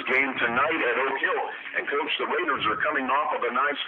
game tonight at Oak Hill. And, Coach, the Raiders are coming off of a nice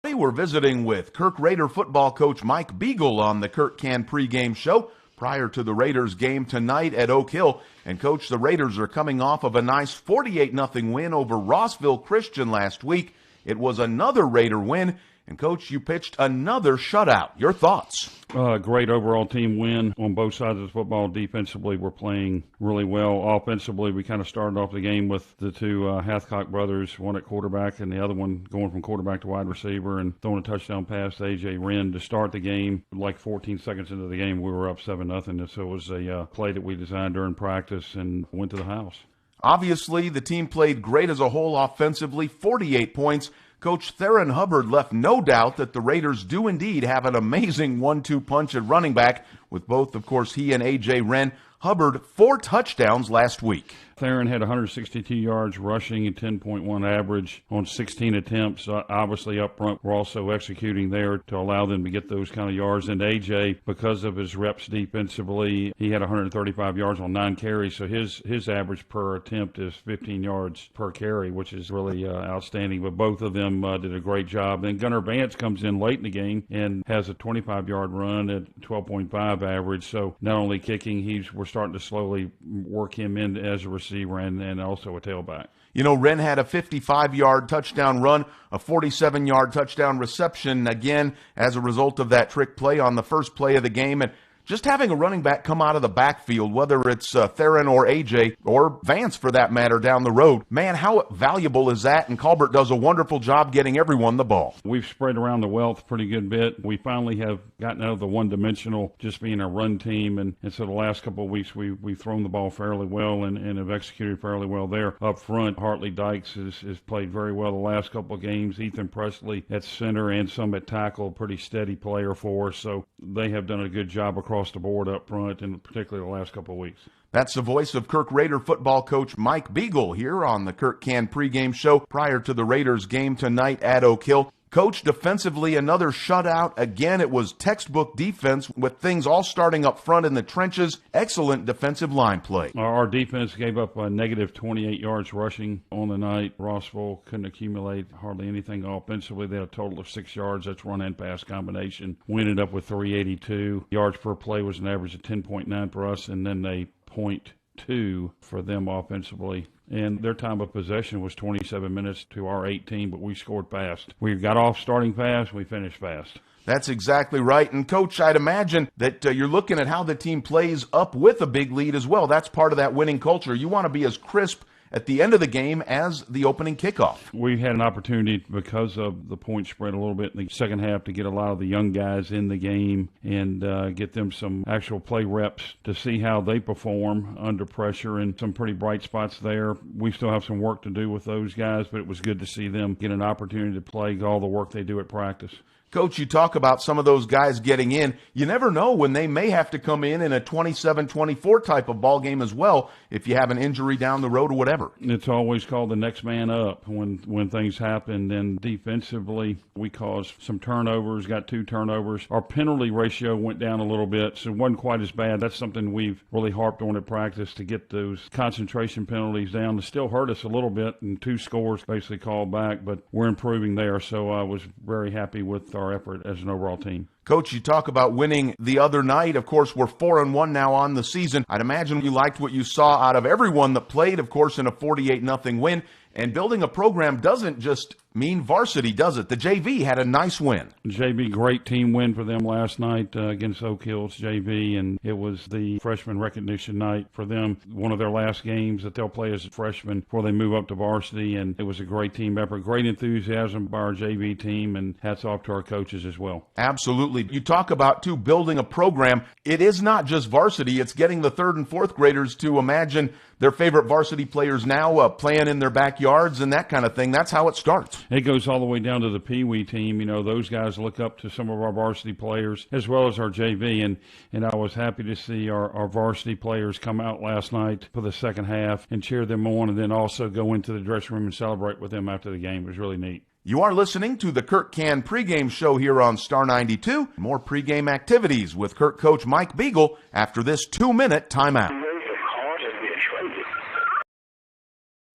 48. We're visiting with Kirk Raider football coach Mike Beagle on the Kirk Can pregame show prior to the Raiders game tonight at Oak Hill. And, Coach, the Raiders are coming off of a nice 48-0 win over Rossville Christian last week. It was another Raider win. And, Coach, you pitched another shutout. Your thoughts? Great overall team win on both sides of the football. Defensively, we're playing really well. Offensively, we kind of started off the game with the two Hathcock brothers, one at quarterback and the other one going from quarterback to wide receiver and throwing a touchdown pass to A.J. Wren to start the game. Like 14 seconds into the game, we were up 7-0. And so it was a play that we designed during practice and went to the house. Obviously, the team played great as a whole offensively, 48 points. Coach Theron Hubbard left no doubt that the Raiders do indeed have an amazing 1-2 punch at running back with both, of course, he and A.J. Wren. Hubbard, 4 touchdowns last week. Theron had 162 yards rushing and 10.1 average on 16 attempts. Obviously up front, we're also executing there to allow them to get those kind of yards. And A.J., because of his reps defensively, he had 135 yards on 9 carries. So his average per attempt is 15 yards per carry, which is really outstanding. But both of them did a great job. Then Gunnar Vance comes in late in the game and has a 25-yard run at 12.5 average. So not only kicking, we're starting to slowly work him in as a receiver and also a tailback. You know, Wren had a 55-yard touchdown run, a 47-yard touchdown reception, again, as a result of that trick play on the first play of the game. And just having a running back come out of the backfield, whether it's Theron or A.J. or Vance for that matter down the road, man, how valuable is that? And Colbert does a wonderful job getting everyone the ball. We've spread around the wealth pretty good bit. We finally have gotten out of the one-dimensional, just being a run team. And so the last couple of weeks, we've thrown the ball fairly well and have executed fairly well there. Up front, Hartley Dykes has played very well the last couple of games. Ethan Presley at center and some at tackle, pretty steady player for us. So they have done a good job across the board up front, and particularly the last couple of weeks. That's the voice of Kirk Raider football coach Mike Beagle here on the Kirk Can pregame show prior to the Raiders game tonight at Oak Hill. Coach, defensively, another shutout. Again, it was textbook defense with things all starting up front in the trenches. Excellent defensive line play. Our defense gave up a negative 28 yards rushing on the night. Rossville couldn't accumulate hardly anything offensively. They had a total of 6 yards. That's run and pass combination. We ended up with 382. Yards per play was an average of 10.9 for us, and then they 0.2 for them offensively. And their time of possession was 27 minutes to our 18, but we scored fast. We got off starting fast, we finished fast. That's exactly right. And, Coach, I'd imagine that you're looking at how the team plays up with a big lead as well. That's part of that winning culture. You want to be as crisp at the end of the game as the opening kickoff. We had an opportunity because of the point spread a little bit in the second half to get a lot of the young guys in the game and get them some actual play reps to see how they perform under pressure, and some pretty bright spots there. We still have some work to do with those guys, but it was good to see them get an opportunity to play all the work they do at practice. Coach, you talk about some of those guys getting in. You never know when they may have to come in a 27-24 type of ball game as well if you have an injury down the road or whatever. It's always called the next man up when things happen. And defensively, we caused some turnovers, got 2 turnovers. Our penalty ratio went down a little bit, so it wasn't quite as bad. That's something we've really harped on at practice, to get those concentration penalties down. It still hurt us a little bit, and 2 scores basically called back, but we're improving there. So I was very happy with our effort as an overall team. Coach, you talk about winning the other night. Of course, we're 4-1 now on the season. I'd imagine you liked what you saw out of everyone that played, of course, in a 48-0 win. And building a program doesn't just mean varsity, does it? The JV had a nice win. JV, great team win for them last night against Oak Hill's JV, and it was the freshman recognition night for them. One of their last games that they'll play as a freshman before they move up to varsity, and it was a great team effort. Great enthusiasm by our JV team, and hats off to our coaches as well. Absolutely. You talk about, too, building a program. It is not just varsity. It's getting the 3rd and 4th graders to imagine their favorite varsity players now playing in their backyards and that kind of thing. That's how it starts. It goes all the way down to the Pee Wee team. You know, those guys look up to some of our varsity players as well as our JV. And I was happy to see our varsity players come out last night for the second half and cheer them on, and then also go into the dressing room and celebrate with them after the game. It was really neat. You are listening to the Kirk Can pregame show here on Star 92. More pregame activities with Kirk coach Mike Beagle after this 2-minute timeout.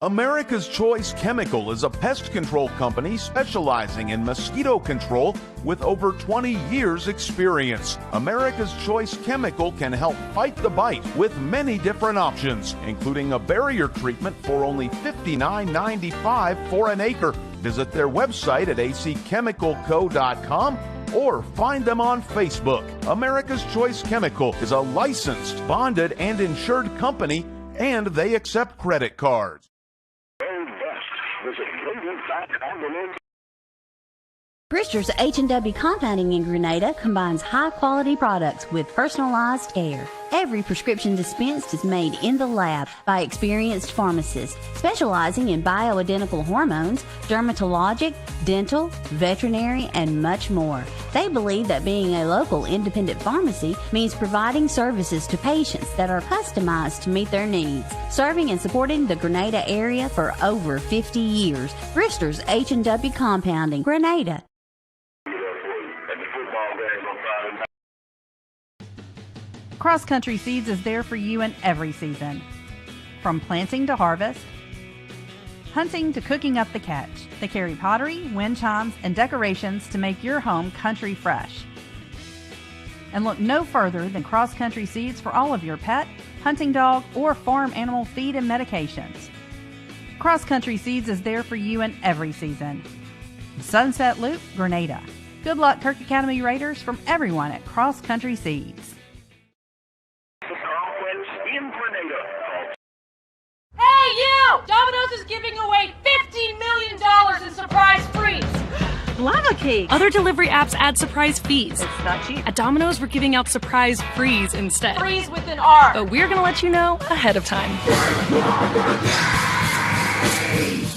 America's Choice Chemical is a pest control company specializing in mosquito control with over 20 years experience. America's Choice Chemical can help fight the bite with many different options, including a barrier treatment for only $59.95 for an acre. Visit their website at acchemicalco.com or find them on Facebook. America's Choice Chemical is a licensed, bonded, and insured company, and they accept credit cards. Brewster's H&W Compounding in Grenada combines high-quality products with personalized care. Every prescription dispensed is made in the lab by experienced pharmacists specializing in bioidentical hormones, dermatologic, dental, veterinary, and much more. They believe that being a local independent pharmacy means providing services to patients that are customized to meet their needs. Serving and supporting the Grenada area for over 50 years. Brewster's H&W Compounding, Grenada. Cross Country Seeds is there for you in every season. From planting to harvest, hunting to cooking up the catch, they carry pottery, wind chimes, and decorations to make your home country fresh. And look no further than Cross Country Seeds for all of your pet, hunting dog, or farm animal feed and medications. Cross Country Seeds is there for you in every season. Sunset Loop, Grenada. Good luck, Kirk Academy Raiders, from everyone at Cross Country Seeds. Hey, you! Domino's is giving away $15 million in surprise frees. Lava cake. Other delivery apps add surprise fees. It's not cheap. At Domino's, we're giving out surprise frees instead. Frees with an R. But we're going to let you know ahead of time.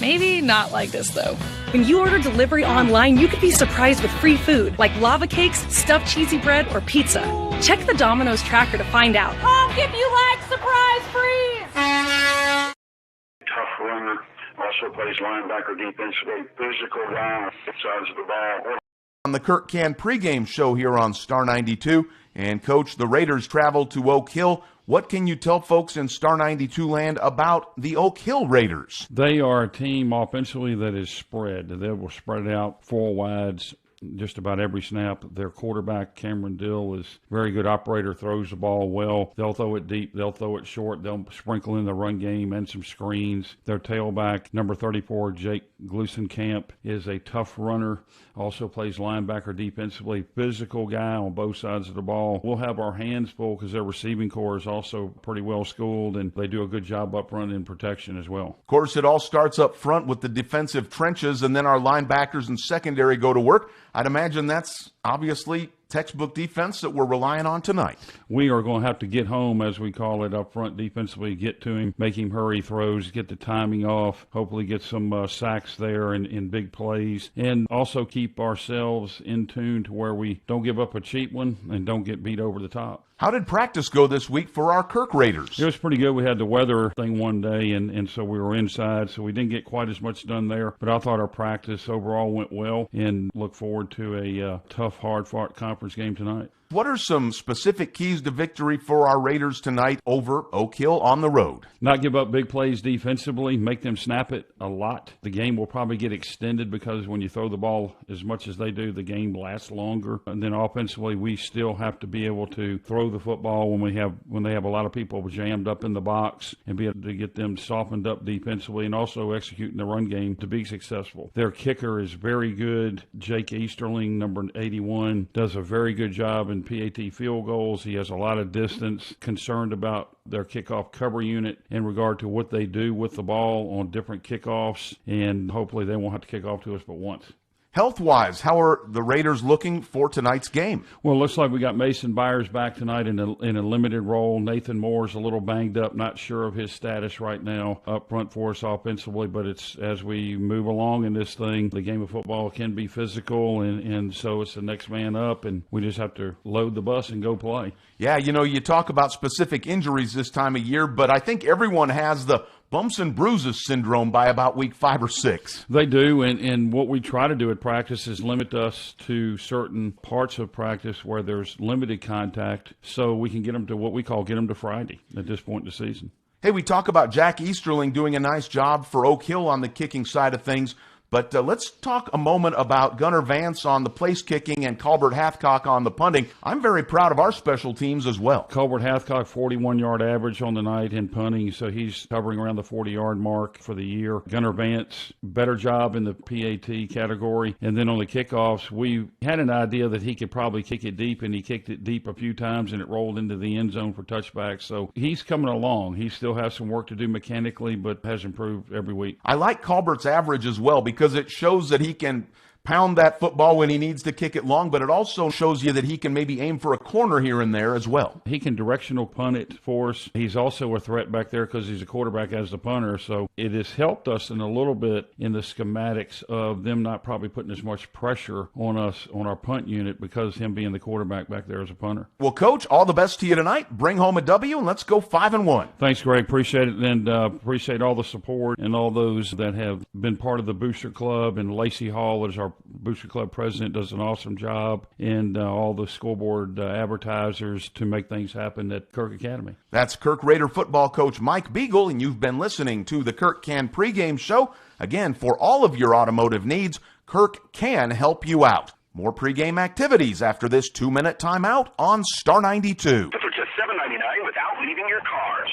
Maybe not like this, though. When you order delivery online, you could be surprised with free food, like lava cakes, stuffed cheesy bread, or pizza. Check the Domino's tracker to find out. Honk if you like surprise frees. Tough runner, also plays linebacker defensively, physical guy on both sides of the ball. On the Kirk Can pregame show here on Star 92, and Coach, the Raiders travel to Oak Hill. What can you tell folks in Star 92 land about the Oak Hill Raiders? They are a team offensively that is spread. They will spread it out four wides just about every snap. Their quarterback, Cameron Dill, is a very good operator, throws the ball well. They'll throw it deep, they'll throw it short, they'll sprinkle in the run game and some screens. Their tailback, number 34, Jake Glusenkamp, is a tough runner, also plays linebacker defensively, physical guy on both sides of the ball. We'll have our hands full because their receiving corps is also pretty well schooled, and they do a good job up front in protection as well. Of course, it all starts up front with the defensive trenches, and then our linebackers and secondary go to work. I'd imagine that's obviously textbook defense that we're relying on tonight. We are going to have to get home, as we call it, up front defensively, get to him, make him hurry throws, get the timing off, hopefully get some sacks there in big plays, and also keep ourselves in tune to where we don't give up a cheap one and don't get beat over the top. How did practice go this week for our Kirk Raiders? It was pretty good. We had the weather thing one day, and so we were inside, so we didn't get quite as much done there. But I thought our practice overall went well, and look forward to a tough, hard-fought conference game tonight. What are some specific keys to victory for our Raiders tonight over Oak Hill on the road? Not give up big plays defensively, make them snap it a lot. The game will probably get extended because when you throw the ball as much as they do, the game lasts longer. And then offensively, we still have to be able to throw the football when they have a lot of people jammed up in the box and be able to get them softened up defensively and also executing the run game to be successful. Their kicker is very good. Jake Easterling, number 81, does a very good job in PAT field goals. He has a lot of distance. Concerned about their kickoff cover unit in regard to what they do with the ball on different kickoffs, and hopefully they won't have to kick off to us but once. Health-wise, how are the Raiders looking for tonight's game? Well, it looks like we got Mason Byers back tonight in a limited role. Nathan Moore's a little banged up, not sure of his status right now up front for us offensively, but it's as we move along in this thing, the game of football can be physical, and so it's the next man up, and we just have to load the bus and go play. Yeah, you talk about specific injuries this time of year, but I think everyone has the bumps and bruises syndrome by about week 5 or 6. They do, and what we try to do at practice is limit us to certain parts of practice where there's limited contact so we can get them to what we call get them to Friday at this point in the season. Hey, we talk about Jack Easterling doing a nice job for Oak Hill on the kicking side of things, but let's talk a moment about Gunnar Vance on the place kicking and Colbert Hathcock on the punting. I'm very proud of our special teams as well. Colbert Hathcock, 41-yard average on the night in punting, so he's hovering around the 40-yard mark for the year. Gunnar Vance, better job in the PAT category. And then on the kickoffs, we had an idea that he could probably kick it deep, and he kicked it deep a few times, and it rolled into the end zone for touchbacks. So he's coming along. He still has some work to do mechanically, but has improved every week. I like Colbert's average as well because it shows that he can pound that football when he needs to kick it long, but it also shows you that he can maybe aim for a corner here and there as well. He can directional punt it for us. He's also a threat back there because he's a quarterback as the punter, so it has helped us in a little bit in the schematics of them not probably putting as much pressure on us on our punt unit because him being the quarterback back there as a punter. Well, Coach, all the best to you tonight. Bring home a W, and let's go 5-1. Thanks, Greg. Appreciate it, and appreciate all the support and all those that have been part of the Booster Club, and Lacey Hall is our Booster Club president, does an awesome job, and all the scoreboard advertisers to make things happen at Kirk Academy. That's Kirk Raider football coach Mike Beagle, and you've been listening to the Kirk Can pregame show. Again, for all of your automotive needs, Kirk can help you out. More pregame activities after this 2-minute timeout on Star 92. For just $7.99 without leaving your cars.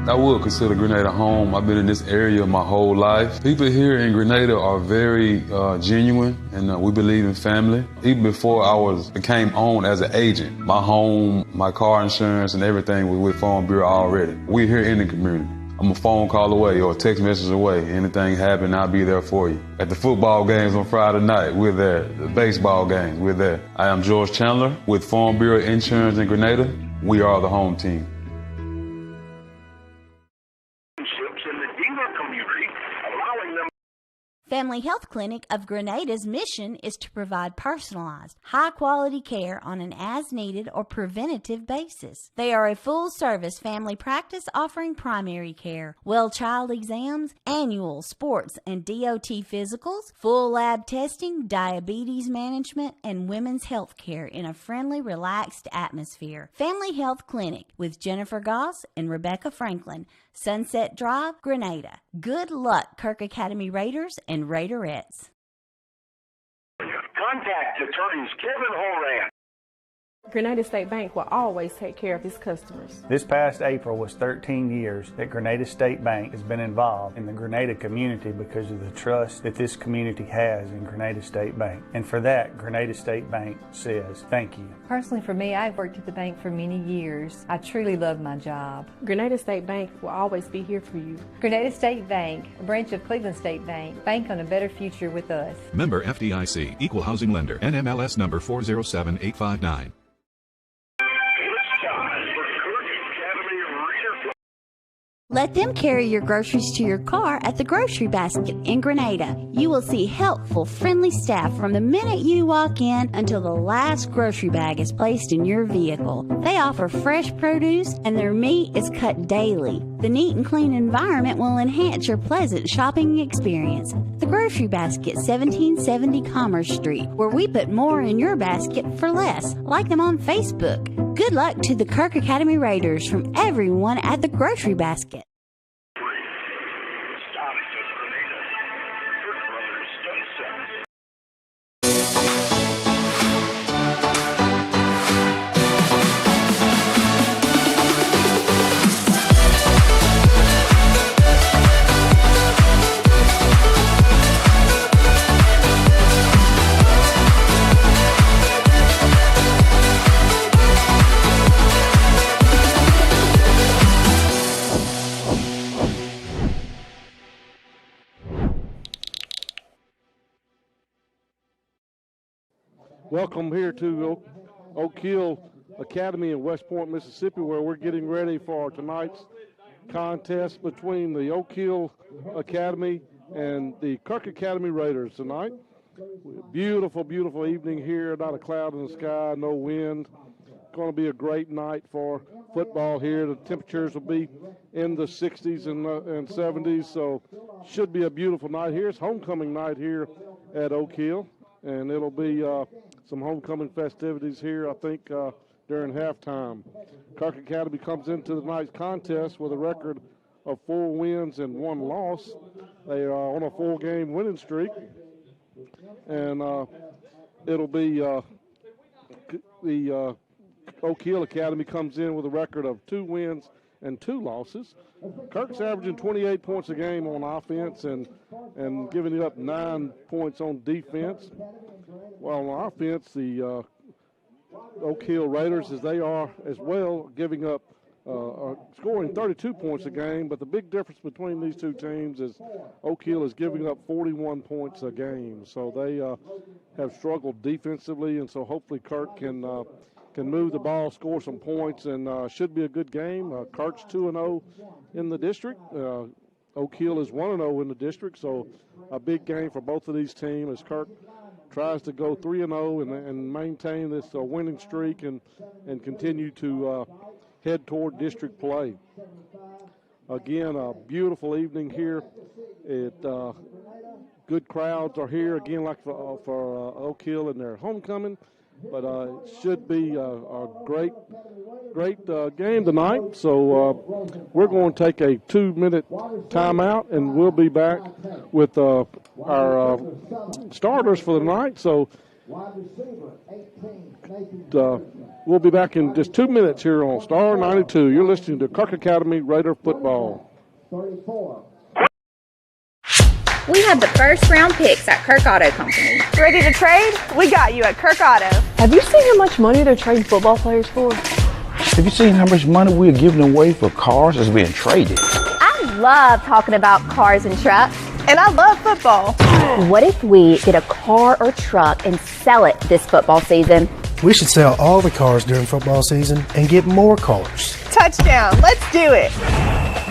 I would consider Grenada home. I've been in this area my whole life. People here in Grenada are very genuine, and we believe in family. Even before I became owned as an agent, my home, my car insurance, and everything was with Farm Bureau already. We're here in the community. I'm a phone call away or a text message away. Anything happen, I'll be there for you. At the football games on Friday night, we're there. The baseball games, we're there. I am George Chandler with Farm Bureau Insurance in Grenada. We are the home team. Family Health Clinic of Grenada's mission is to provide personalized, high-quality care on an as-needed or preventative basis. They are a full-service family practice offering primary care, well-child exams, annual sports and DOT physicals, full lab testing, diabetes management, and women's health care in a friendly, relaxed atmosphere. Family Health Clinic with Jennifer Goss and Rebecca Franklin, Sunset Drive, Grenada. Good luck, Kirk Academy Raiders and Raiderettes. Contact attorneys Kevin Horan. Grenada State Bank will always take care of its customers. This past April was 13 years that Grenada State Bank has been involved in the Grenada community because of the trust that this community has in Grenada State Bank. And for that, Grenada State Bank says thank you. Personally for me, I've worked at the bank for many years. I truly love my job. Grenada State Bank will always be here for you. Grenada State Bank, a branch of Cleveland State Bank. Bank on a better future with us. Member FDIC, Equal Housing Lender, NMLS number 407859. Let them carry your groceries to your car at the Grocery Basket in Grenada. You will see helpful, friendly staff from the minute you walk in until the last grocery bag is placed in your vehicle. They offer fresh produce and their meat is cut daily. The neat and clean environment will enhance your pleasant shopping experience. The Grocery Basket, 1770 Commerce Street, where we put more in your basket for less. Like them on Facebook. Good luck to the Kirk Academy Raiders from everyone at the Grocery Basket. Welcome here to Oak Hill Academy in West Point, Mississippi, where we're getting ready for tonight's contest between the Oak Hill Academy and the Kirk Academy Raiders tonight. Beautiful, beautiful evening here. Not a cloud in the sky, no wind. Going to be a great night for football here. The temperatures will be in the 60s and 70s, so should be a beautiful night here. It's homecoming night here at Oak Hill, and it'll be some homecoming festivities here, I think, during halftime. Kirk Academy comes into tonight's contest with a record of 4 wins and 1 loss. They are on a 4-game winning streak, and it'll be the Oak Hill Academy comes in with a record of 2 wins and 2 losses. Kirk's averaging 28 points a game on offense and giving up 9 points on defense. Well, on offense, the Oak Hill Raiders, as they are as well, giving up scoring 32 points a game, but the big difference between these two teams is Oak Hill is giving up 41 points a game. So they have struggled defensively, and so hopefully Kirk can move the ball, score some points, and should be a good game. Kirk's 2-0 in the district. Oak Hill is 1-0 in the district, so a big game for both of these teams as Kirk tries to go 3-0 and maintain this winning streak and continue to head toward district play. Again, a beautiful evening here. Good crowds are here again, like for Oak Hill in their homecoming. But it should be a great game tonight. So we're going to take a 2-minute timeout, and we'll be back with our starters for the night. So we'll be back in just 2 minutes here on Star 92. You're listening to Kirk Academy Raider Football. 34. We have the first round picks at Kirk Auto Company. Ready to trade? We got you at Kirk Auto. Have you seen how much money they're trading football players for? Have you seen how much money we're giving away for cars that's being traded? I love talking about cars and trucks. And I love football. What if we get a car or truck and sell it this football season? We should sell all the cars during football season and get more cars. Touchdown. Let's do it.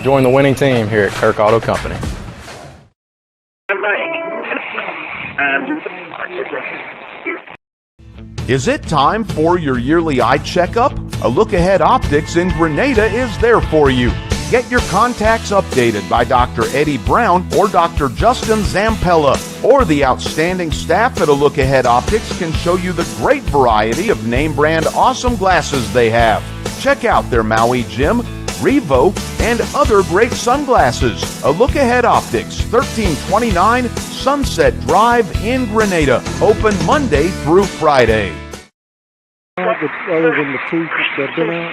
Join the winning team here at Kirk Auto Company. Is it time for your yearly eye checkup? A Look Ahead Optics in Grenada is there for you. Get your contacts updated by Dr. Eddie Brown or Dr. Justin Zampella, or the outstanding staff at A Look Ahead Optics can show you the great variety of name brand awesome glasses they have. Check out their Maui Gym, Revo, and other great sunglasses. A Look Ahead Optics, 1329 Sunset Drive in Grenada. Open Monday through Friday. Other than the two that have been out.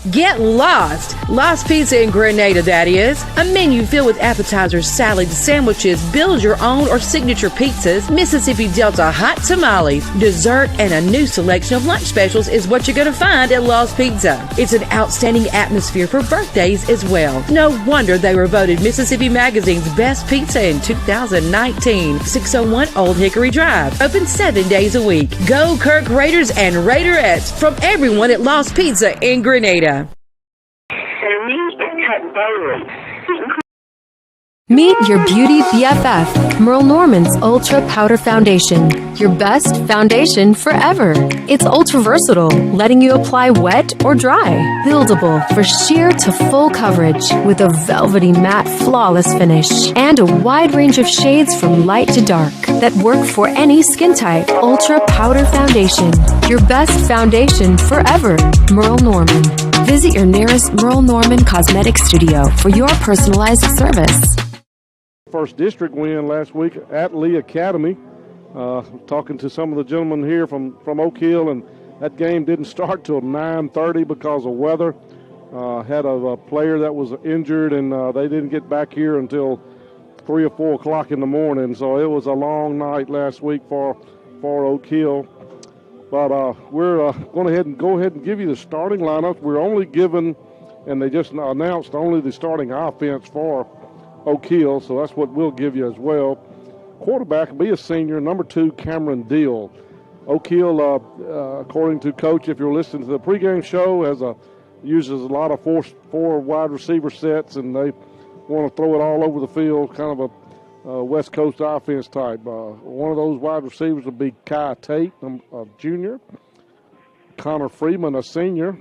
Get lost! Lost Pizza in Grenada, that is. A menu filled with appetizers, salads, sandwiches, build your own or signature pizzas, Mississippi Delta hot tamales, dessert, and a new selection of lunch specials is what you're going to find at Lost Pizza. It's an outstanding atmosphere for birthdays as well. No wonder they were voted Mississippi Magazine's best pizza in 2019. 601 Old Hickory Drive. Open 7 days a week. Go Kirk Raiders and Raiderettes from everyone at Lost Pizza in Grenada. Meet your beauty BFF, Merle Norman's Ultra Powder Foundation. Your best foundation forever. It's ultra versatile, letting you apply wet or dry. Buildable for sheer to full coverage with a velvety matte flawless finish. And a wide range of shades from light to dark that work for any skin type. Ultra Powder Foundation. Your best foundation forever. Merle Norman. Visit your nearest Merle Norman Cosmetic Studio for your personalized service. First district win last week at Lee Academy. Talking to some of the gentlemen here from Oak Hill, and that game didn't start till 9:30 because of weather. Had a player that was injured, and they didn't get back here until 3 or 4 o'clock in the morning. So it was a long night last week for Oak Hill. But we're going to go ahead and give you the starting lineup. We're only given, and they just announced only the starting offense for Oak Hill, so that's what we'll give you as well. Quarterback will be a senior, number 2, Cameron Deal. Oak Hill, according to Coach, if you're listening to the pregame show, uses a lot of four wide receiver sets, and they want to throw it all over the field, kind of a West Coast offense type. One of those wide receivers would be Kai Tate, a junior. Connor Freeman, a senior.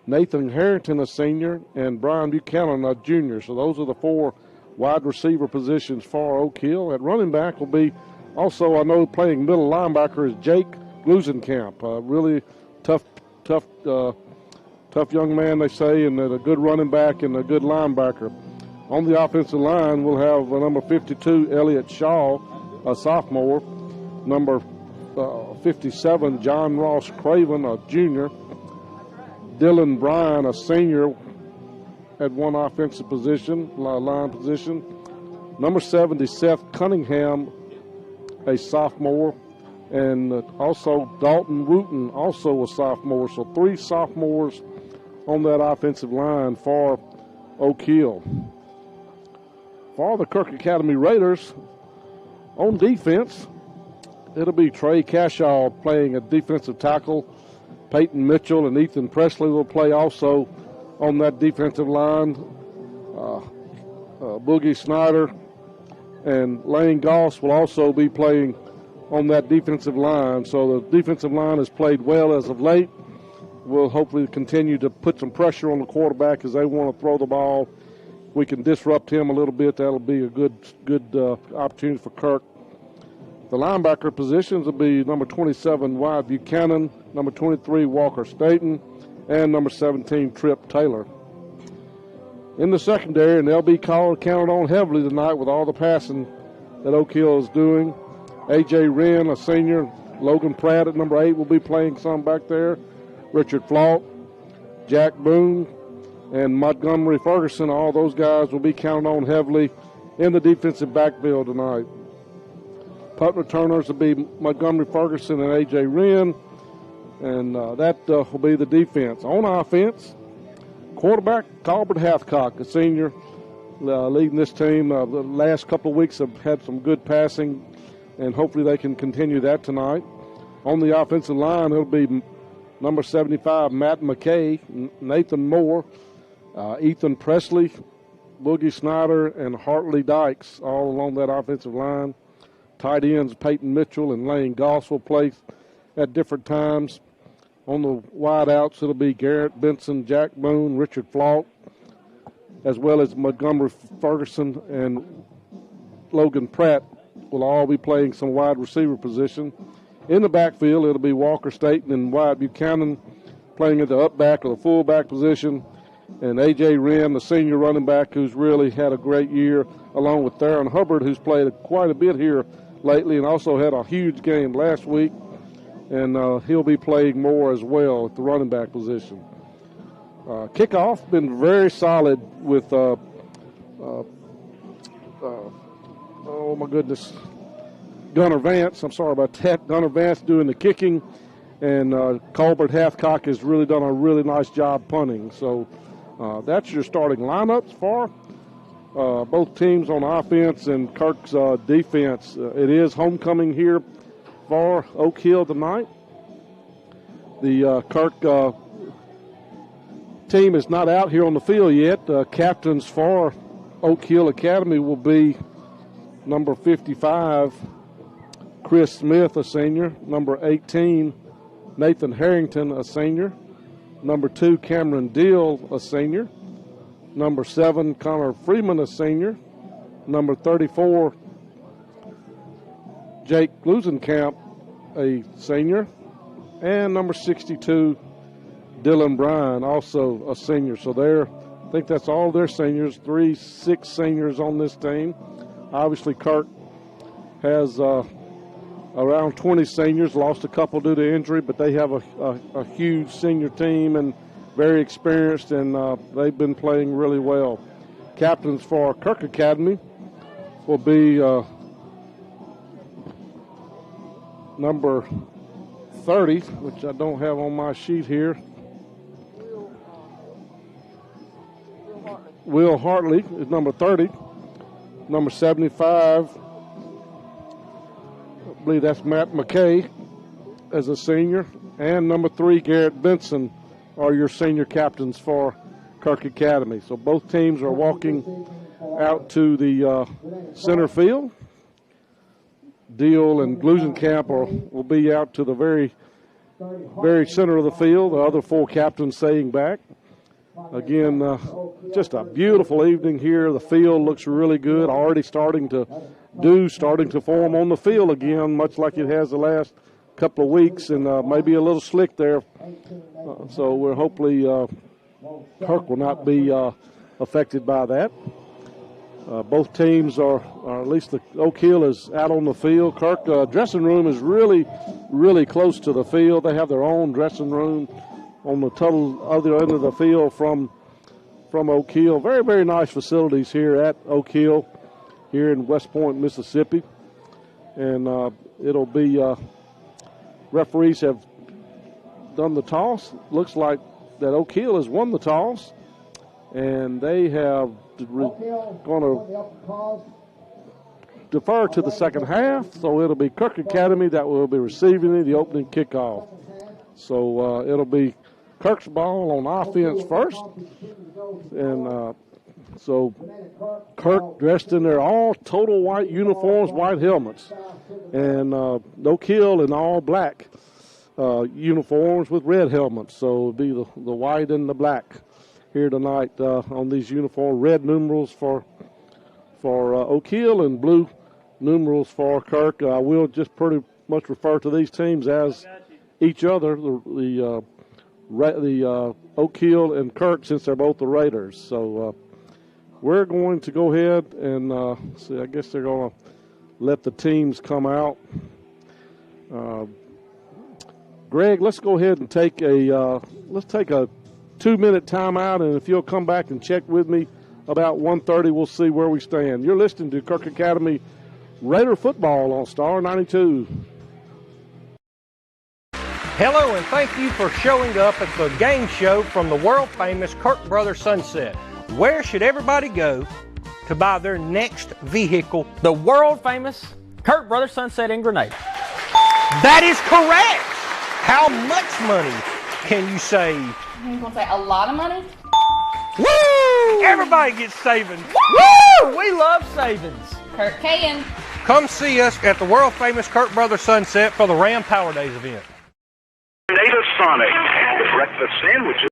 Nathan Harrington, a senior, and Brian Buchanan, a junior. So those are the 4 wide receiver positions for Oak Hill. At running back will be also, I know, playing middle linebacker is Jake Glusenkamp. Really tough young man, they say, and a good running back and a good linebacker. On the offensive line, we'll have number 52, Elliott Shaw, a sophomore. Number 57, John Ross Craven, a junior. Dylan Bryan, a senior, at one offensive position, line position. Number 70, Seth Cunningham, a sophomore. And also Dalton Wooten, also a sophomore. So 3 sophomores on that offensive line for Oak Hill. For the Kirk Academy Raiders, on defense, it'll be Trey Cashaw playing a defensive tackle. Peyton Mitchell and Ethan Presley will play also on that defensive line. Boogie Snyder and Lane Goss will also be playing on that defensive line. So the defensive line has played well as of late. We'll hopefully continue to put some pressure on the quarterback as they want to throw the ball. We can disrupt him a little bit. That'll be a good opportunity for Kirk. The linebacker positions will be number 27, Wyatt Buchanan, number 23, Walker Staten, and number 17, Tripp Taylor. In the secondary, and they'll be counted on heavily tonight with all the passing that Oak Hill is doing. A.J. Wren, a senior. Logan Pratt at number 8 will be playing some back there. Richard Flaut, Jack Boone, and Montgomery Ferguson. All those guys will be counted on heavily in the defensive backfield tonight. Punt returners will be Montgomery Ferguson and A.J. Wren, and that will be the defense. On offense, quarterback Colbert Hathcock, a senior, leading this team. The last couple of weeks have had some good passing, and hopefully they can continue that tonight. On the offensive line, it'll be number 75, Matt McKay, Nathan Moore, Ethan Presley, Boogie Snyder, and Hartley Dykes, all along that offensive line. Tight ends Peyton Mitchell and Lane Goss will play at different times. On the wideouts, it'll be Garrett Benson, Jack Boone, Richard Flaut, as well as Montgomery Ferguson and Logan Pratt will all be playing some wide receiver position. In the backfield, it'll be Walker Staten and Wyatt Buchanan playing at the up back or the fullback position, and A.J. Wren, the senior running back, who's really had a great year, along with Theron Hubbard, who's played quite a bit here lately and also had a huge game last week, and he'll be playing more as well at the running back position. Kickoff been very solid with, oh my goodness, Gunnar Vance. I'm sorry about that. Gunnar Vance doing the kicking, and Colbert Hathcock has really done a really nice job punting. So that's your starting lineups for both teams on offense and Kirk's defense. It is homecoming here for Oak Hill tonight. The Kirk team is not out here on the field yet. Captains for Oak Hill Academy will be number 55, Chris Smith, a senior. Number 18, Nathan Harrington, a senior. Number 2, Cameron Deal, a senior. Number 7, Connor Freeman, a senior. Number 34, Jake Glusenkamp, a senior. And number 62, Dylan Bryan, also a senior. So I think that's all their seniors, 6 seniors on this team. Obviously, Kirk has around 20 seniors, lost a couple due to injury, but they have a huge senior team and very experienced, and they've been playing really well. Captains for Kirk Academy will be number 30, which I don't have on my sheet here. Will Hartley is number 30. Number 75, I believe that's Matt McKay as a senior. And number 3, Garrett Benson, are your senior captains for Kirk Academy. So both teams are walking out to the center field. Deal and Glusenkamp will be out to the very, very center of the field. The other 4 captains staying back. Again, just a beautiful evening here. The field looks really good. Already starting to form on the field again, much like it has the last couple of weeks, and maybe a little slick there. So we're hopefully Kirk will not be affected by that. Both teams are, or at least the Oak Hill is out on the field. Kirk dressing room is really, really close to the field. They have their own dressing room on the total other end of the field from Oak Hill. Very, very nice facilities here at Oak Hill, here in West Point, Mississippi. And it'll be, referees have done the toss. Looks like that Oak Hill has won the toss, and they have going to defer to the second half. So it'll be Kirk Academy that will be receiving the opening kickoff. So it'll be Kirk's ball on offense first, and so Kirk dressed in their all total white uniforms, white helmets, and Oak Hill in all black uniforms with red helmets. So it'll be the white and the black here tonight on these uniforms. Red numerals for Oak Hill and blue numerals for Kirk. I will just pretty much refer to these teams as each other, the Oak Hill and Kirk, since they're both the Raiders. So we're going to go ahead and see. I guess they're going to let the teams come out. Greg, let's go ahead and take a 2-minute timeout, and if you'll come back and check with me about 1:30, we'll see where we stand. You're listening to Kirk Academy Raider football on Star 92. Hello, and thank you for showing up at the game show from the world-famous Kirk Brothers Sunset. Where should everybody go to buy their next vehicle? The world-famous Kirk Brothers Sunset in Grenada. That is correct! How much money can you save? I'm going to say a lot of money. Woo! Everybody gets savings. Woo! We love savings. Kirk Kayan. Come see us at the world-famous Kirk Brothers Sunset for the Ram Power Days event. Native Sonic, the breakfast sandwiches.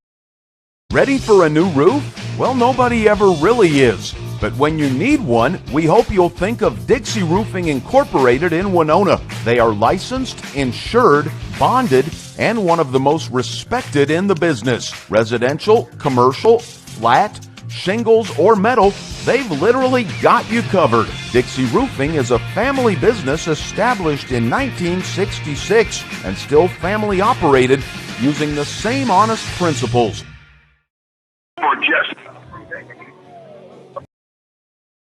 Ready for a new roof? Well, nobody ever really is. But when you need one, we hope you'll think of Dixie Roofing Incorporated in Winona. They are licensed, insured, bonded, and one of the most respected in the business. Residential, commercial, flat, shingles, or metal, they've literally got you covered. Dixie Roofing is a family business established in 1966 and still family operated using the same honest principles. Or just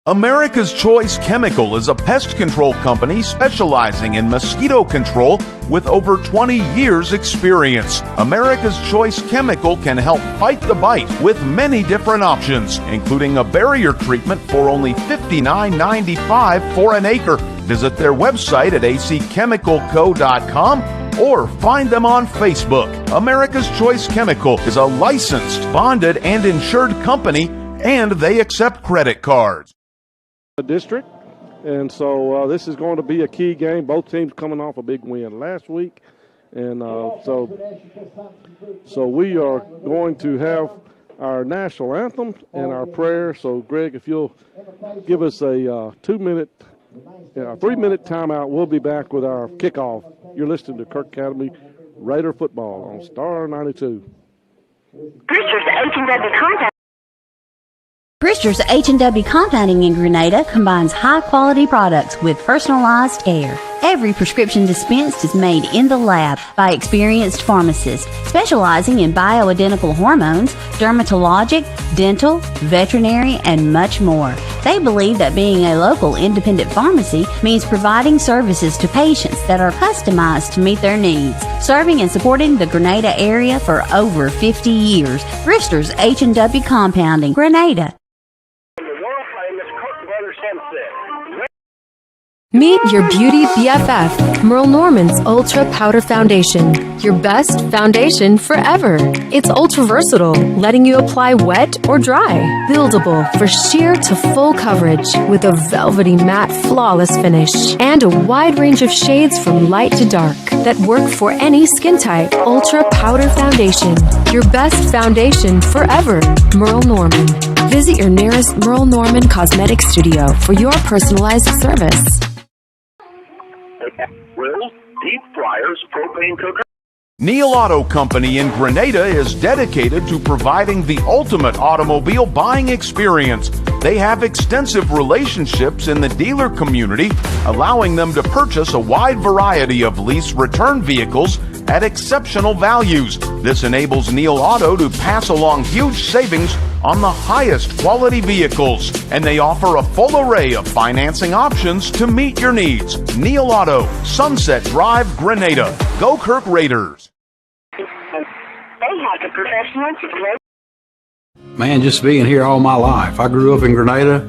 America's Choice Chemical is a pest control company specializing in mosquito control with over 20 years experience. America's Choice Chemical can help fight the bite with many different options, including a barrier treatment for only $59.95 for an acre. Visit their website at acchemicalco.com or find them on Facebook. America's Choice Chemical is a licensed, bonded, and insured company, and they accept credit cards. District, and so this is going to be a key game. Both teams coming off a big win last week, and so we are going to have our national anthem and our prayer. So Greg, if you'll give us a 3-minute timeout, we'll be back with our kickoff. You're listening to Kirk Academy Raider football on Star 92. Brewster's H&W Compounding in Grenada combines high-quality products with personalized care. Every prescription dispensed is made in the lab by experienced pharmacists specializing in bioidentical hormones, dermatologic, dental, veterinary, and much more. They believe that being a local independent pharmacy means providing services to patients that are customized to meet their needs. Serving and supporting the Grenada area for over 50 years. Brewster's H&W Compounding, Grenada. Meet your beauty BFF, Merle Norman's Ultra Powder Foundation. Your best foundation forever. It's ultra versatile, letting you apply wet or dry. Buildable for sheer to full coverage with a velvety matte flawless finish. And a wide range of shades from light to dark that work for any skin type. Ultra Powder Foundation. Your best foundation forever. Merle Norman. Visit your nearest Merle Norman Cosmetic Studio for your personalized service. Well, deep fryers, propane cooker. Neil Auto Company in Grenada is dedicated to providing the ultimate automobile buying experience. They have extensive relationships in the dealer community, allowing them to purchase a wide variety of lease return vehicles at exceptional values. This enables Neil Auto to pass along huge savings on the highest quality vehicles, and they offer a full array of financing options to meet your needs. Neil Auto, Sunset Drive, Grenada. Go Kirk Raiders. They have the professionals. Man, just being here all my life. I grew up in Grenada,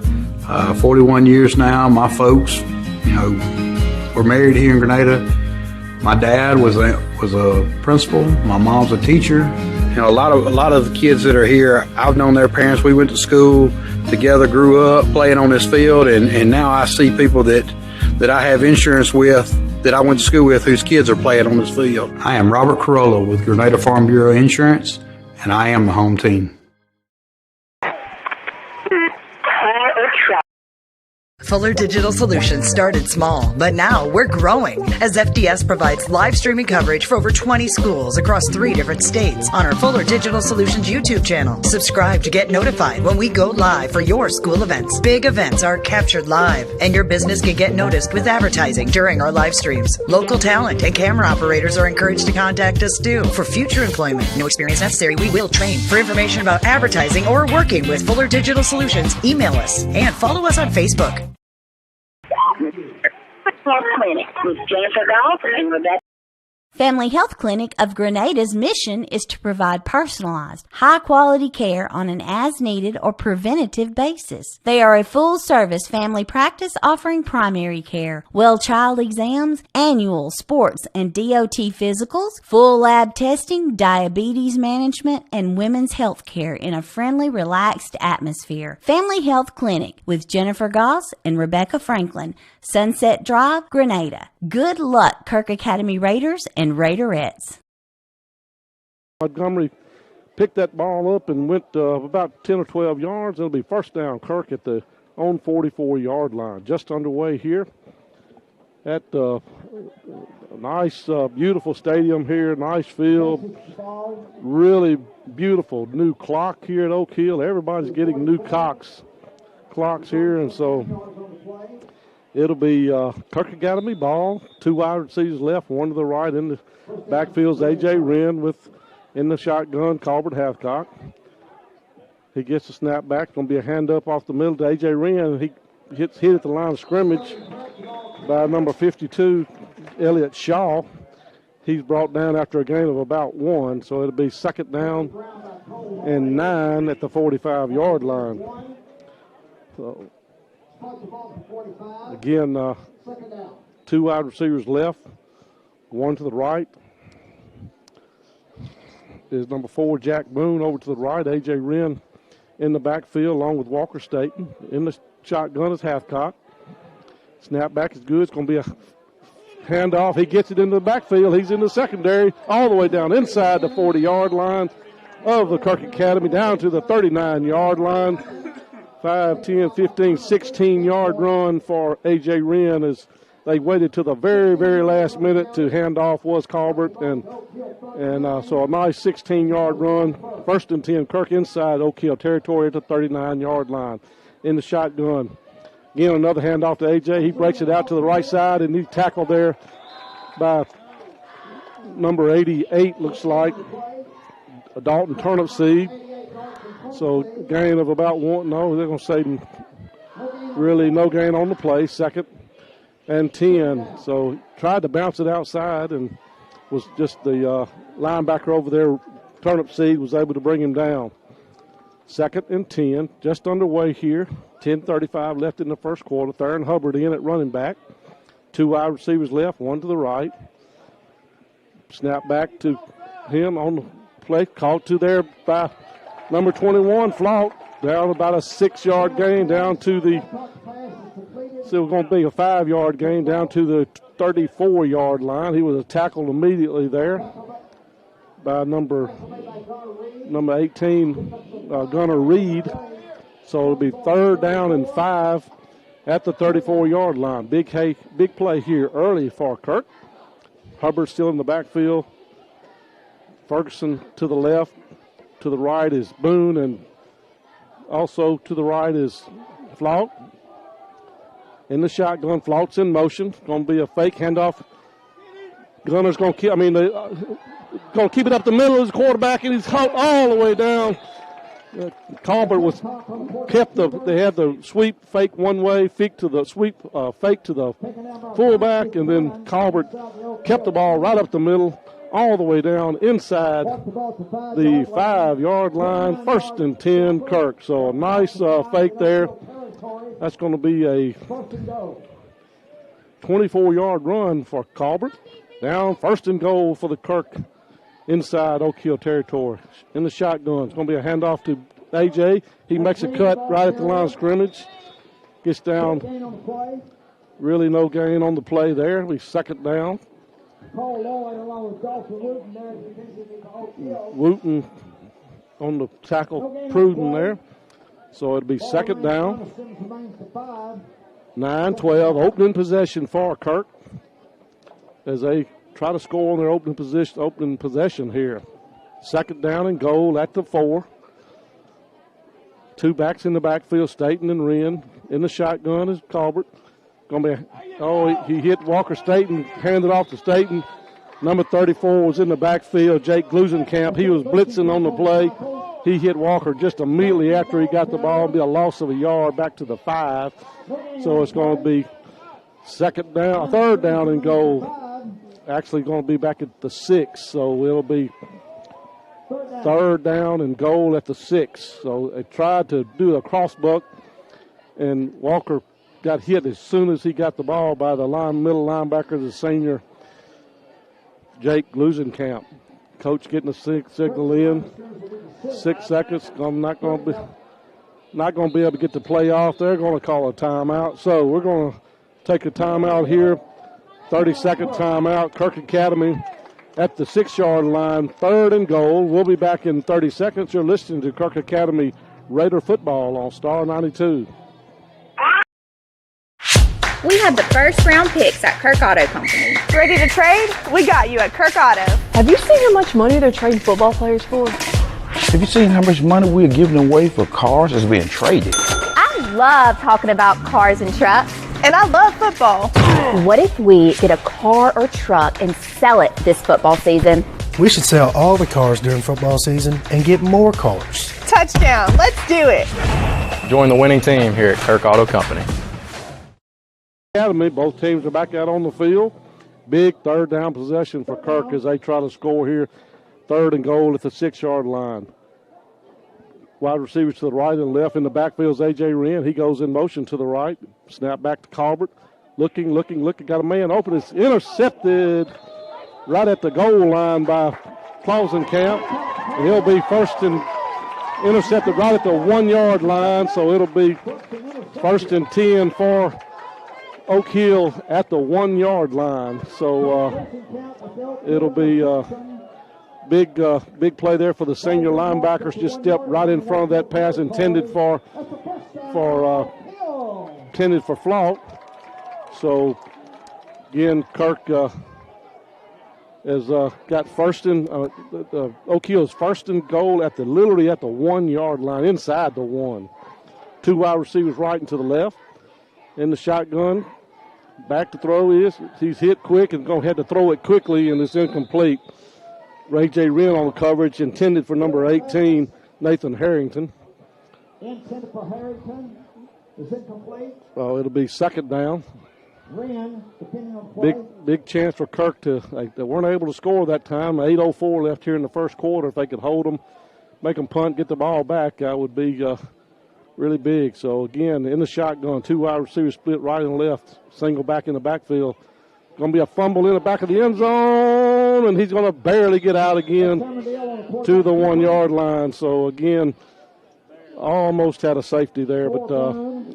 41 years now. My folks, were married here in Grenada. My dad was a principal. My mom's a teacher. A lot of the kids that are here, I've known their parents. We went to school together, grew up playing on this field, and now I see people that I have insurance with, that I went to school with, whose kids are playing on this field. I am Robert Corolla with Grenada Farm Bureau Insurance, and I am the home team. Fuller Digital Solutions started small, but now we're growing as FDS provides live streaming coverage for over 20 schools across 3 different states on our Fuller Digital Solutions YouTube channel. Subscribe to get notified when we go live for your school events. Big events are captured live, and your business can get noticed with advertising during our live streams. Local talent and camera operators are encouraged to contact us too. For future employment, no experience necessary, we will train. For information about advertising or working with Fuller Digital Solutions, email us and follow us on Facebook. Clinic with Jennifer Goff and Rebecca. Family Health Clinic of Grenada's mission is to provide personalized, high-quality care on an as-needed or preventative basis. They are a full-service family practice offering primary care, well child exams, annual sports and DOT physicals, full lab testing, diabetes management, and women's health care in a friendly, relaxed atmosphere. Family Health Clinic with Jennifer Goss and Rebecca Franklin, Sunset Drive, Grenada. Good luck, Kirk Academy Raiders and Raiderettes. Montgomery picked that ball up and went about 10 or 12 yards. It'll be first down, Kirk at the own 44-yard line. Just underway here at a nice, beautiful stadium here, nice field. Really beautiful new clock here at Oak Hill. Everybody's getting new clocks here, and so it'll be Kirk Academy ball. 2 wide receivers left, 1 to the right. In the backfield's A.J. Wren in the shotgun, Colbert Hathcock. He gets the snap back. Going to be a hand up off the middle to A.J. Wren. He hit at the line of scrimmage by number 52, Elliott Shaw. He's brought down after a gain of about 1, so it'll be second down and 9 at the 45-yard line. So again, 2 wide receivers left, 1 to the right is number 4, Jack Boone. Over to the right, A.J. Wren in the backfield along with Walker Staten. In the shotgun is Hathcock. Snap back is good. It's going to be a handoff. He gets it into the backfield. He's in the secondary all the way down inside the 40-yard line of the Kirk Academy down to the 39-yard line. 5, 10, 15, 16-yard run for A.J. Wren as they waited to the very, very last minute to hand off was Colbert. And so a nice 16-yard run. First and 10, Kirk inside Oak Hill territory at the 39-yard line. In the shotgun. Again, another handoff to A.J. He breaks it out to the right side, and he's tackled there by number 88, looks like, Dalton Turnipseed. So gain of about 1. No, they're going to say really no gain on the play. Second and 10. So tried to bounce it outside and was just the linebacker over there, Turnipseed, was able to bring him down. Second and 10, just underway here. 10:35 left in the first quarter. Theron Hubbard in at running back. 2 wide receivers left, 1 to the right. Snap back to him on the play. Caught to there by number 21, Flout. Down about a 6-yard gain down to the, still going to be a 5-yard gain down to the 34-yard line. He was tackled immediately there by number 18, Gunnar Reed. So it'll be third down and 5 at the 34-yard line. Big play here early for Kirk. Hubbard still in the backfield. Ferguson to the left. To the right is Boone, and also to the right is Flout. In the shotgun, Flaut's in motion. It's going to be a fake handoff. Gunner's going to keep, going to keep it up the middle of his quarterback, and he's caught all the way down. Colbert they had the sweep fake one way, fake to the sweep, fake to the fullback, and then Colbert kept the ball right up the middle, all the way down inside the 5-yard line. 1st and 10, Kirk. So a nice fake there. That's going to be a 24-yard run for Colbert. Down 1st and goal for the Kirk inside Oak Hill territory. In the shotgun, it's going to be a handoff to A.J. He makes a cut right at the line of scrimmage. Gets down. Really no gain on the play there. We 2nd down. Wooten on the tackle, Pruden there. So it'll be 2nd down. 9-12, opening possession for Kirk as they try to score on their opening possession here. 2nd down and goal at the 4. 2 backs in the backfield, Staten and Wren. In the shotgun is Colbert. He hit Walker Staten, handed off to Staten. Number 34 was in the backfield, Jake Glusenkamp. He was blitzing on the play. He hit Walker just immediately after he got the ball. It'll be a loss of a yard back to the 5. So it's going to be 3rd down and goal. Actually going to be back at the 6. So it'll be 3rd down and goal at the 6. So they tried to do a crossbuck, and Walker got hit as soon as he got the ball by the middle linebacker, the senior Jake Glusenkamp. Coach getting a signal in. 6 seconds. I'm not going to be able to get the play off. They're going to call a timeout. So we're going to take a timeout here. 30-second timeout. Kirk Academy at the 6-yard line. 3rd and goal. We'll be back in 30 seconds. You're listening to Kirk Academy Raider football on Star 92. We have the 1st round picks at Kirk Auto Company. Ready to trade? We got you at Kirk Auto. Have you seen how much money they're trading football players for? Have you seen how much money we're giving away for cars that's being traded? I love talking about cars and trucks. And I love football. What if we get a car or truck and sell it this football season? We should sell all the cars during football season and get more cars. Touchdown. Let's do it. Join the winning team here at Kirk Auto Company. Academy, both teams are back out on the field. Big 3rd down possession for Kirk as they try to score here. 3rd and goal at the 6-yard line. Wide receivers to the right and left. In the backfield is A.J. Wren. He goes in motion to the right. Snap back to Colbert. Looking. Got a man open. It's intercepted right at the goal line by Clausenkamp. And he'll be intercepted right at the 1-yard line. So it'll be 1st and 10 for Oak Hill at the 1-yard line. So it'll be big play there for the senior linebackers. Just stepped right in front of that pass intended for Flout. So again, Kirk has got Oak Hill's 1st and goal literally at the 1-yard line, inside the 1. 2 wide receivers right and to the left. In the shotgun, back to throw he's hit quick and going to have to throw it quickly, and it's incomplete. Ray J. Wren on the coverage, intended for number 18, Nathan Harrington. Intended for Harrington is incomplete. Oh, it'll be 2nd down. Wren, depending on play. Big chance for Kirk they weren't able to score that time. 8:04 left here in the 1st quarter. If they could hold them, make them punt, get the ball back, that would be really big. So, again, in the shotgun, 2 wide receivers split right and left, single back in the backfield. Going to be a fumble in the back of the end zone, and he's going to barely get out again to the 1-yard line. So, again, almost had a safety there, but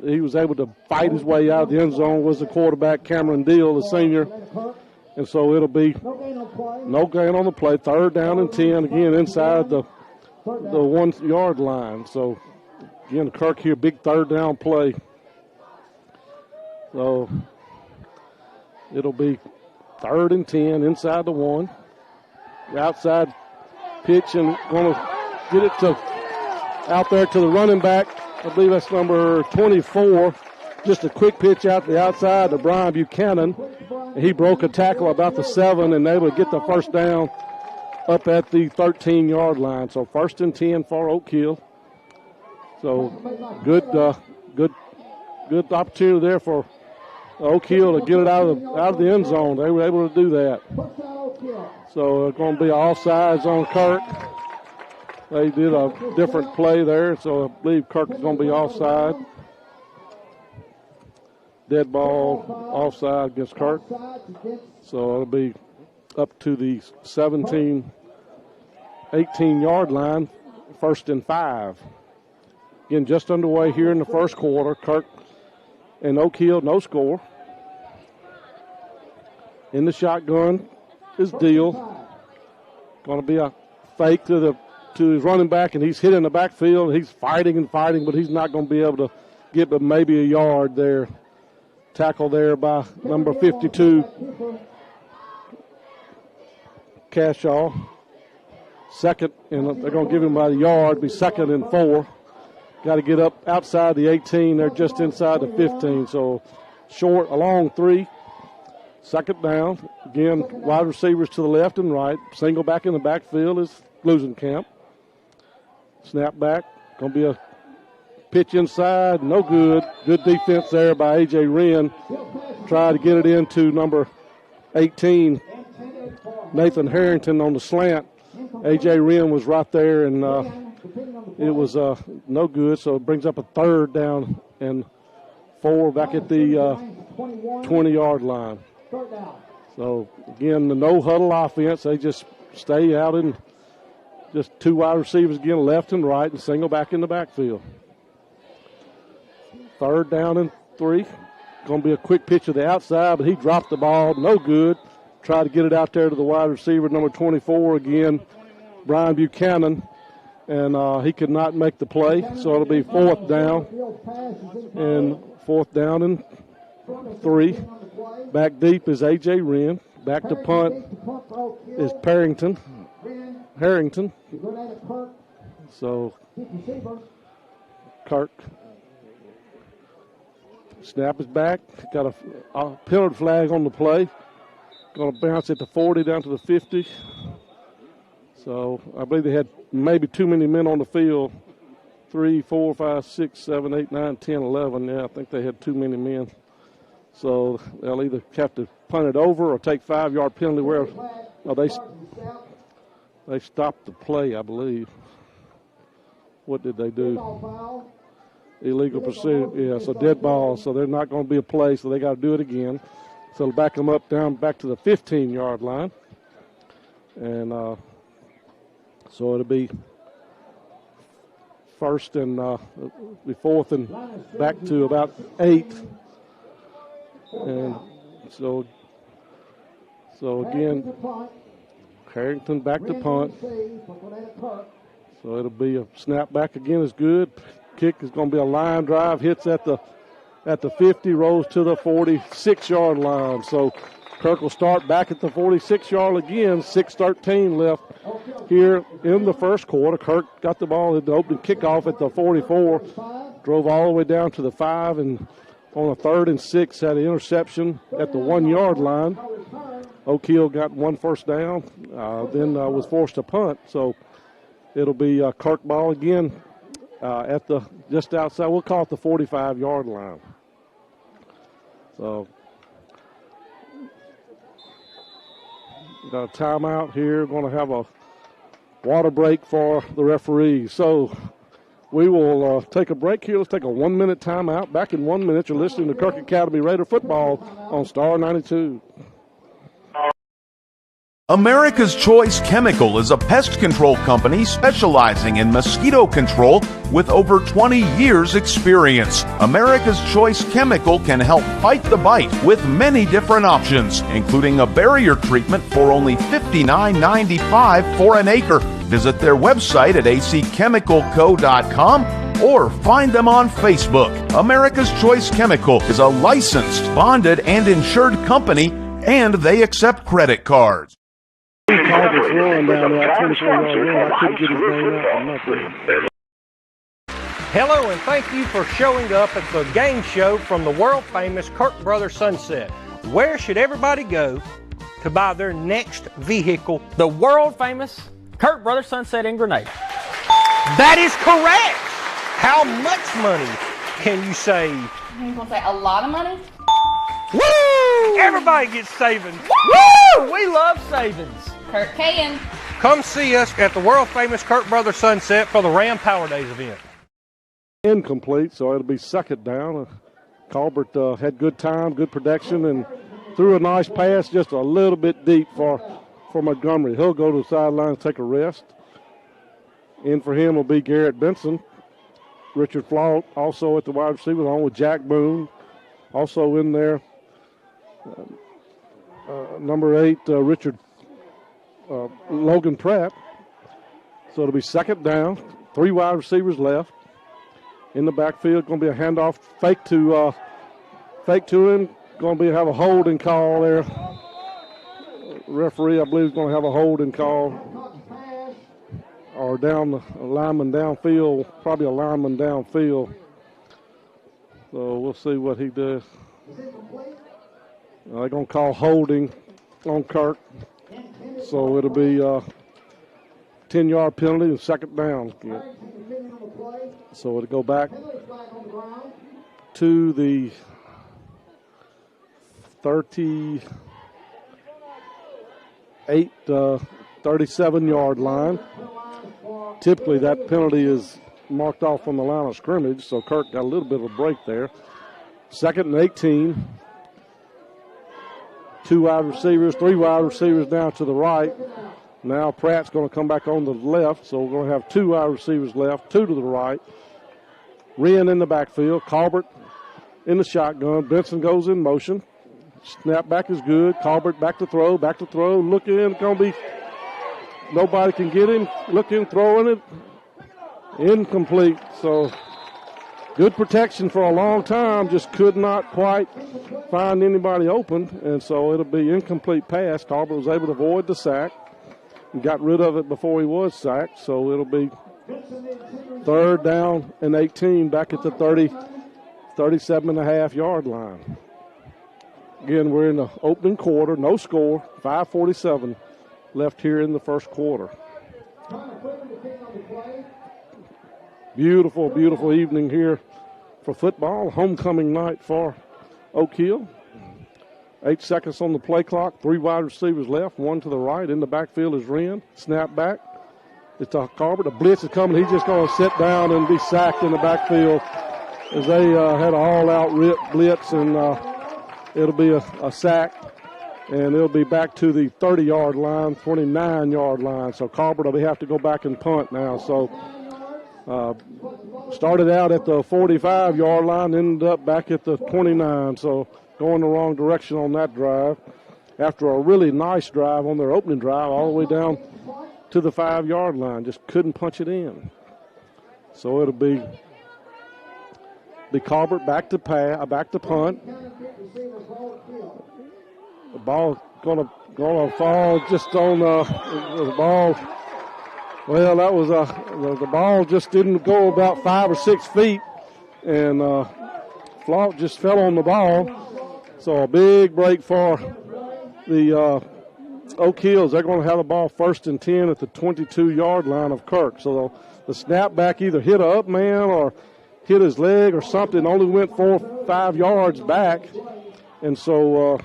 he was able to fight his way out of the end zone. Was the quarterback, Cameron Deal, the senior. And so it'll be no gain on the play. 3rd down and 10, again, inside the 1-yard line. So, again, Kirk here, big 3rd down play. So it'll be 3rd and 10 inside the 1. The outside pitch and going to get it to out there to the running back. I believe that's number 24. Just a quick pitch out the outside to Brian Buchanan. He broke a tackle about the 7 and able to get the first down up at the 13-yard line. So 1st and 10 for Oak Hill. So good opportunity there for Oak Hill to get it out of the end zone. They were able to do that. So it's going to be offsides on Kirk. They did a different play there, so I believe Kirk is going to be offside. Dead ball offside against Kirk. So it'll be up to the 17, 18-yard line, 1st and 5. Again, just underway here in the first quarter. Kirk and Oak Hill, no score. In the shotgun is Deal. Going to be a fake to his running back, and he's hit in the backfield. He's fighting, but he's not going to be able to get but maybe a yard there. Tackle there by number 52, Cashaw. 2nd, and they're going to give him about a yard, be 2nd and 4. Got to get up outside the 18. They're just inside the 15. So short, a long 3. 2nd down. Again, wide receivers to the left and right. Single back in the backfield is Blusenkamp. Snap back. Going to be a pitch inside. No good. Good defense there by A.J. Wren. Try to get it into number 18, Nathan Harrington on the slant. A.J. Wren was right there, and it was no good. So it brings up a 3rd down and 4 back at the 20-yard line. So, again, the no-huddle offense. They just stay out in just 2 wide receivers again, left and right, and single back in the backfield. 3rd down and 3. Going to be a quick pitch to the outside, but he dropped the ball. No good. Tried to get it out there to the wide receiver, number 24 again, Brian Buchanan, and he could not make the play. So it'll be 4th down and 4th down and 3. Back deep is A.J. Wren. Back to punt is Harrington. So Kirk. Snap is back. Got a penalty flag on the play. Going to bounce at the 40 down to the 50. So I believe they had maybe too many men on the field. 3, 4, 5, 6, 7, 8, 9, 10, 11. Yeah, I think they had too many men. So they'll either have to punt it over or take 5-yard penalty. Where they stopped the play, I believe. What did they do? Illegal pursuit. Yeah, so dead ball. So they're not going to be a play, so they got to do it again. So they'll back them up down back to the 15-yard line. And so it'll be 1st and be 4th and back to about 8. And so again, Harrington back to punt. So it'll be a snap back again is good. Kick is going to be a line drive. Hits at the 50, rolls to the 46-yard line. So Kirk will start back at the 46-yard again. 6:13 left here in the first quarter. Kirk got the ball at the opening kickoff at the 44. Drove all the way down to the 5, and on a 3rd and 6 had an interception at the 1-yard line. Oak Hill got 1 first down, then was forced to punt. So it'll be Kirk ball again at the just outside. We'll call it the 45-yard line. So got a timeout here. Going to have a water break for the referees. So we will take a break here. Let's take a 1-minute timeout. Back in 1 minute, you're listening to Kirk Academy Raider Football on Star 92. America's Choice Chemical is a pest control company specializing in mosquito control with over 20 years experience. America's Choice Chemical can help fight the bite with many different options, including a barrier treatment for only $59.95 for an acre. Visit their website at acchemicalco.com or find them on Facebook. America's Choice Chemical is a licensed, bonded, and insured company and they accept credit cards. Carter's run down there, 24-yard run. I couldn't get his name out for nothing. Hello, and thank you for showing up at the game show from the world-famous Kirk Brothers Sunset. Where should everybody go to buy their next vehicle? The world-famous Kirk Brothers Sunset in Grenada. That is correct! How much money can you save? You want to say a lot of money? Woo! Everybody gets savings. Woo! We love savings. Kirk Kayan. Come see us at the world-famous Kirk Brothers Sunset for the Ram Power Days event. Incomplete, so it'll be second down. Colbert had good time, good protection, and threw a nice pass just a little bit deep for Montgomery. He'll go to the sideline and take a rest. In for him will be Garrett Benson. Richard Flaut also at the wide receiver, along with Jack Boone. Also in there, number 8, Logan Pratt. So it'll be second down. 3 wide receivers left. In the backfield, going to be a handoff, fake to him. Going to have a holding call there. Referee, I believe, is going to have a holding call. Or down the lineman downfield, probably a lineman downfield. So we'll see what he does. They're going to call holding on Kirk. So it'll be a 10-yard penalty and second down. So it'll go back to the 37-yard line. Typically that penalty is marked off on the line of scrimmage, so Kirk got a little bit of a break there. Second and 18. 2 wide receivers, 3 wide receivers down to the right. Now Pratt's going to come back on the left, so we're going to have 2 wide receivers left, 2 to the right. Wren in the backfield, Colbert in the shotgun. Benson goes in motion. Snap back is good. Colbert back to throw, Look in, going to be, nobody can get him. Looking, throwing it. Incomplete. So good protection for a long time, just could not quite find anybody open, and so it'll be incomplete pass. Colbert was able to avoid the sack and got rid of it before he was sacked, so it'll be third down and 18 back at the 37.5-yard line. Again, we're in the opening quarter, no score, 5:47 left here in the first quarter. Beautiful, beautiful evening here for football. Homecoming night for Oak Hill. 8 seconds on the play clock. 3 wide receivers left, 1 to the right. In the backfield is Wren. Snap back. It's to Carver. The blitz is coming. He's just going to sit down and be sacked in the backfield as they had an all-out blitz, and it'll be a sack. And it'll be back to the 30-yard line, 29-yard line. So Carver will have to go back and punt now. So started out at the 45-yard line, ended up back at the 29. So going the wrong direction on that drive. After a really nice drive on their opening drive, all the way down to the 5-yard line. Just couldn't punch it in. So it'll be Colbert back to punt. The ball gonna fall just on the ball. Well, that was the ball just didn't go about 5 or 6 feet, and Flaut just fell on the ball. So a big break for the Oak Hills. They're going to have the ball 1st and 10 at the 22-yard line of Kirk. So the snapback either hit an up man or hit his leg or something. Only went 4 or 5 yards back. And so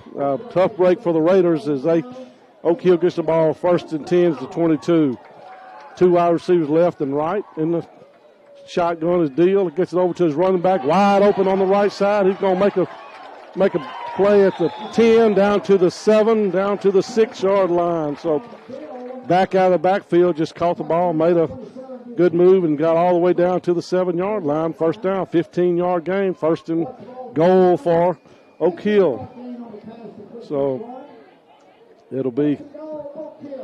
tough break for the Raiders as Oak Hill gets the ball 1st and 10 to 22. 2 wide receivers left and right in the shotgun is Deal. Gets it over to his running back, wide open on the right side. He's going to make a play at the 10, down to the 7, down to the 6-yard line. So back out of the backfield, just caught the ball, made a good move, and got all the way down to the 7-yard line. First down, 15-yard game, 1st and goal for Oak Hill. So it'll be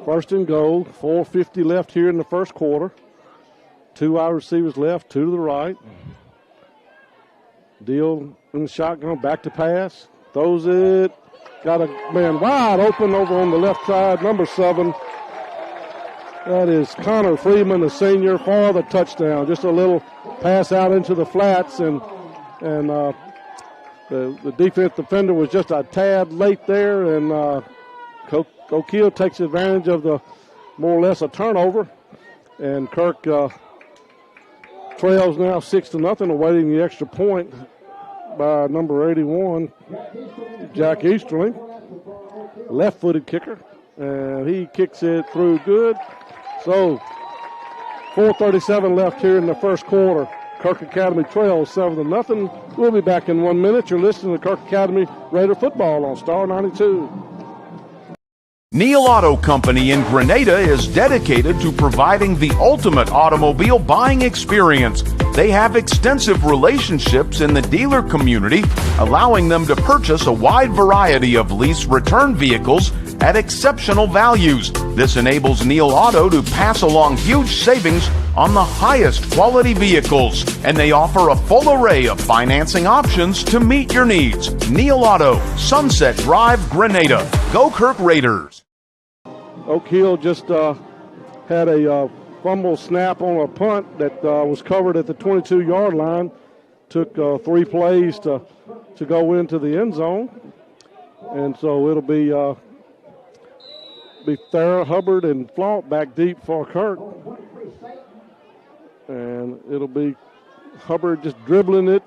1st and goal, 4:50 left here in the first quarter. 2 wide receivers left, 2 to the right. Deal in the shotgun, back to pass. Throws it got a man wide open over on the left side, number 7. That is Connor Freeman, the senior, for the touchdown. Just a little pass out into the flats, and the defense defender was just a tad late there, and O'Keel takes advantage of the more or less a turnover, and Kirk trails now 6-0, awaiting the extra point by number 81, Jack Easterling, left-footed kicker, and he kicks it through good. So 4:37 left here in the first quarter. Kirk Academy trails 7-0. We'll be back in 1 minute. You're listening to Kirk Academy Raider football on Star 92. Neal Auto Company in Grenada is dedicated to providing the ultimate automobile buying experience. They have extensive relationships in the dealer community, allowing them to purchase a wide variety of lease return vehicles at exceptional values. This enables Neal Auto to pass along huge savings on the highest quality vehicles, and they offer a full array of financing options to meet your needs. Neal Auto, Sunset Drive, Grenada. Go Kirk Raiders! Oak Hill just had a fumble snap on a punt that was covered at the 22-yard line. Took 3 plays to go into the end zone, and so it'll be Thera, Hubbard, and Flaunt back deep for Kirk. And it'll be Hubbard just dribbling it.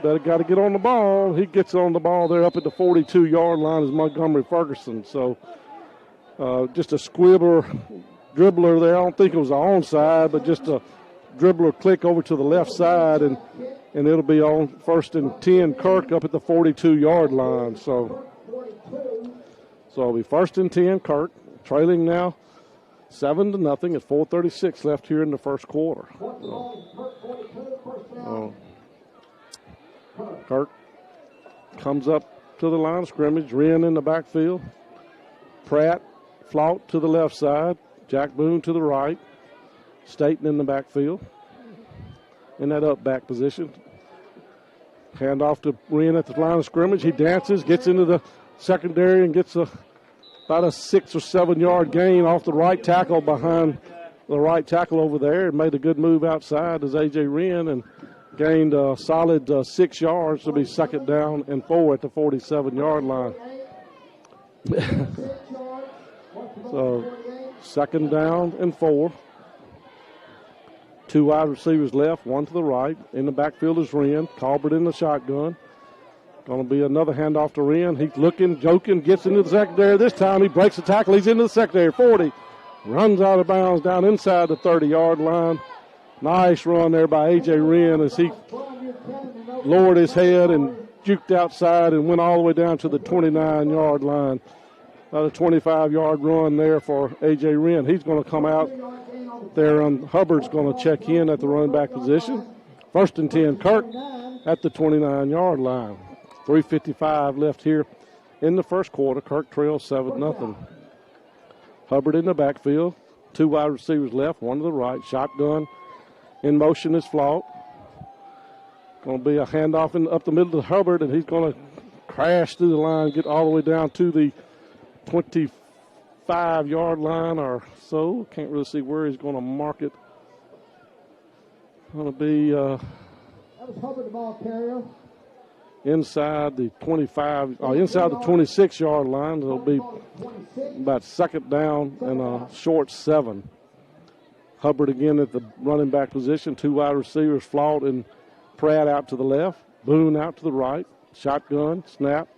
But got to get on the ball. He gets on the ball there up at the 42-yard line is Montgomery Ferguson. So just a dribbler there. I don't think it was an onside, but just a dribbler click over to the left side, and it'll be on 1st and 10 Kirk up at the 42-yard line. So it'll be 1st and 10 Kirk, trailing now 7-0 at 4:36 left here in the first quarter. Kirk comes up to the line of scrimmage. Wren in the backfield. Pratt, Flout to the left side. Jack Boone to the right. Staten in the backfield. In that up back position. Hand off to Wren at the line of scrimmage. He dances, gets into the secondary, and gets about a 6 or 7 yard gain off the right tackle behind the right tackle over there, and made a good move outside as A.J. Wren, and gained a solid 6 yards to be 2nd down and 4 at the 47-yard line. So 2nd down and 4. 2 wide receivers left, 1 to the right. In the backfield is Wren. Colbert in the shotgun. Going to be another handoff to Wren. He's looking, joking, gets into the secondary. This time he breaks the tackle. He's into the secondary. 40. Runs out of bounds down inside the 30-yard line. Nice run there by A.J. Wren as he lowered his head and juked outside and went all the way down to the 29-yard line. About a 25-yard run there for A.J. Wren. He's going to come out there, and Hubbard's going to check in at the running back position. 1st and 10 Kirk at the 29-yard line. 3:55 left here in the first quarter. Kirk trails 7-0. Hubbard in the backfield. 2 wide receivers left, 1 to the right. Shotgun in motion is Flout. Going to be a handoff up the middle to Hubbard, and he's going to crash through the line, get all the way down to the 25-yard line or so. Can't really see where he's going to mark it. Going to be that was Hubbard, the ball carrier. Inside the 25, inside the 26-yard line. It'll be about 2nd down and a short 7. Hubbard again at the running back position. 2 wide receivers, Flout and Pratt out to the left. Boone out to the right. Shotgun, snap.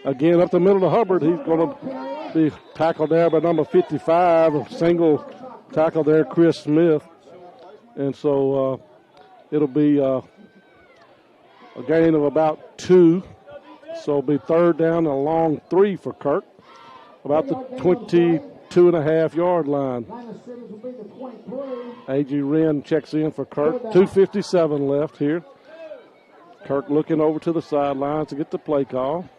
Again up the middle to Hubbard. He's going to be tackled there by number 55. A single tackle there, Chris Smith. And so it'll be a gain of about 2. So it'll be 3rd down and a long 3 for Kirk. About the 22.5-yard line. A.J. Wren checks in for Kirk. 2:57 left here. Kirk looking over to the sidelines to get the play call.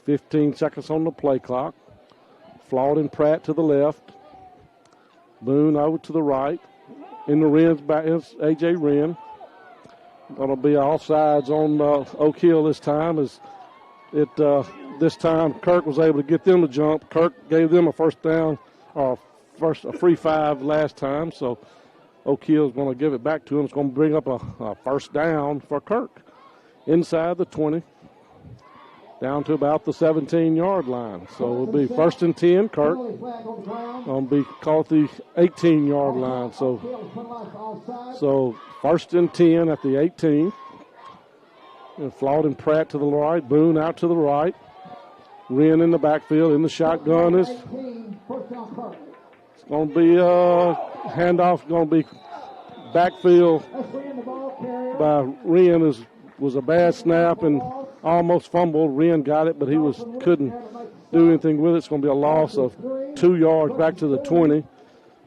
15 seconds on the play clock. Flout and Pratt to the left. Boone over to the right. In the Wren's back is A.J. Wren. Going to be offsides on Oak Hill this time. This time Kirk was able to get them to jump. Kirk gave them a first down, or a free 5 last time. So Oak Hill is going to give it back to him. It's going to bring up a first down for Kirk inside the 20, down to about the 17-yard line. So it'll be 1st and 10. Kirk going to be caught the 18-yard line. So 1st and 10 at the 18. And Flawed and Pratt to the right, Boone out to the right. Wren in the backfield, in the shotgun is. It's going to be handoff, going to be backfield by Wren. Was a bad snap and almost fumbled. Wren got it, but he couldn't do anything with it. It's going to be a loss of 2 yards back to the 20.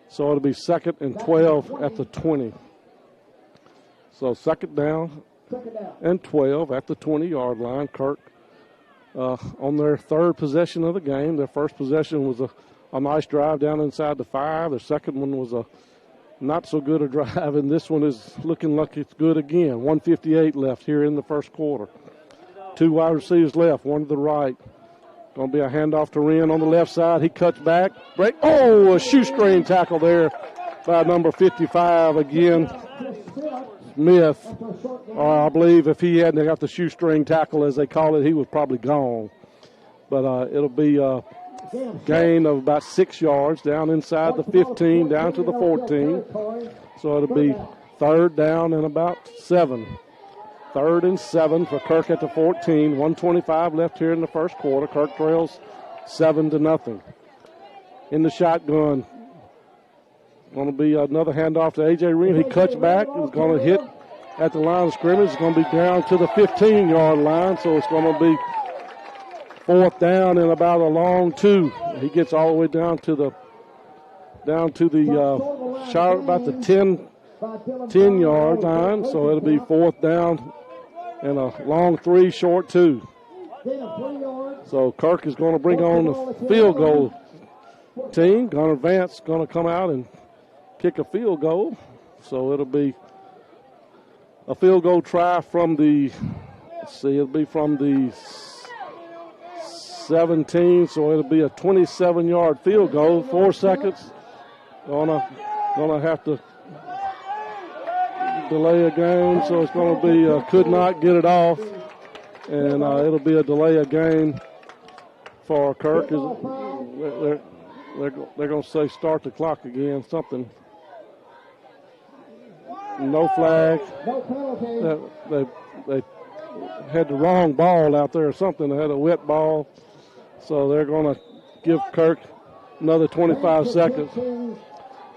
So it'll be 2nd and 12 at the 20. So 2nd down and 12 at the 20-yard line. Kirk on their 3rd possession of the game. Their first possession was a nice drive down inside the 5. Their second one was a not so good a drive, and this one is looking like it's good again. 1:58 left here in the first quarter. 2 wide receivers left, one to the right. Going to be a handoff to Wren on the left side. He cuts back. Break. Oh, a shoestring tackle there by number 55 again. Smith. I believe if he hadn't got the shoestring tackle, as they call it, he was probably gone. But it'll be a gain of about 6 yards down inside the 15, down to the 14. So it'll be 3rd down and about 7. 3rd and 7 for Kirk at the 14. 1:25 left here in the first quarter. Kirk trails 7-0. In the shotgun, going to be another handoff to A.J. Wren. He cuts back. He's going to hit at the line of scrimmage. It's going to be down to the 15-yard line, so it's going to be 4th down and about a long 2. He gets all the way down to the shot about the 10-yard line, so it'll be 4th down and a long 3, short 2. So Kirk is going to bring on the field goal team. Gunnar Vance going to come out and kick a field goal. So it'll be a field goal try from the, it'll be from the 17, so it'll be a 27-yard field goal. 4 seconds. Gonna have to delay a game, so it's going to be could not get it off, and it'll be a delay a game for Kirk. They're going to say start the clock again, something. No flag. They had the wrong ball out there or something. They had a wet ball, so they're going to give Kirk another 25 seconds.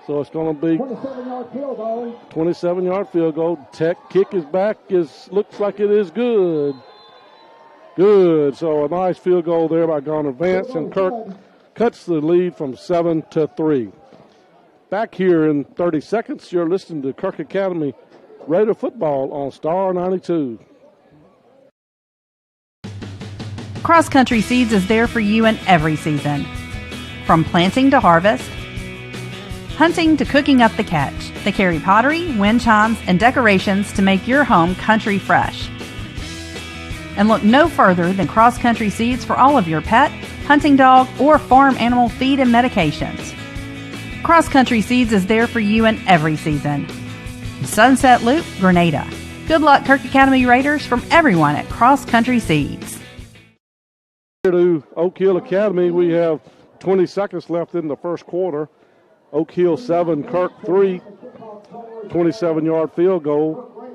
So it's going to be 27-yard field goal. Tech kick is back. Looks like it is good. Good. So a nice field goal there by Garner Vance, and Kirk cuts the lead from 7-3. Back here in 30 seconds, you're listening to Kirk Academy Raider football on Star 92. Cross Country Seeds is there for you in every season. From planting to harvest, hunting to cooking up the catch, they carry pottery, wind chimes, and decorations to make your home country fresh. And look no further than Cross Country Seeds for all of your pet, hunting dog, or farm animal feed and medications. Cross Country Seeds is there for you in every season. Sunset Loop, Grenada. Good luck, Kirk Academy Raiders, from everyone at Cross Country Seeds. Here to Oak Hill Academy, we have 20 seconds left in the first quarter. Oak Hill 7, Kirk 3. 27-yard field goal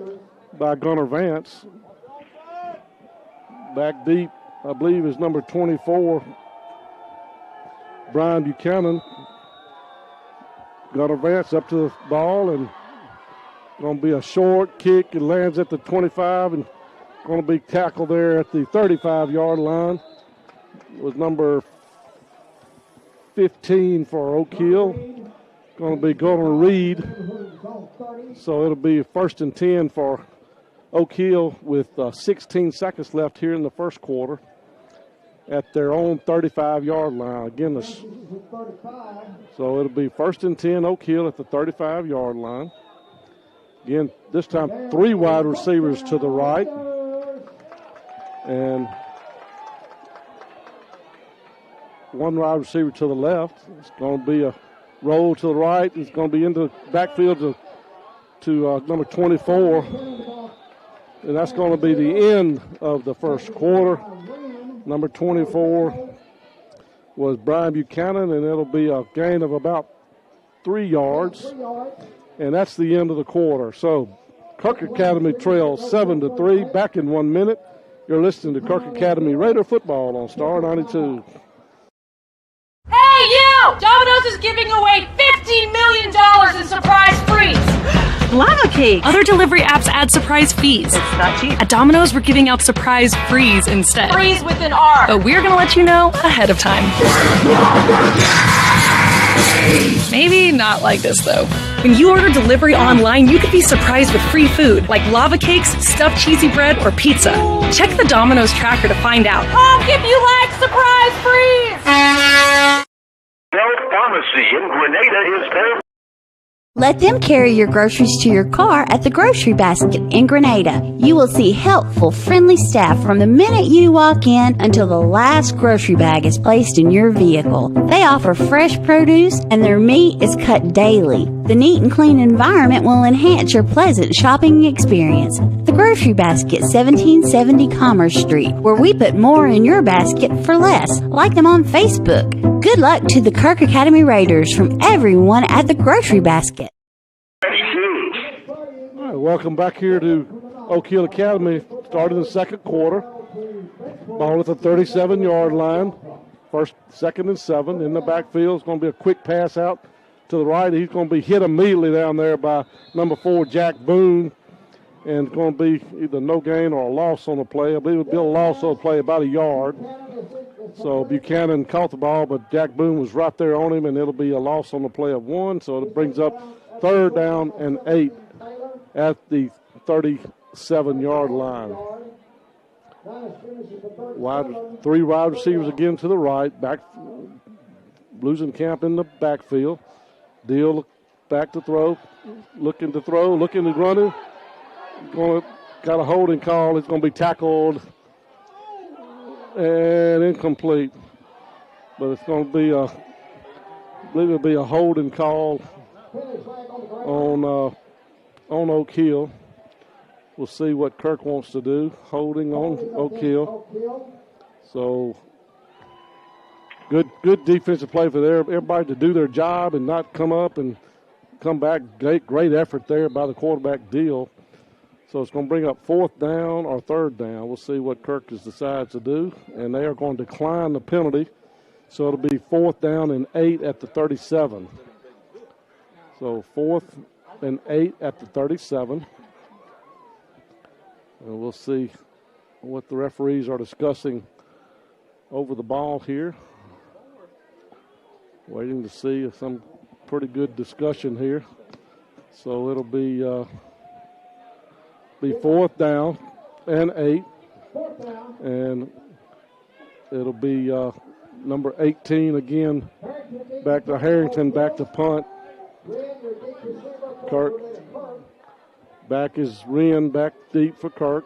by Gunnar Vance. Back deep, I believe, is number 24, Brian Buchanan. Gunnar Vance up to the ball, and going to be a short kick. It lands at the 25 and going to be tackled there at the 35-yard line. It was number 15 for Oak Hill. Going to be Gunnar Reed. So it'll be 1st and 10 for Oak Hill with 16 seconds left here in the first quarter at their own 35-yard line. Again, so it'll be 1st and 10 Oak Hill at the 35-yard line. Again, this time 3 wide receivers to the right. And 1 wide receiver to the left. It's going to be a roll to the right. It's going to be into the backfield to number 24. And that's going to be the end of the first quarter. Number 24 was Brian Buchanan, and it'll be a gain of about 3 yards. And that's the end of the quarter. So Kirk Academy trails 7-3. Back in 1 minute. You're listening to Kirk Academy Raider football on Star 92. Hey, you! Domino's is giving away $15 million in surprise frees. Lava Cake. Other delivery apps add surprise fees. It's not cheap. At Domino's, we're giving out surprise frees instead. Freeze with an R. But we're going to let you know ahead of time. Maybe not like this, though. When you order delivery online, you could be surprised with free food, like lava cakes, stuffed cheesy bread, or pizza. Check the Domino's tracker to find out. Honk if you like surprise freeze! Health Pharmacy in Grenada is there. Let them carry your groceries to your car at the Grocery Basket in Grenada. You will see helpful, friendly staff from the minute you walk in until the last grocery bag is placed in your vehicle. They offer fresh produce and their meat is cut daily. The neat and clean environment will enhance your pleasant shopping experience. The Grocery Basket, 1770 Commerce Street, where we put more in your basket for less. Like them on Facebook. Good luck to the Kirk Academy Raiders from everyone at the Grocery Basket. All right, welcome back here to Oak Hill Academy. Starting the second quarter. Ball at the 37-yard line. First, 2nd and 7 in the backfield. It's going to be a quick pass out to the right. He's going to be hit immediately down there by number 4, Jack Boone. And it's going to be either no gain or a loss on the play. I believe it'll be a loss on the play, about a yard. So Buchanan caught the ball, but Jack Boone was right there on him, and it'll be a loss on the play of 1. So it brings up 3rd down and 8 at the 37-yard line. 3 wide receivers again to the right. Back, Blusenkamp in the backfield. Deal back to throw. Looking to run it. Got a holding call. It's going to be tackled and incomplete. But it's going to be I believe it'll be a holding call on Oak Hill. We'll see what Kirk wants to do. Holding on Oak Hill. So good defensive play for everybody to do their job and not come up and come back. Great effort there by the quarterback, Deal. So it's going to bring up 4th down or 3rd down. We'll see what Kirk decides to do. And they are going to decline the penalty. So it'll be 4th down and 8 at the 37. So 4th and 8 at the 37. And we'll see what the referees are discussing over the ball here. Waiting to see some pretty good discussion here. So it'll be 4th down and 8. And it'll be number 18 again, back to Harrington, back to punt. Kirk. Back is Wren, back deep for Kirk.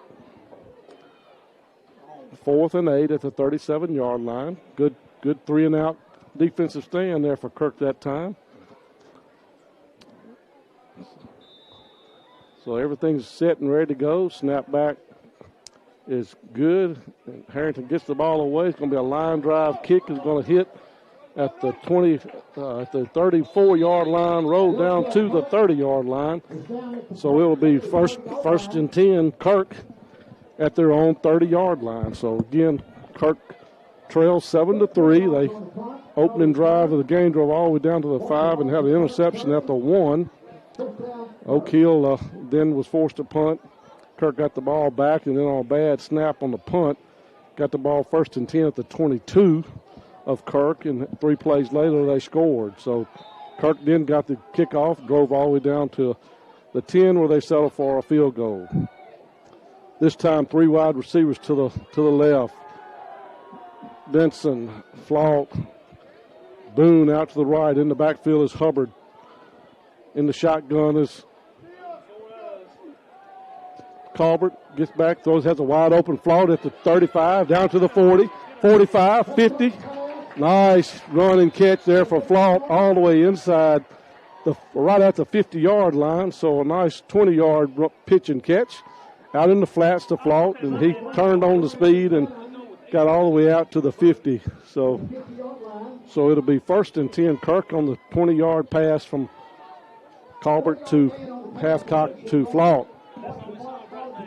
4th and 8 at the 37-yard line. Good 3-and-out defensive stand there for Kirk that time. So everything's set and ready to go. Snap back is good. And Harrington gets the ball away. It's going to be a line drive kick. Is going to hit at the 34-yard line, roll down to the 30-yard line. So it'll be first and 10, Kirk at their own 30-yard line. So again, Kirk trails 7-3. They opening drive of the game drove all the way down to the 5 and had an interception at the 1. Oak Hill then was forced to punt. Kirk got the ball back, and then on a bad snap on the punt, got the ball 1st and 10 at the 22 of Kirk, and 3 plays later they scored. So Kirk then got the kickoff, drove all the way down to the 10 where they settled for a field goal. This time 3 wide receivers to the left. Benson, Flaut, Boone out to the right. In the backfield is Hubbard. In the shotgun is Colbert gets back, has a wide open float at the 35, down to the 40, 45, 50. Nice run and catch there for Flaught all the way inside, right at the 50-yard line. So a nice 20-yard pitch and catch out in the flats to Flaught, and he turned on the speed and got all the way out to the 50. So it'll be 1st and 10. Kirk on the 20-yard pass from Colbert to half-cock to Flaught.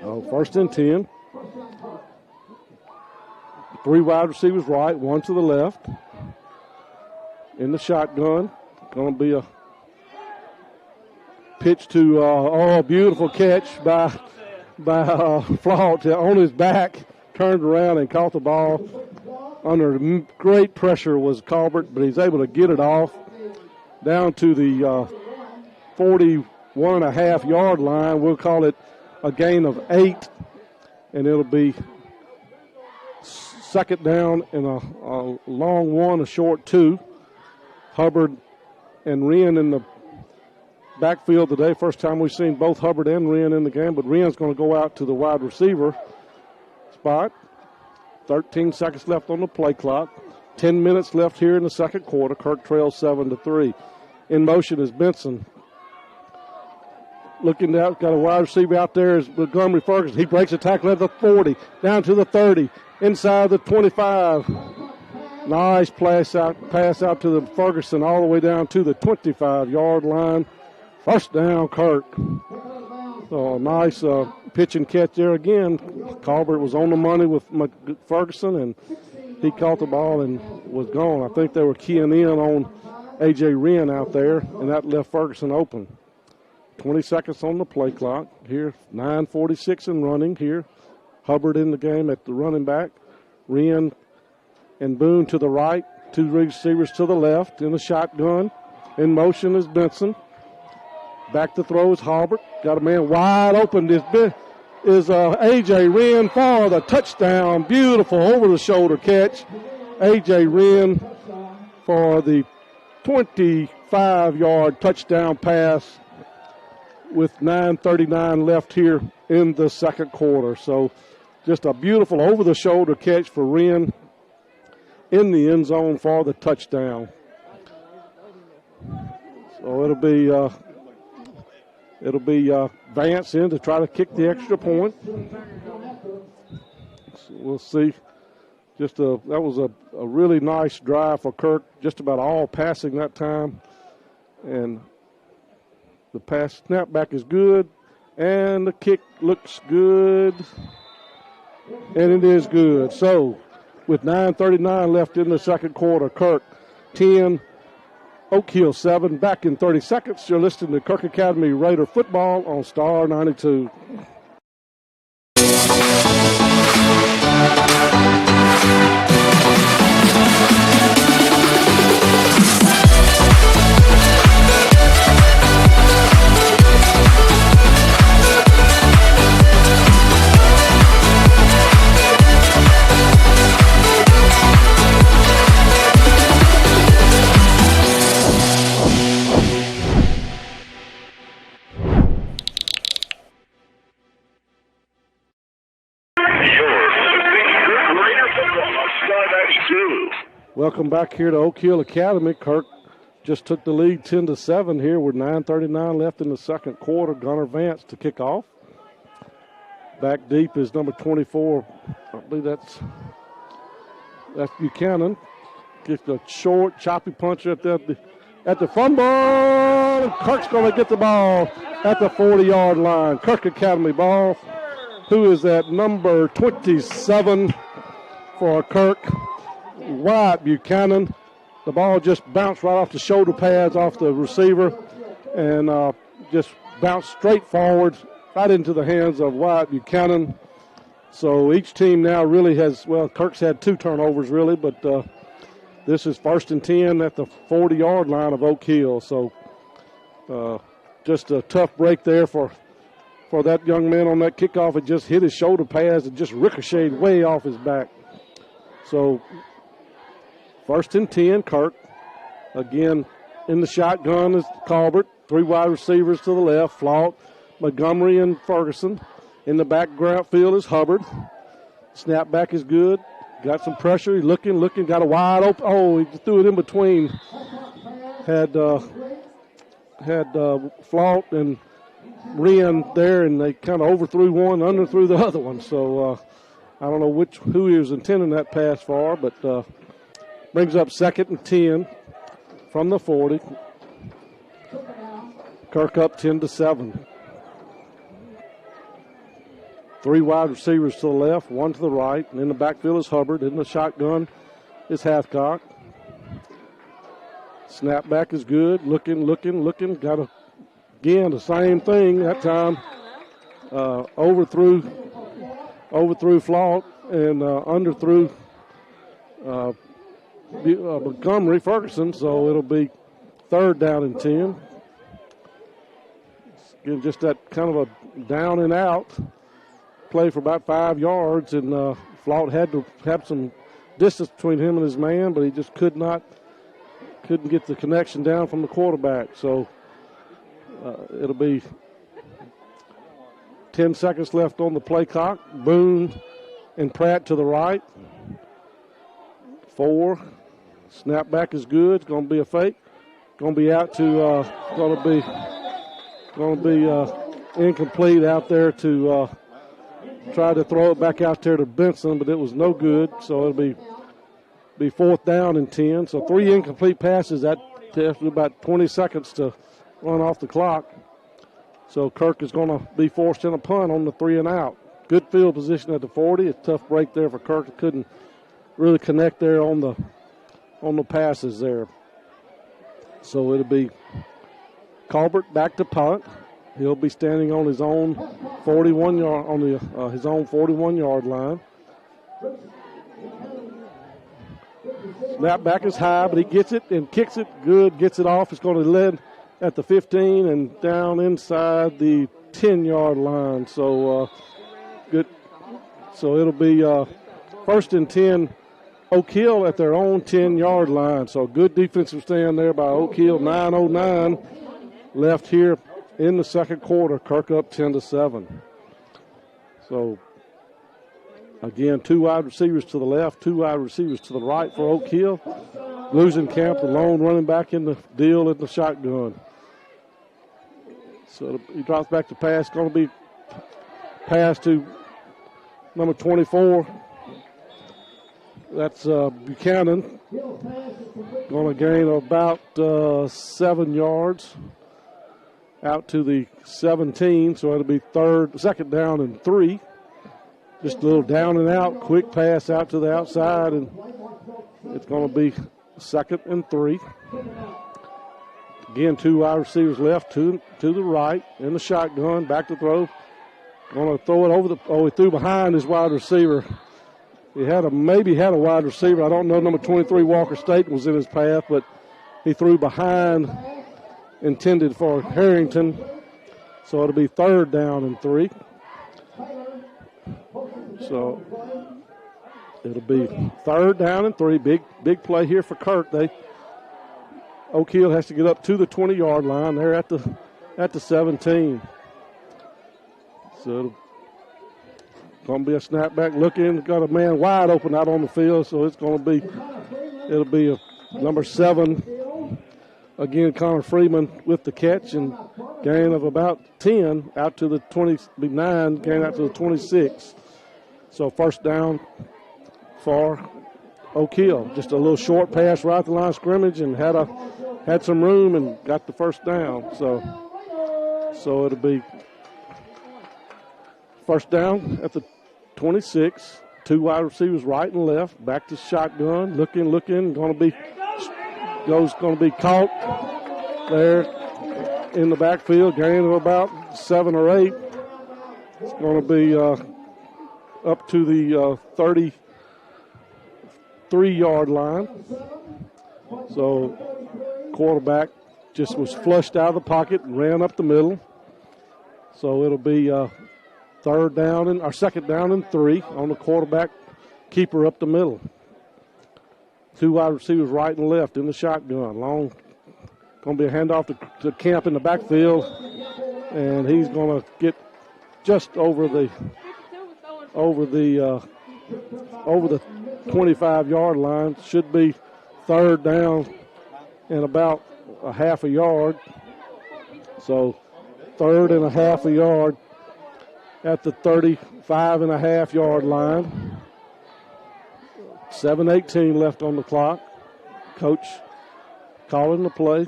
1st and 10. 3 wide receivers right, 1 to the left. In the shotgun, going to be a pitch to a beautiful catch by Flaught on his back, turned around and caught the ball. Under great pressure was Colbert, but he's able to get it off down to the 41.5-yard line. We'll call it a gain of 8, and it'll be 2nd down and a long 1, a short 2. Hubbard and Wren in the backfield today. First time we've seen both Hubbard and Wren in the game, but Wren's going to go out to the wide receiver spot. 13 seconds left on the play clock. 10 minutes left here in the second quarter. Kirk trails 7-3. In motion is Benson. Looking out, got a wide receiver out there is Montgomery Ferguson. He breaks a tackle at the 40, down to the 30, inside the 25. Nice pass out to the Ferguson all the way down to the 25-yard line. 1st down, Kirk. So a nice pitch and catch there again. Colbert was on the money with Ferguson, and he caught the ball and was gone. I think they were keying in on A.J. Wren out there, and that left Ferguson open. 20 seconds on the play clock. Here, 9:46 and running here. Hubbard in the game at the running back. Wren and Boone to the right. 2 receivers to the left in the shotgun. In motion is Benson. Back to throw is Hubbard. Got a man wide open. This is A.J. Wren for the touchdown. Beautiful over-the-shoulder catch. A.J. Wren for the 25-yard touchdown pass with 9:39 left here in the second quarter. So just a beautiful over-the-shoulder catch for Wren in the end zone for the touchdown. So it'll be Vance in to try to kick the extra point. So we'll see. That was a really nice drive for Kirk. Just about all passing that time, and the pass snapback is good, and the kick looks good, and it is good. So with 9:39 left in the second quarter, Kirk 10, Oak Hill 7. Back in 30 seconds. You're listening to Kirk Academy Raider football on Star 92. Welcome back here to Oak Hill Academy. Kirk just took the lead 10-7 here with 9:39 left in the second quarter. Gunnar Vance to kick off. Back deep is number 24. I believe that's Buchanan. Gets a short, choppy punch at the front ball. Kirk's going to get the ball at the 40-yard line. Kirk Academy ball. Who is that? Number 27 for Kirk. Wyatt Buchanan. The ball just bounced right off the shoulder pads off the receiver and just bounced straight forward right into the hands of Wyatt Buchanan. So each team now really has, Kirk's had 2 turnovers really, but this is 1st and 10 at the 40-yard line of Oak Hill. So just a tough break there for that young man on that kickoff. It just hit his shoulder pads and just ricocheted way off his back. So 1st and 10, Kirk. Again, in the shotgun is Colbert. 3 wide receivers to the left, Flaught, Montgomery, and Ferguson. In the background field is Hubbard. Snap back is good. Got some pressure. He's looking, got a wide open. Oh, he threw it in between. Had Flaunt and Wren there, and they kind of overthrew one, underthrew the other one. So I don't know who he was intending that pass for, but brings up 2nd and 10 from the 40. Kirk up 10-7. 3 wide receivers to the left, 1 to the right, and in the backfield is Hubbard. In the shotgun is Hathcock. Snap back is good. Looking. Got again the same thing that time. Overthrew Flaunt and underthrew Montgomery Ferguson. So it'll be 3rd down and 10. Again, just that kind of a down and out play for about 5 yards, and Flaunt had to have some distance between him and his man, but he just couldn't get the connection down from the quarterback. So it'll be 10 seconds left on the play clock. Boone and Pratt to the right. 4. Snap back is good. It's going to be a fake. Going to be out to going to be incomplete out there to try to throw it back out there to Benson, but it was no good. So it'll be 4th down and 10. So 3 incomplete passes. That takes about 20 seconds to run off the clock. So Kirk is going to be forced in a punt on the 3 and out. Good field position at the 40. A tough break there for Kirk. Couldn't really connect there on the passes there. So it'll be Colbert back to punt. He'll be standing on his own 41-yard line. Snap back is high, but he gets it and kicks it good. Gets it off. It's going to land at the 15 and down inside the 10-yard line. So good. So it'll be 1st and 10. Oak Hill at their own 10-yard line. So good defensive stand there by Oak Hill. 9:09 left here in the second quarter. Kirk up 10-7. So again, 2 wide receivers to the left, 2 wide receivers to the right for Oak Hill. Blusenkamp, the lone running back in the deal in the shotgun. So he drops back to pass. Going to be pass to number 24. That's Buchanan. Going to gain about 7 yards out to the 17. So it'll be 2nd down and 3. Just a little down and out, quick pass out to the outside, and it's going to be 2nd and 3. Again, 2 wide receivers left, 2 to the right in the shotgun, back to throw. Going to throw it over he threw behind his wide receiver. He maybe had a wide receiver. I don't know. Number 23, Walker Staten, was in his path, but he threw behind, intended for Harrington. So it'll be 3rd down and 3. So it'll be 3rd down and 3. Big play here for Kirk. Oak Hill has to get up to the 20-yard line. They're at the 17. So it'll going to be a snapback looking. Got a man wide open out on the field. So it'll be a number 7. Again, Connor Freeman with the catch and gain of about 10 out to the 29, gain out to the 26. So 1st down for Oak Hill. Just a little short pass right at the line of scrimmage and had some room and got the 1st down. So it'll be 1st down at the 26. 2 wide receivers right and left. Back to shotgun. Looking. Going to be caught there in the backfield. Gain of about 7 or 8. It's going to be up to the 33-yard line. So quarterback just was flushed out of the pocket and ran up the middle. So it'll be 2nd down and 3 on the quarterback keeper up the middle. 2 wide receivers right and left in the shotgun. Long, going to be a handoff to Camp in the backfield, and he's going to get just over the 25-yard line. Should be third down and about a half a yard. So third and a half a yard at the 35.5-yard line. 7:18 left on the clock. Coach calling the play.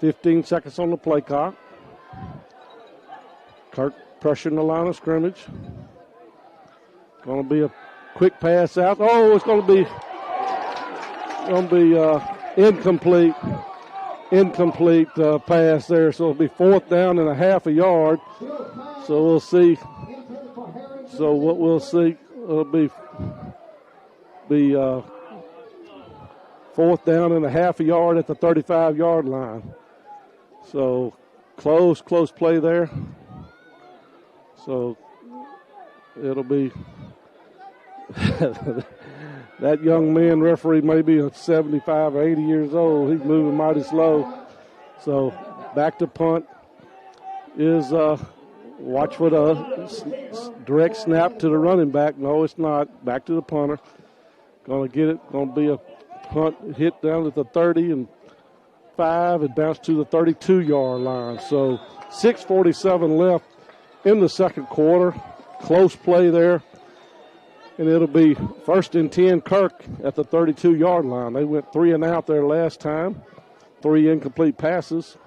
15 seconds on the play clock. Kirk pressuring the line of scrimmage. Going to be a quick pass out. Oh, it's going to be incomplete. Incomplete pass there. So it'll be fourth down and a half a yard. So we'll see. So what we'll see, it'll be fourth down and a half a yard at the 35-yard line. So close play there. So it'll be that young man referee may be 75 or 80 years old. He's moving mighty slow. So back to punt is watch for the direct snap to the running back. No, it's not. Back to the punter. Going to get it. Going to be a punt hit down at the 30 and 5 and bounce to the 32-yard line. So 6:47 left in the second quarter. Close play there. And it'll be first and 10 Kirk at the 32-yard line. They went 3 and out there last time. 3 incomplete passes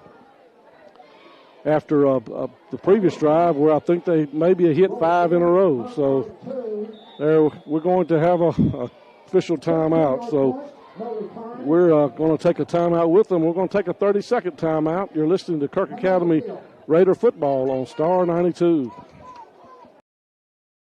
after the previous drive where I think they maybe hit 5 in a row. So there we're going to have a official timeout. So we're going to take a timeout with them. We're going to take a 30-second timeout. You're listening to Kirk Academy Raider football on Star 92.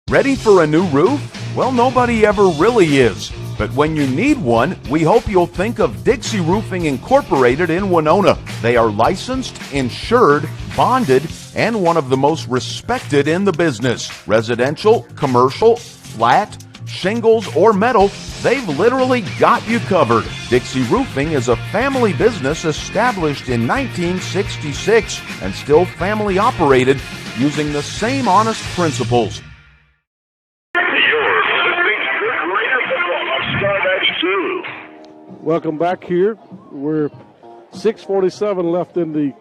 Ready for a new roof? Well, nobody ever really is. But when you need one, we hope you'll think of Dixie Roofing Incorporated in Winona. They are licensed, insured, bonded, and one of the most respected in the business. Residential, commercial, flat, shingles, or metal, they've literally got you covered. Dixie Roofing is a family business established in 1966 and still family operated using the same honest principles. Welcome back here. We're 6:47 left in the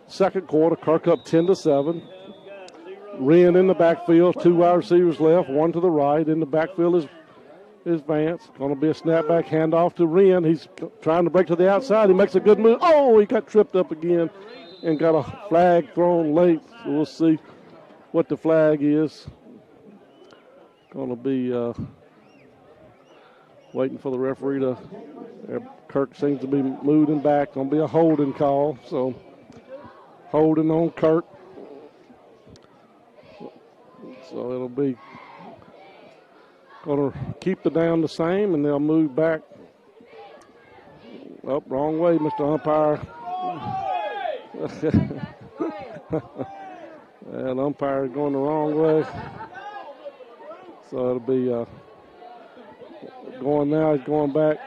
second quarter. Kirk up 10-7. Wren in the backfield. 2 wide receivers left, 1 to the right. In the backfield is Vance. Going to be a snapback handoff to Wren. He's trying to break to the outside. He makes a good move. Oh, he got tripped up again and got a flag thrown late. So we'll see what the flag is. Going to be waiting for the referee to. Kirk seems to be moving back. Going to be a holding call. So holding on Kirk. So it'll be going to keep the down the same, and they'll move back. Oh, wrong way, Mr. Umpire. And umpire is going the wrong way. So it'll be going now. He's going back.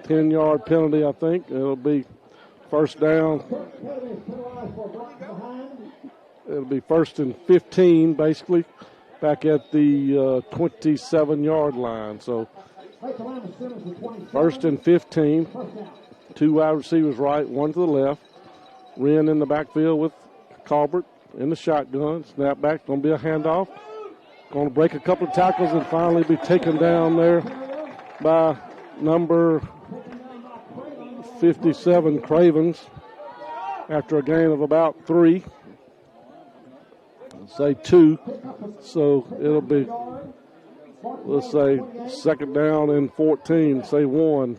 10-yard penalty, I think. It'll be first down. It'll be first and 15, basically, back at the 27-yard line. So first and 15. 2 wide receivers right, 1 to the left. Wren in the backfield with Colbert in the shotgun. Snap back, going to be a handoff. Going to break a couple of tackles and finally be taken down there by number 57, Cravens, after a gain of about 3. Say 2. So it'll be, let's say, second down and 14, say 1.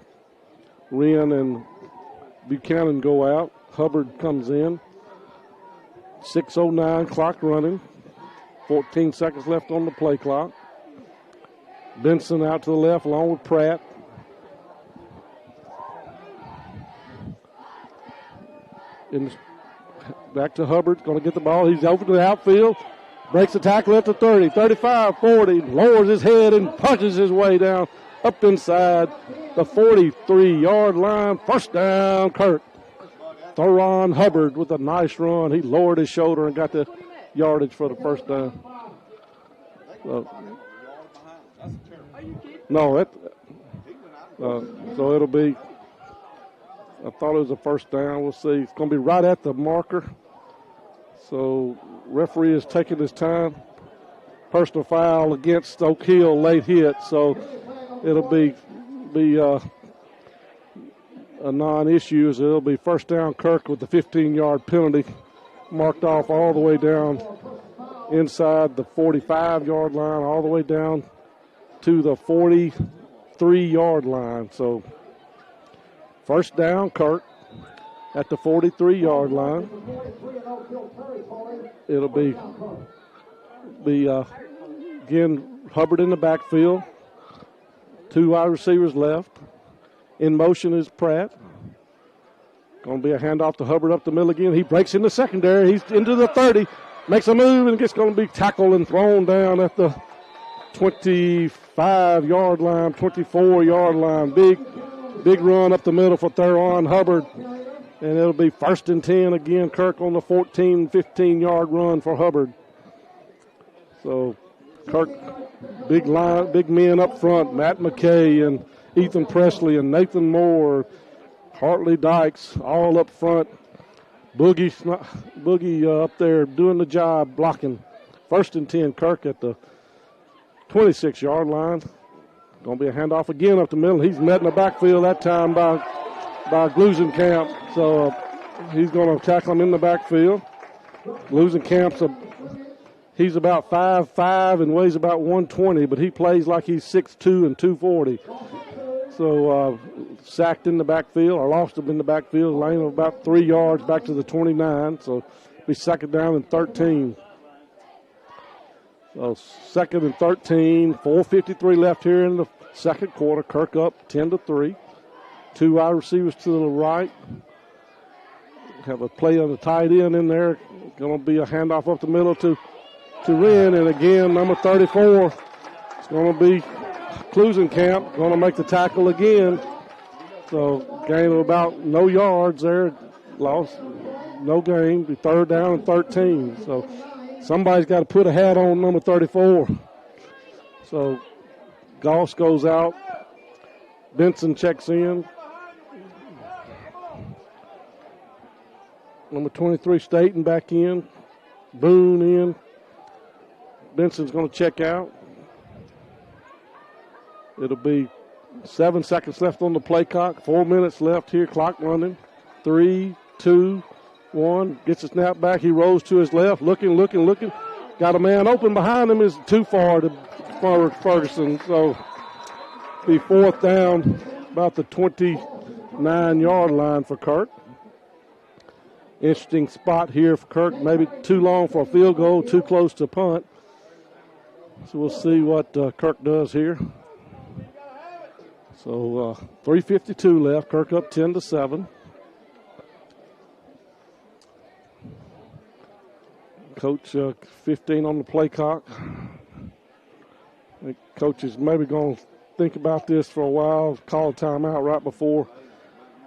Wren and Buchanan go out. Hubbard comes in. 6:09 clock running. 14 seconds left on the play clock. Benson out to the left along with Pratt. Back to Hubbard. Going to get the ball. He's over to the outfield. Breaks the tackle at the 30, 35, 40. Lowers his head and punches his way down up inside the 43-yard line. First down, Kirk. Theron Hubbard with a nice run. He lowered his shoulder and got the yardage for the first down. So it'll be, I thought it was a first down. We'll see. It's going to be right at the marker. So referee is taking his time. Personal foul against Oak Hill, late hit. So it'll be a non-issue. It'll be first down Kirk with the 15-yard penalty marked off all the way down inside the 45-yard line, all the way down to the 43-yard line. So first down Kirk at the 43-yard line. It'll be again Hubbard in the backfield. 2 wide receivers left. In motion is Pratt. Going to be a handoff to Hubbard up the middle again. He breaks in the secondary. He's into the 30. Makes a move and it's going to be tackled and thrown down at the 25-yard line, 24-yard line. Big run up the middle for Theron Hubbard. And it'll be 1st and 10 again. Kirk on the 14, 15-yard run for Hubbard. So Kirk, big men up front. Matt McKay and Ethan Presley and Nathan Moore, Hartley Dykes, all up front. Boogie up there doing the job, blocking. 1st and 10, Kirk at the 26-yard line. Going to be a handoff again up the middle. He's met in the backfield that time by Glusenkamp. So he's going to tackle him in the backfield. Glusenkamp's he's about 5'5" and weighs about 120, but he plays like he's 6'2" and 240. So sacked in the backfield, or lost him in the backfield, lane of about 3 yards back to the 29. So be 2nd down and 13. So 2nd and 13, 4:53 left here in the second quarter. Kirk up 10-3. 2 wide receivers to the right. Have a play on the tight end in there. Going to be a handoff up the middle to Wren, and again number 34. It's going to be Klusenkamp going to make the tackle again. So gain of about no yards there. Lost, no gain. Be 3rd down and 13. So somebody's got to put a hat on number 34. So Goss goes out. Benson checks in. Number 23, Staten back in. Boone in. Benson's going to check out. It'll be 7 seconds left on the play clock. 4 minutes left here. Clock running. 3, 2, 1. Gets a snap back. He rolls to his left. Looking. Got a man open behind him. Is too far to Ferguson. So be 4th down about the 29-yard line for Kirk. Interesting spot here for Kirk. Maybe too long for a field goal. Too close to punt. So we'll see what Kirk does here. So 3:52 left. Kirk up 10-7. Coach 15 on the play clock. I think coach is maybe going to think about this for a while. Call a timeout right before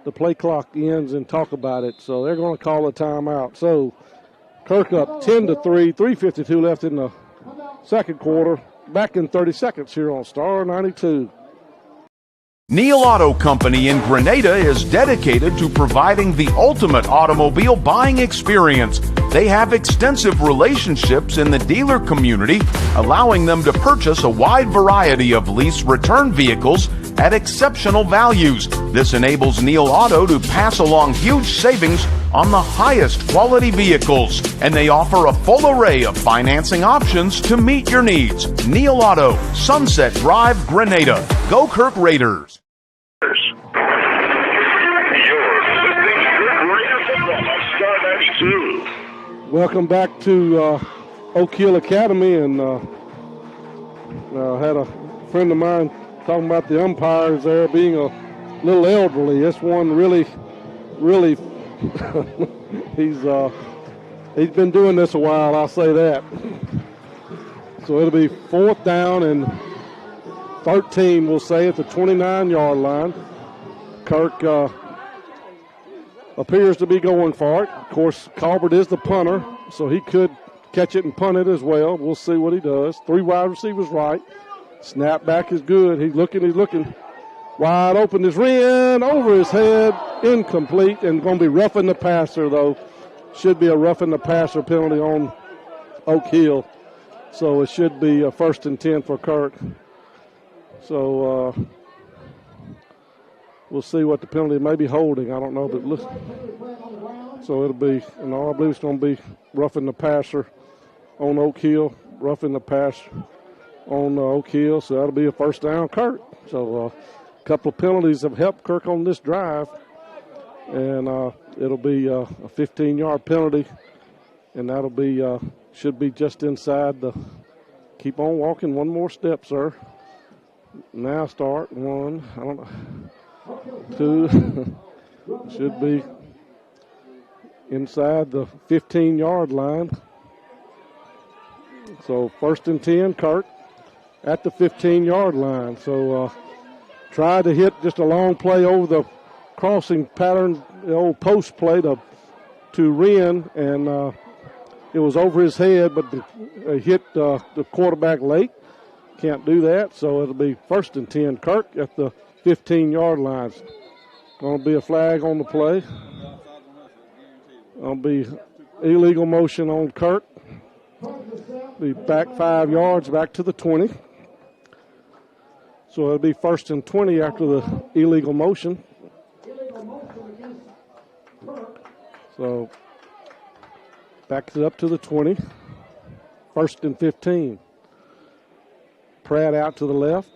the play clock ends and talk about it. So they're going to call a timeout. So Kirk up 10-3. 3:52 left in the second quarter. Back in 30 seconds here on Star 92. Neal Auto Company in Grenada is dedicated to providing the ultimate automobile buying experience. They have extensive relationships in the dealer community, allowing them to purchase a wide variety of lease return vehicles at exceptional values. This enables Neal Auto to pass along huge savings on the highest quality vehicles, and they offer a full array of financing options to meet your needs. Neal Auto, Sunset Drive, Grenada. Go Kirk Raiders! Welcome back to Oak Hill Academy, and had a friend of mine talking about the umpires there being a little elderly. This one really he's been doing this a while, I'll say that. So it'll be 4th down and 13, we'll say, at the 29-yard line. Kirk appears to be going for it. Of course, Colbert is the punter, so he could catch it and punt it as well. We'll see what he does. 3 wide receivers right. Snap back is good. He's looking. Wide open is Wren, over his head, incomplete, and going to be roughing the passer, though. Should be a roughing the passer penalty on Oak Hill. So it should be a 1st and 10 for Kirk. So we'll see what the penalty may be holding. I don't know, but look. So it'll be, and I believe it's going to be roughing the passer on Oak Hill, roughing the passer on Oak Hill. So that'll be a 1st down, Kirk. So a couple of penalties have helped Kirk on this drive, and it'll be a 15-yard penalty, and that'll be should be just inside the. Keep on walking, one more step, sir. Now start 1. I don't know. 2. Should be inside the 15-yard line. So 1st and 10, Kirk at the 15-yard line. So tried to hit just a long play over the crossing pattern, the old post play to Wren, and it was over his head, but hit the quarterback late. Can't do that, so it'll be 1st and 10. Kirk at the 15-yard line. Going to be a flag on the play. Going to be illegal motion on Kirk. Be back 5 yards, back to the 20. So it'll be 1st and 20 after the illegal motion. So backs it up to the 20. 1st and 15. Pratt out to the left.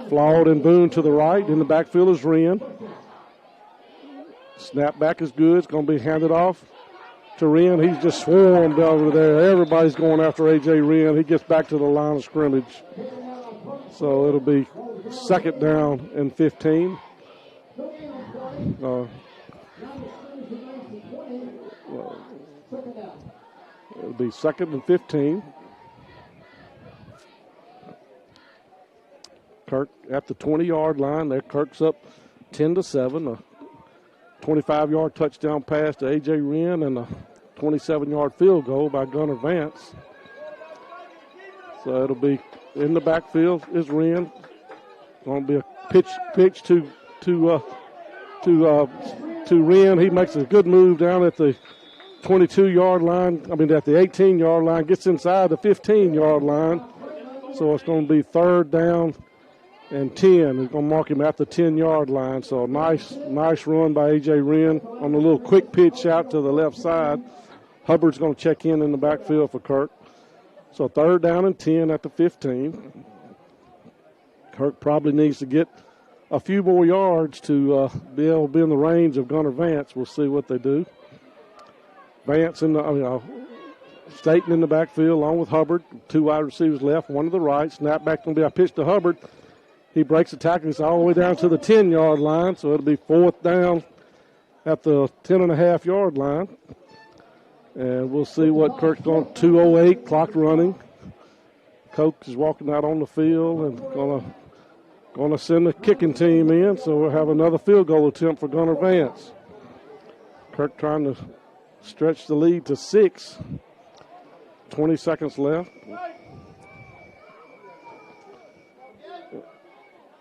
Flawed and Boone to the right. In the backfield is Wren. Snap back is good. It's going to be handed off to Wren. He's just swarmed over there. Everybody's going after A.J. Wren. He gets back to the line of scrimmage. So it'll be 2nd down and 15. It'll be 2nd and 15. Kirk at the 20-yard line. There, Kirk's up 10-7. A 25-yard touchdown pass to A.J. Wren and a 27-yard field goal by Gunnar Vance. So it'll be in the backfield is Wren. Going to be a pitch to Wren. He makes a good move down at the 22-yard line. I mean, at the 18-yard line, gets inside the 15-yard line. So it's going to be 3rd down and 10. He's going to mark him at the 10-yard line. So nice run by A.J. Wren on a little quick pitch out to the left side. Hubbard's going to check in the backfield for Kirk. So 3rd down and 10 at the 15. Kirk probably needs to get a few more yards to be able to be in the range of Gunnar Vance. We'll see what they do. Vance Staten in the backfield along with Hubbard. 2 wide receivers left, 1 to the right. Snap back going to be a pitch to Hubbard. He breaks the tackle. He's all the way down to the 10-yard line, so it'll be 4th down at the 10.5-yard line. And we'll see what Kirk's going. 2:08, clock running. Coach is walking out on the field and going to send the kicking team in, so we'll have another field goal attempt for Gunnar Vance. Kirk trying to stretch the lead to 6. 20 seconds left.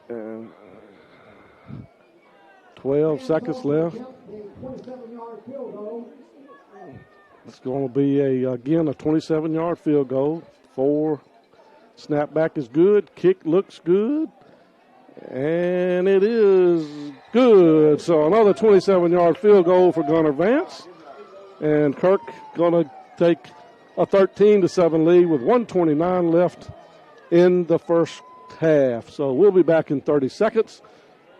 And 12 seconds left. It's going to be again a 27-yard field goal. 4. Snap back is good. Kick looks good. And it is good. So another 27-yard field goal for Gunnar Vance. And Kirk going to take a 13-7 lead with 1:29 left in the first half. So we'll be back in 30 seconds.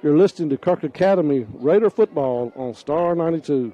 You're listening to Kirk Academy Raider Football on Star 92.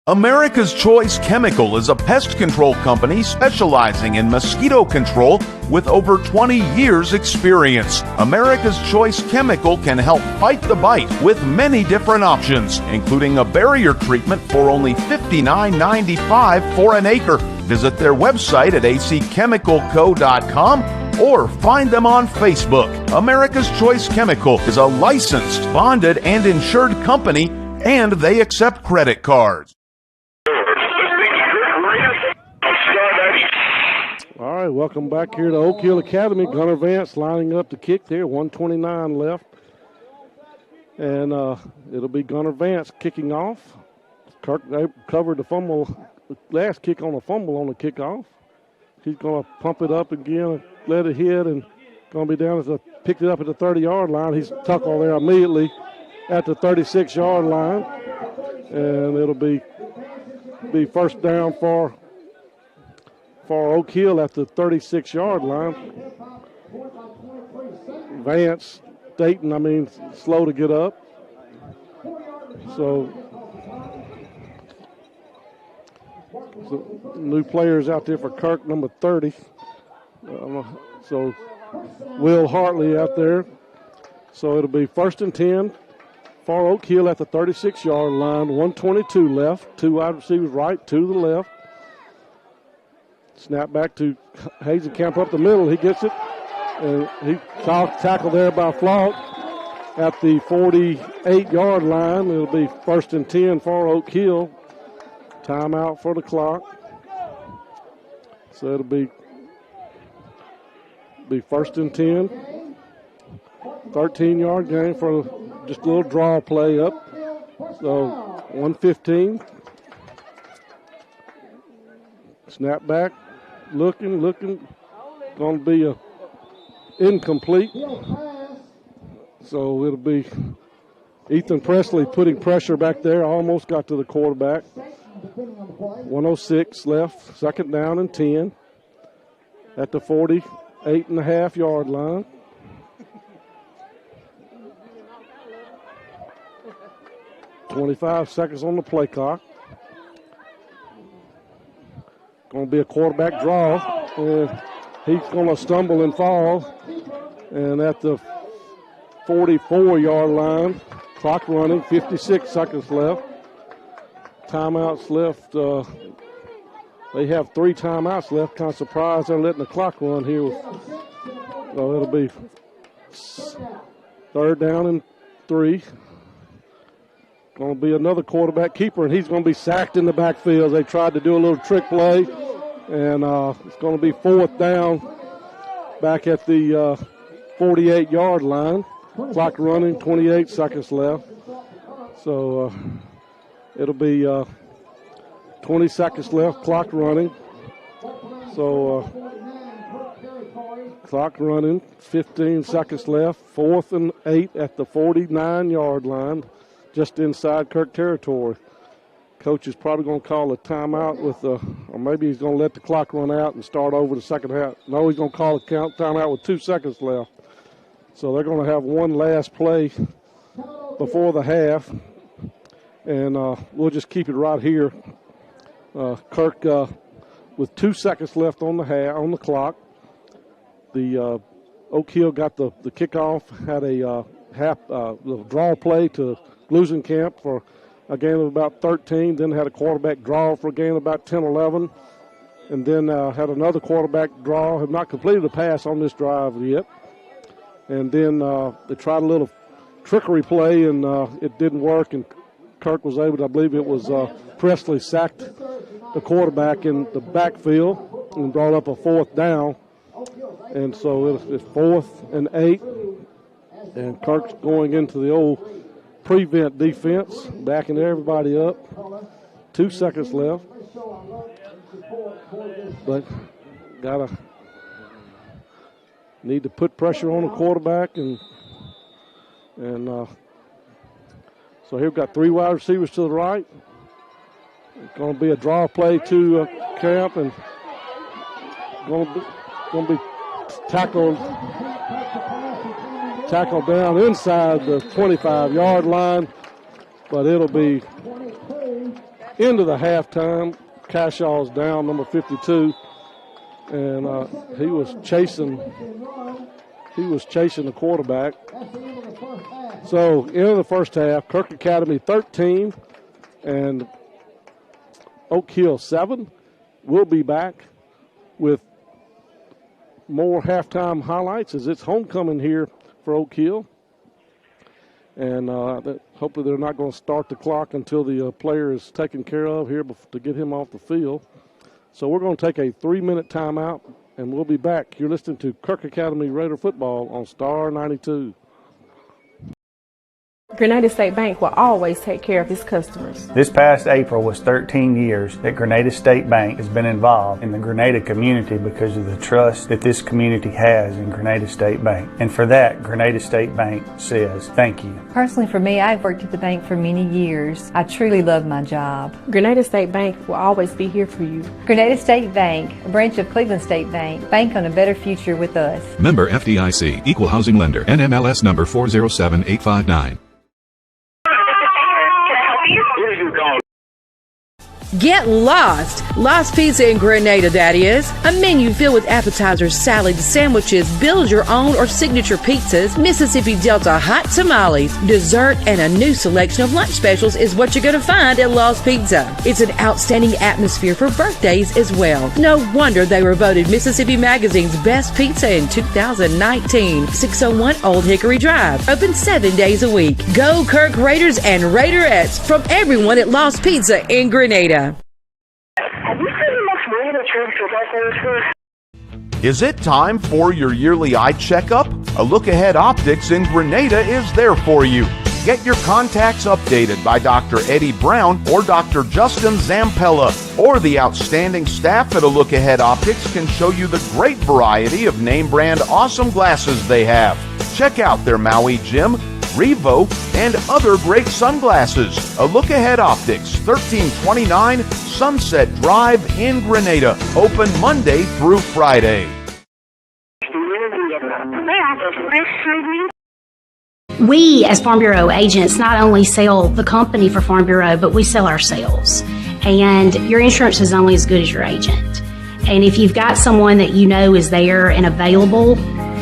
America's Choice Chemical is a pest control company specializing in mosquito control with over 20 years experience. America's Choice Chemical can help fight the bite with many different options, including a barrier treatment for only $59.95 for an acre. Visit their website at acchemicalco.com or find them on Facebook. America's Choice Chemical is a licensed, bonded, and insured company, and they accept credit cards. All right, welcome back here to Oak Hill Academy. Gunnar Vance lining up to kick there, 1:29 left. And it'll be Gunnar Vance kicking off. Kirk covered the fumble, last kick on a fumble on the kickoff. He's going to pump it up again, let it hit, and going to be down picked it up at the 30-yard line. He's tuckled there immediately at the 36-yard line. And it'll be first down for Oak Hill at the 36-yard line. Vance, Dayton, slow to get up. So new players out there for Kirk, number 30. So Will Hartley out there. So it'll be first and 10 for Oak Hill at the 36-yard line. 1:22 left. Two wide receivers right, two to the left. Snap back to Hazenkamp up the middle. He gets it. And he tackled there by Flock at the 48-yard line. It'll be first and 10 for Oak Hill. Timeout for the clock. So it'll be first and 10. 13-yard gain for just a little draw play up. So 1:15. Snap back. Looking. Going to be incomplete. So it'll be Ethan Presley putting pressure back there. Almost got to the quarterback. 1:06 left. Second down and 10 at the 48.5-yard line. .25 seconds on the play clock. Going to be a quarterback draw. And he's going to stumble and fall. And at the 44-yard line, clock running, 56 seconds left. Timeouts left. They have 3 timeouts left. Kind of surprised they're letting the clock run here. So it'll be third down and 3. Going to be another quarterback keeper, and he's going to be sacked in the backfield. They tried to do a little trick play, and it's going to be fourth down back at the 48-yard line. Clock running, 28 seconds left. So it'll be 20 seconds left, clock running. So clock running, 15 seconds left. 4th and 8 at the 49-yard line. Just inside Kirk territory. Coach is probably going to call a timeout or maybe he's going to let the clock run out and start over the second half. No, he's going to call a timeout with 2 seconds left. So they're going to have one last play before the half, and we'll just keep it right here. Kirk with 2 seconds left on the clock. The Oak Hill got the kickoff, had a little draw play to Glusenkamp for a gain of about 13, then had a quarterback draw for a gain of about 10, 11, and then had another quarterback draw. Have not completed a pass on this drive yet. And then they tried a little trickery play, and it didn't work, and Kirk was able to, I believe it was Presley, sacked the quarterback in the backfield and brought up a fourth down. And so it's 4th and 8, and Kirk's going into the old prevent defense, backing everybody up. 2 seconds left. But need to put pressure on the quarterback, and so here we've got 3 wide receivers to the right. It's going to be a draw play to Camp, and going to be tackled down inside the 25-yard line, but it'll be into the halftime. Cashaw's down, number 52, and he was chasing the quarterback. So into the first half, Kirk Academy 13 and Oak Hill 7. We'll be back with more halftime highlights as it's homecoming here for Oak Hill. And hopefully they're not going to start the clock until the player is taken care of here to get him off the field. So we're going to take a 3-minute timeout, and we'll be back. You're listening to Kirk Academy Raider Football on Star 92. Grenada State Bank will always take care of its customers. This past April was 13 years that Grenada State Bank has been involved in the Grenada community because of the trust that this community has in Grenada State Bank. And for that, Grenada State Bank says thank you. Personally, for me, I've worked at the bank for many years. I truly love my job. Grenada State Bank will always be here for you. Grenada State Bank, a branch of Cleveland State Bank. Bank on a better future with us. Member FDIC, Equal Housing Lender, NMLS number 407859. Get lost! Lost Pizza in Grenada, that is. A menu filled with appetizers, salads, sandwiches, build your own or signature pizzas, Mississippi Delta hot tamales, dessert, and a new selection of lunch specials is what you're going to find at Lost Pizza. It's an outstanding atmosphere for birthdays as well. No wonder they were voted Mississippi Magazine's best pizza in 2019. 601 Old Hickory Drive. Open 7 days a week. Go Kirk Raiders and Raiderettes from everyone at Lost Pizza in Grenada. Have you seen enough money to trade football players for? Is it time for your yearly eye checkup? A Look Ahead Optics in Grenada is there for you. Get your contacts updated by Dr. Eddie Brown or Dr. Justin Zampella, or the outstanding staff at A Look Ahead Optics can show you the great variety of name brand awesome glasses they have. Check out their Maui Gym, Revo, and other great sunglasses. A Look Ahead Optics, 1329 Sunset Drive in Grenada. Open Monday through Friday. We, as Farm Bureau agents, not only sell the company for Farm Bureau, but we sell ourselves. And your insurance is only as good as your agent. And if you've got someone that you know is there and available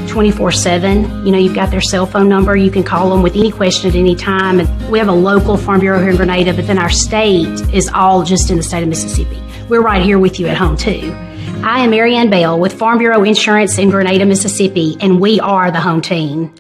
24/7, you've got their cell phone number, you can call them with any question at any time. And we have a local Farm Bureau here in Grenada, but then our state is all just in the state of Mississippi. We're right here with you at home too. I am Marianne Bell with Farm Bureau Insurance in Grenada, Mississippi, and we are the home team.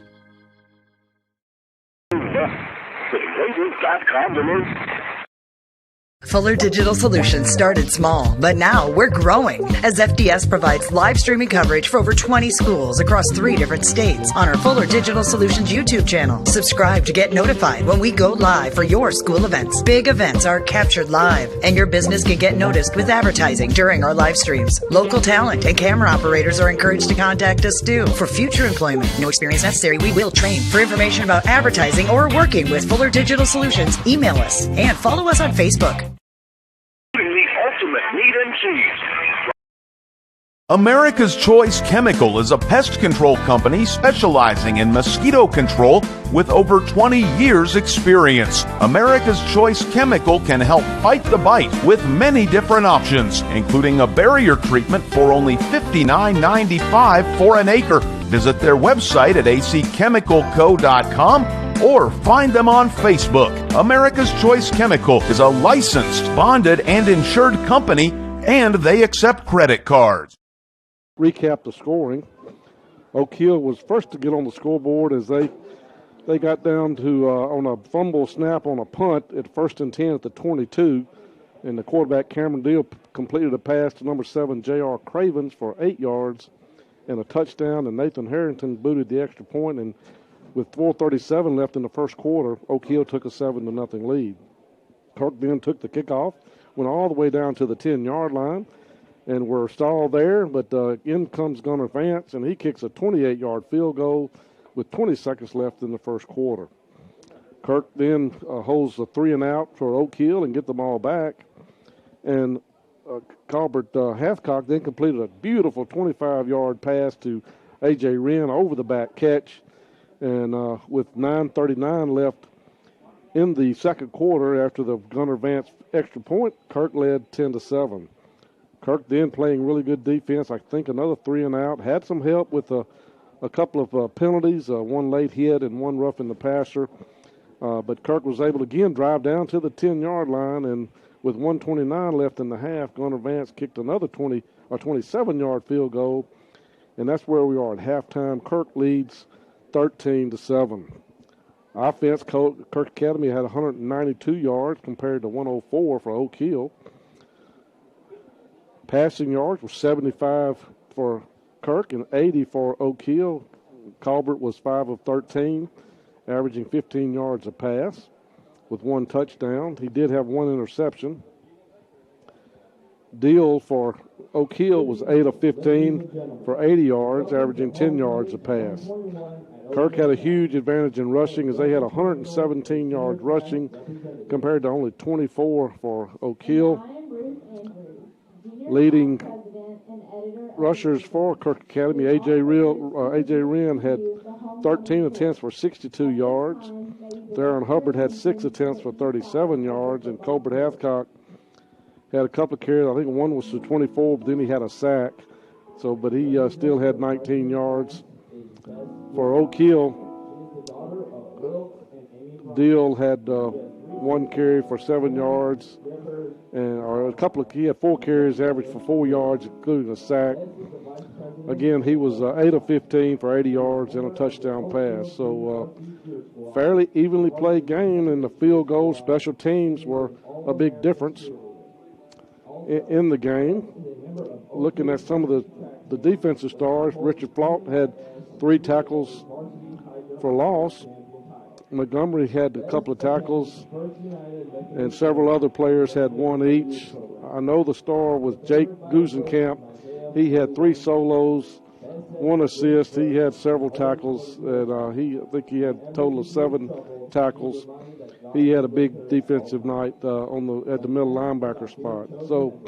Fuller Digital Solutions started small, but now we're growing as FDS provides live streaming coverage for over 20 schools across 3 different states on our Fuller Digital Solutions YouTube channel. Subscribe to get notified when we go live for your school events. Big events are captured live, and your business can get noticed with advertising during our live streams. Local talent and camera operators are encouraged to contact us too. For future employment, no experience necessary, we will train. For information about advertising or working with Fuller Digital Solutions, email us and follow us on Facebook. America's Choice Chemical is a pest control company specializing in mosquito control with over 20 years experience. America's Choice Chemical can help fight the bite with many different options, including a barrier treatment for only $59.95 for an acre. Visit their website at acchemicalco.com or find them on Facebook. America's Choice Chemical is a licensed, bonded, and insured company, and they accept credit cards. Recap the scoring. Oak Hill was first to get on the scoreboard as they got down to on a fumble snap on a punt at 1st and 10 at the 22, and the quarterback Cameron Deal completed a pass to number 7 J.R. Cravens for 8 yards and a touchdown, and Nathan Harrington booted the extra point, and with 4:37 left in the first quarter, Oak Hill took a 7-0 lead. Kirk then took the kickoff, went all the way down to the 10-yard line, and we're stalled there, but in comes Gunnar Vance, and he kicks a 28-yard field goal with 20 seconds left in the first quarter. Kirk then holds the 3-and-out for Oak Hill and get them all back, and Colbert Hathcock then completed a beautiful 25-yard pass to A.J. Wren over the back catch, and with 9:39 left in the second quarter after the Gunnar Vance extra point, Kirk led 10-7. Kirk then playing really good defense. I think another 3-and-out. Had some help with a couple of penalties, one late hit and one roughing the passer. But Kirk was able to again drive down to the 10-yard line, and with 1:29 left in the half, Gunnar Vance kicked another 27-yard field goal, and that's where we are at halftime. Kirk leads 13-7. Offense, Kirk Academy had 192 yards compared to 104 for Oak Hill. Passing yards were 75 for Kirk and 80 for Oak Hill. Colbert was 5 of 13, averaging 15 yards a pass with 1 touchdown. He did have 1 interception. Deal for Oak Hill was 8 of 15 for 80 yards, averaging 10 yards a pass. Kirk had a huge advantage in rushing as they had 117 yards rushing compared to only 24 for Oak Hill. Leading rushers for Kirk Academy, A.J. Wren had 13 attempts for 62 yards. Darren Hubbard had 6 attempts for 37 yards, and Colbert Hathcock had a couple of carries. I think one was for 24, but then he had a sack. But he still had 19 yards. For Oak Hill, Deal had 1 carry for 7 yards, he had 4 carries, averaged for 4 yards, including a sack. Again, he was 8 of 15 for 80 yards and a touchdown pass. So fairly evenly played game, and the field goal special teams were a big difference in the game. Looking at some of the defensive stars, Richard Flaught had 3 tackles for loss. Montgomery had a couple of tackles, and several other players had 1 each. I know the star was Jake Gusenkamp. He had 3 solos, 1 assist. He had several tackles, and I think he had a total of 7 tackles. He had a big defensive night at the middle linebacker spot. So,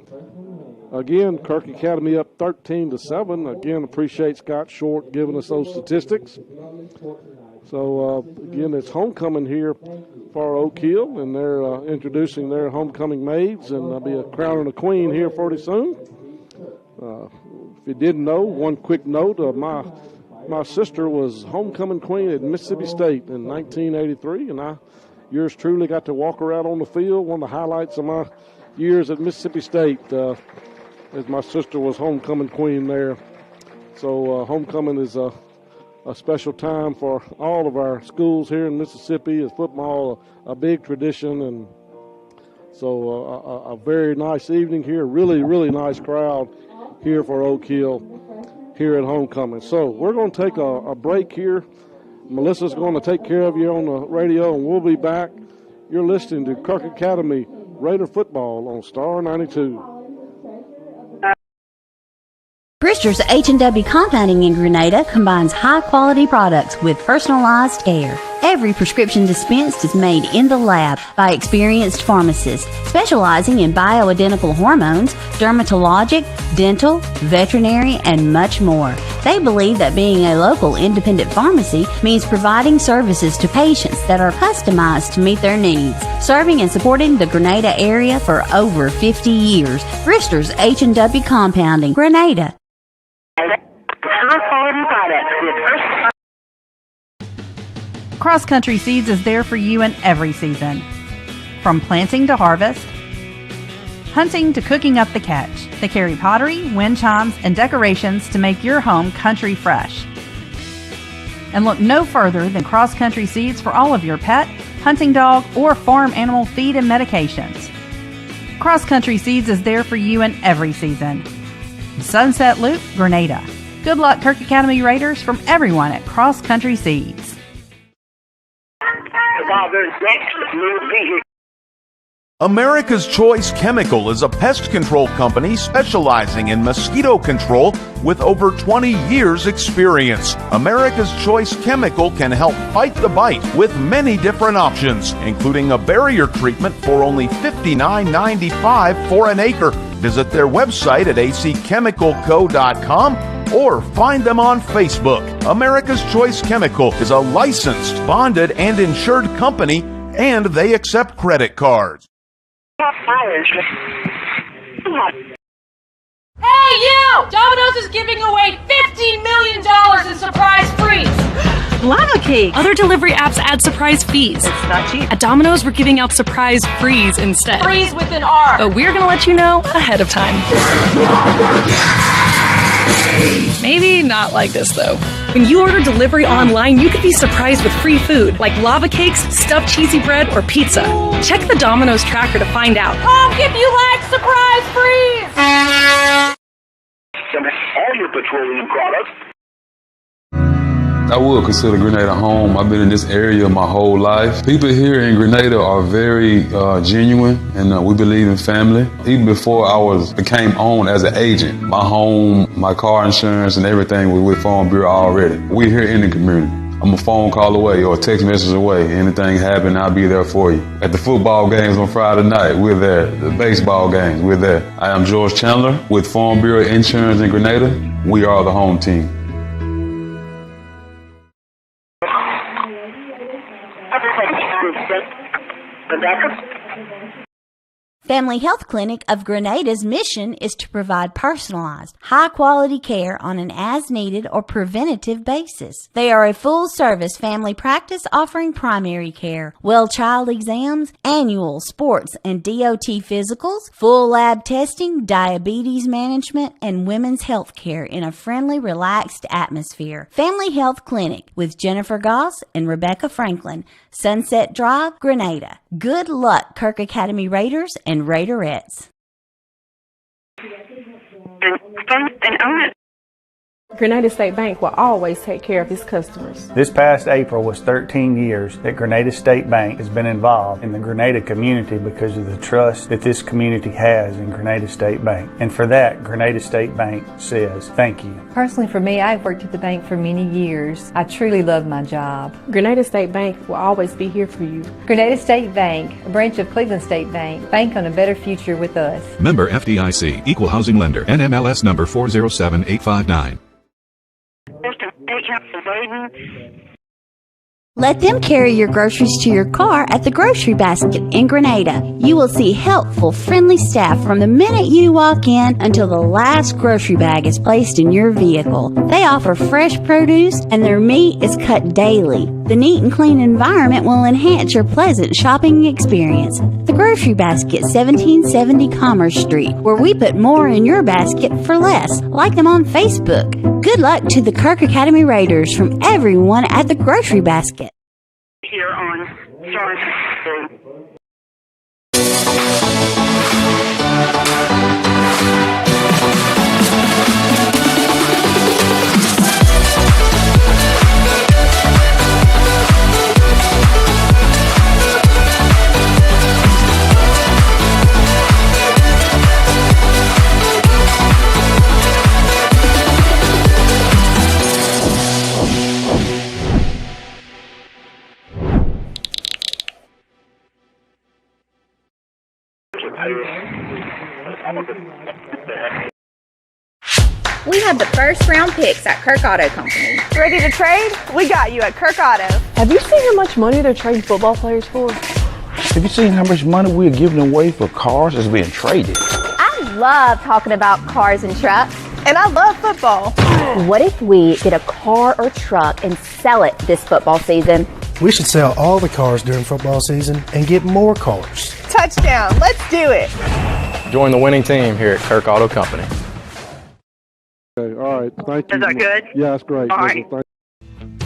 again, Kirk Academy up 13-7. Again, appreciate Scott Short giving us those statistics. So, again, it's homecoming here for Oak Hill, and they're introducing their homecoming maids, and there'll be a crowning a queen here pretty soon. If you didn't know, one quick note, my sister was homecoming queen at Mississippi State in 1983, and yours truly got to walk around on the field. One of the highlights of my years at Mississippi State as my sister was homecoming queen there. So homecoming is a special time for all of our schools here in Mississippi. Is football a big tradition, and so a very nice evening here. Really, really nice crowd here for Oak Hill here at homecoming. So we're going to take a break here. Melissa's going to take care of you on the radio, and we'll be back. You're listening to Kirk Academy Raider Football on Star 92. Brewster's H&W Compounding in Grenada combines high-quality products with personalized care. Every prescription dispensed is made in the lab by experienced pharmacists specializing in bioidentical hormones, dermatologic, dental, veterinary, and much more. They believe that being a local independent pharmacy means providing services to patients that are customized to meet their needs. Serving and supporting the Grenada area for over 50 years. Brewster's H&W Compounding, Grenada. Cross Country Seeds is there for you in every season. From planting to harvest, hunting to cooking up the catch, they carry pottery, wind chimes, and decorations to make your home country fresh. And look no further than Cross Country Seeds for all of your pet, hunting dog, or farm animal feed and medications. Cross Country Seeds is there for you in every season. Sunset Loop, Grenada. Good luck, Kirk Academy Raiders, from everyone at Cross Country Seeds. America's Choice Chemical is a pest control company specializing in mosquito control with over 20 years experience. America's Choice Chemical can help fight the bite with many different options, including a barrier treatment for only $59.95 for an acre. Visit their website at acchemicalco.com or find them on Facebook. America's Choice Chemical is a licensed, bonded, and insured company, and they accept credit cards. Hey, you! Domino's is giving away $15 million in surprise frees. Lava cake. Other delivery apps add surprise fees. It's not cheap. At Domino's, we're giving out surprise frees instead. Freeze with an R. But we're going to let you know ahead of time. Maybe not like this though. When you order delivery online, you could be surprised with free food like lava cakes, stuffed cheesy bread, or pizza. Check the Domino's tracker to find out. Honk if you like surprise freeze! All your petroleum products. I would consider Grenada home. I've been in this area my whole life. People here in Grenada are very genuine, and we believe in family. Even before I became owned as an agent, my home, my car insurance, and everything was with Farm Bureau already. We're here in the community. I'm a phone call away or a text message away. Anything happen, I'll be there for you. At the football games on Friday night, we're there. The baseball games, we're there. I am George Chandler with Farm Bureau Insurance in Grenada. We are the home team. Family Health Clinic of Grenada's mission is to provide personalized, high-quality care on an as-needed or preventative basis. They are a full-service family practice offering primary care, well child exams, annual sports and DOT physicals, full lab testing, diabetes management, and women's health care in a friendly, relaxed atmosphere. Family Health Clinic with Jennifer Goss and Rebecca Franklin, Sunset Drive, Grenada. Good luck, Kirk Academy Raiders and Raiderettes. Grenada State Bank will always take care of its customers. This past April was 13 years that Grenada State Bank has been involved in the Grenada community because of the trust that this community has in Grenada State Bank. And for that, Grenada State Bank says thank you. Personally, for me, I've worked at the bank for many years. I truly love my job. Grenada State Bank will always be here for you. Grenada State Bank, a branch of Cleveland State Bank. Bank on a better future with us. Member FDIC, Equal Housing Lender, NMLS number 407859. Let them carry your groceries to your car at the Grocery Basket in Grenada. You will see helpful, friendly staff from the minute you walk in until the last grocery bag is placed in your vehicle. They offer fresh produce and their meat is cut daily. The neat and clean environment will enhance your pleasant shopping experience. The Grocery Basket, 1770 Commerce Street, where we put more in your basket for less. Like them on Facebook. Good luck to the Kirk Academy Raiders from everyone at the Grocery Basket. Here on Sargent. We have the first round picks at Kirk Auto Company. Ready to trade? We got you at Kirk Auto. Have you seen how much money they're trading football players for? Have you seen how much money we're giving away for cars that's being traded? I love talking about cars and trucks, and I love football. What if we get a car or truck and sell it this football season? We should sell all the cars during football season and get more cars. Touchdown, let's do it. Join the winning team here at Kirk Auto Company. Okay, all right, thank you. Is that good? Yeah, that's great. All right.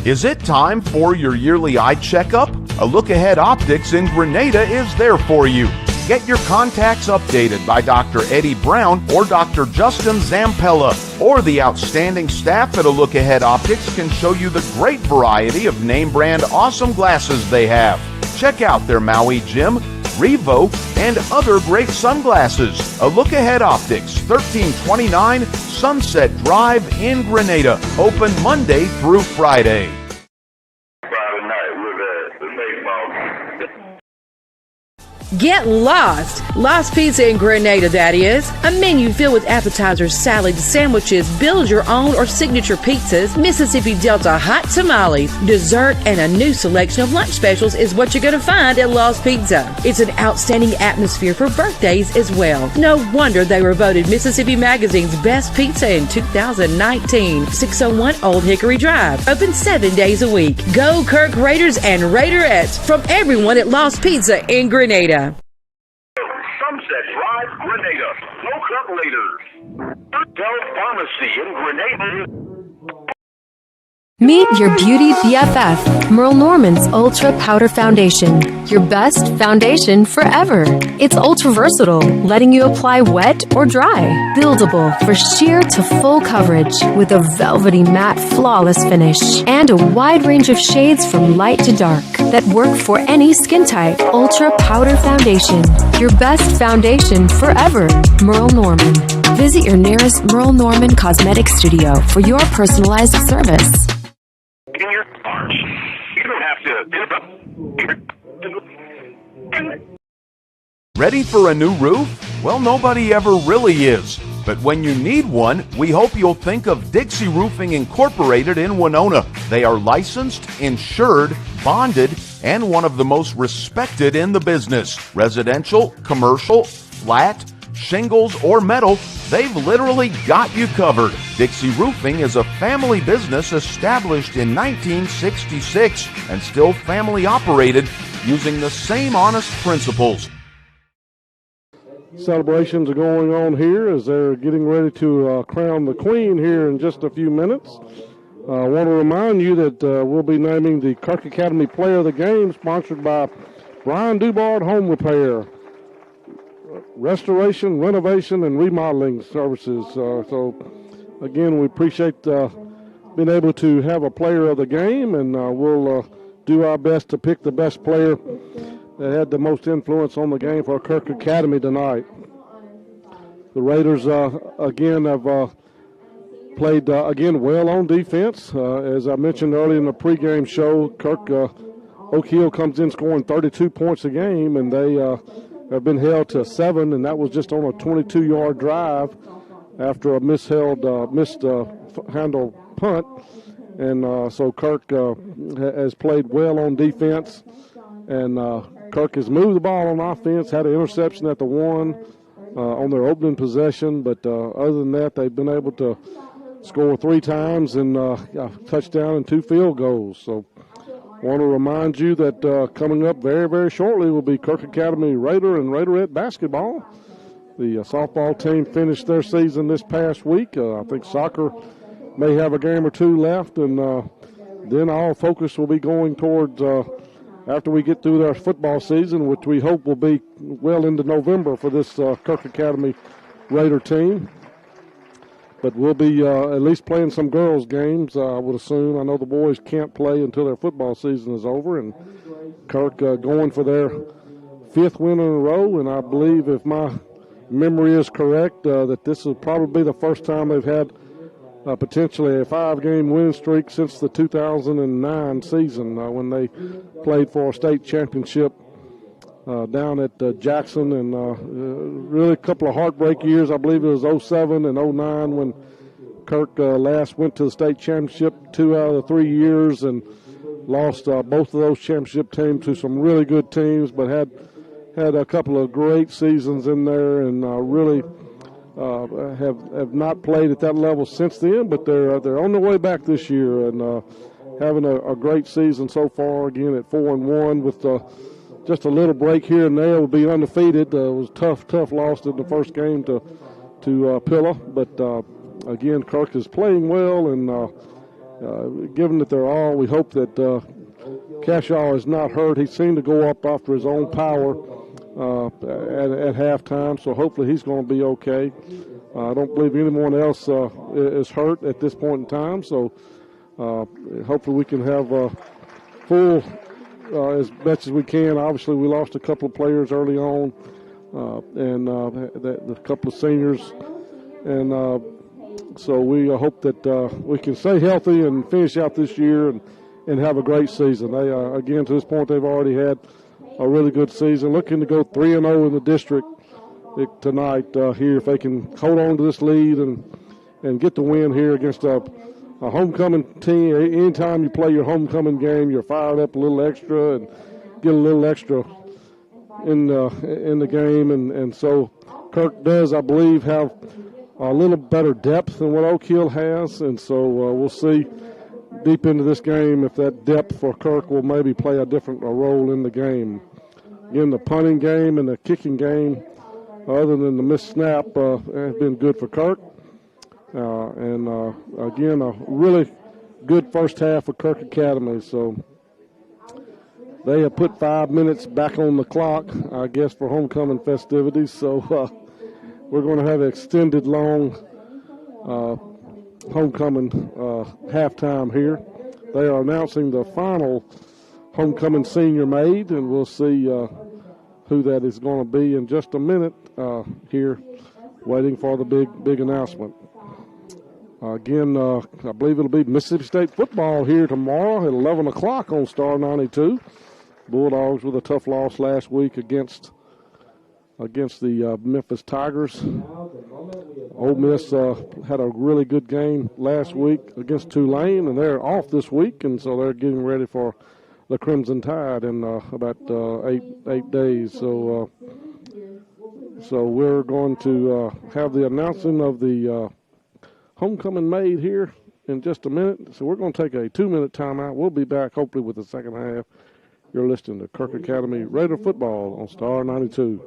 Is it time for your yearly eye checkup? A Look Ahead Optics in Grenada is there for you. Get your contacts updated by Dr. Eddie Brown or Dr. Justin Zampella, or the outstanding staff at A Look Ahead Optics can show you the great variety of name brand awesome glasses they have. Check out their Maui Gym, Revo, and other great sunglasses. A Look Ahead Optics, 1329 Sunset Drive in Grenada. Open Monday through Friday. Friday night with the baseball. Get lost! Lost Pizza in Grenada, that is. A menu filled with appetizers, salads, sandwiches, build your own or signature pizzas, Mississippi Delta hot tamales, dessert, and a new selection of lunch specials is what you're going to find at Lost Pizza. It's an outstanding atmosphere for birthdays as well. No wonder they were voted Mississippi Magazine's best pizza in 2019. 601 Old Hickory Drive. Open 7 days a week. Go Kirk Raiders and Raiderettes from everyone at Lost Pizza in Grenada. Sunset Drive, Grenada. No Kirk Raiders. Pharmacy in Grenada. Meet your beauty BFF, Merle Norman's Ultra Powder Foundation. Your best foundation forever. It's ultra versatile, letting you apply wet or dry. Buildable for sheer to full coverage with a velvety matte flawless finish. And a wide range of shades from light to dark that work for any skin type. Ultra Powder Foundation. Your best foundation forever. Merle Norman. Visit your nearest Merle Norman Cosmetic Studio for your personalized service. In your cars. You don't have to. Ready for a new roof? Well, nobody ever really is. But when you need one, we hope you'll think of Dixie Roofing Incorporated in Winona. They are licensed, insured, bonded, and one of the most respected in the business. Residential, commercial, flat, shingles, or metal, they've literally got you covered. Dixie Roofing is a family business established in 1966 and still family operated using the same honest principles. Celebrations are going on here as they're getting ready to crown the queen here in just a few minutes. I want to remind you that we'll be naming the Kirk Academy Player of the Game, sponsored by Brian Dubard Home Repair, restoration, renovation, and remodeling services. So, again, we appreciate being able to have a player of the game, and we'll do our best to pick the best player that had the most influence on the game for Kirk Academy tonight. The Raiders, again, have played, again, well on defense. As I mentioned earlier in the pregame show, Kirk Oak Hill comes in scoring 32 points a game, and they have been held to 7, and that was just on a 22-yard drive after a mishandled punt. And so Kirk has played well on defense, and Kirk has moved the ball on offense, had an interception at the 1 on their opening possession, but other than that, they've been able to score 3 times and a touchdown and 2 field goals. So I want to remind you that coming up very, very shortly will be Kirk Academy Raider and Raiderette basketball. The softball team finished their season this past week. I think soccer may have a game or 2 left, and then all focus will be going towards after we get through their football season, which we hope will be well into November for this Kirk Academy Raider team. But we'll be at least playing some girls' games, I would assume. I know the boys can't play until their football season is over, and Kirk going for their 5th win in a row, and I believe, if my memory is correct, that this will probably be the first time they've had potentially a 5-game winning streak since the 2009 season when they played for a state championship down at Jackson, and really a couple of heartbreak years. I believe it was 07 and 09 when Kirk last went to the state championship 2 out of the 3 years, and lost both of those championship teams to some really good teams, but had a couple of great seasons in there, and really have not played at that level since then, but they're on their way back this year, and having a great season so far, again at 4-1 with just a little break here and there. Will be undefeated. It was tough loss in the first game to Pilla, but again, Kirk is playing well, and given that they're all, we hope that Cashaw is not hurt. He seemed to go up after his own power at halftime, so hopefully he's going to be okay. I don't believe anyone else is hurt at this point in time, so hopefully we can have full as much as we can. Obviously, we lost a couple of players early on, and a couple of seniors, and so we hope that we can stay healthy and finish out this year and have a great season. They again, to this point, they've already had a really good season. Looking to go 3-0 in the district tonight here, if they can hold on to this lead and get the win here against a homecoming team. Anytime you play your homecoming game, you're fired up a little extra and get a little extra in the game. And so Kirk does, I believe, have a little better depth than what Oak Hill has. And so we'll see deep into this game if that depth for Kirk will maybe play a different role in the game. Again, the punting game and the kicking game, other than the missed snap, have been good for Kirk. Again, a really good first half for Kirk Academy. So they have put 5 minutes back on the clock, I guess, for homecoming festivities. So we're going to have an extended, long homecoming halftime here. They are announcing the final homecoming senior maid, and we'll see who that is going to be in just a minute here, waiting for the big announcement. Again, I believe it'll be Mississippi State football here tomorrow at 11 o'clock on Star 92. Bulldogs with a tough loss last week against the Memphis Tigers. Ole Miss had a really good game last week against Tulane, and they're off this week, and so they're getting ready for the Crimson Tide in about 8 days. So we're going to have the announcing of the homecoming maid here in just a minute. So we're going to take a 2-minute timeout. We'll be back hopefully with the second half. You're listening to Kirk Academy Raider Football on Star 92.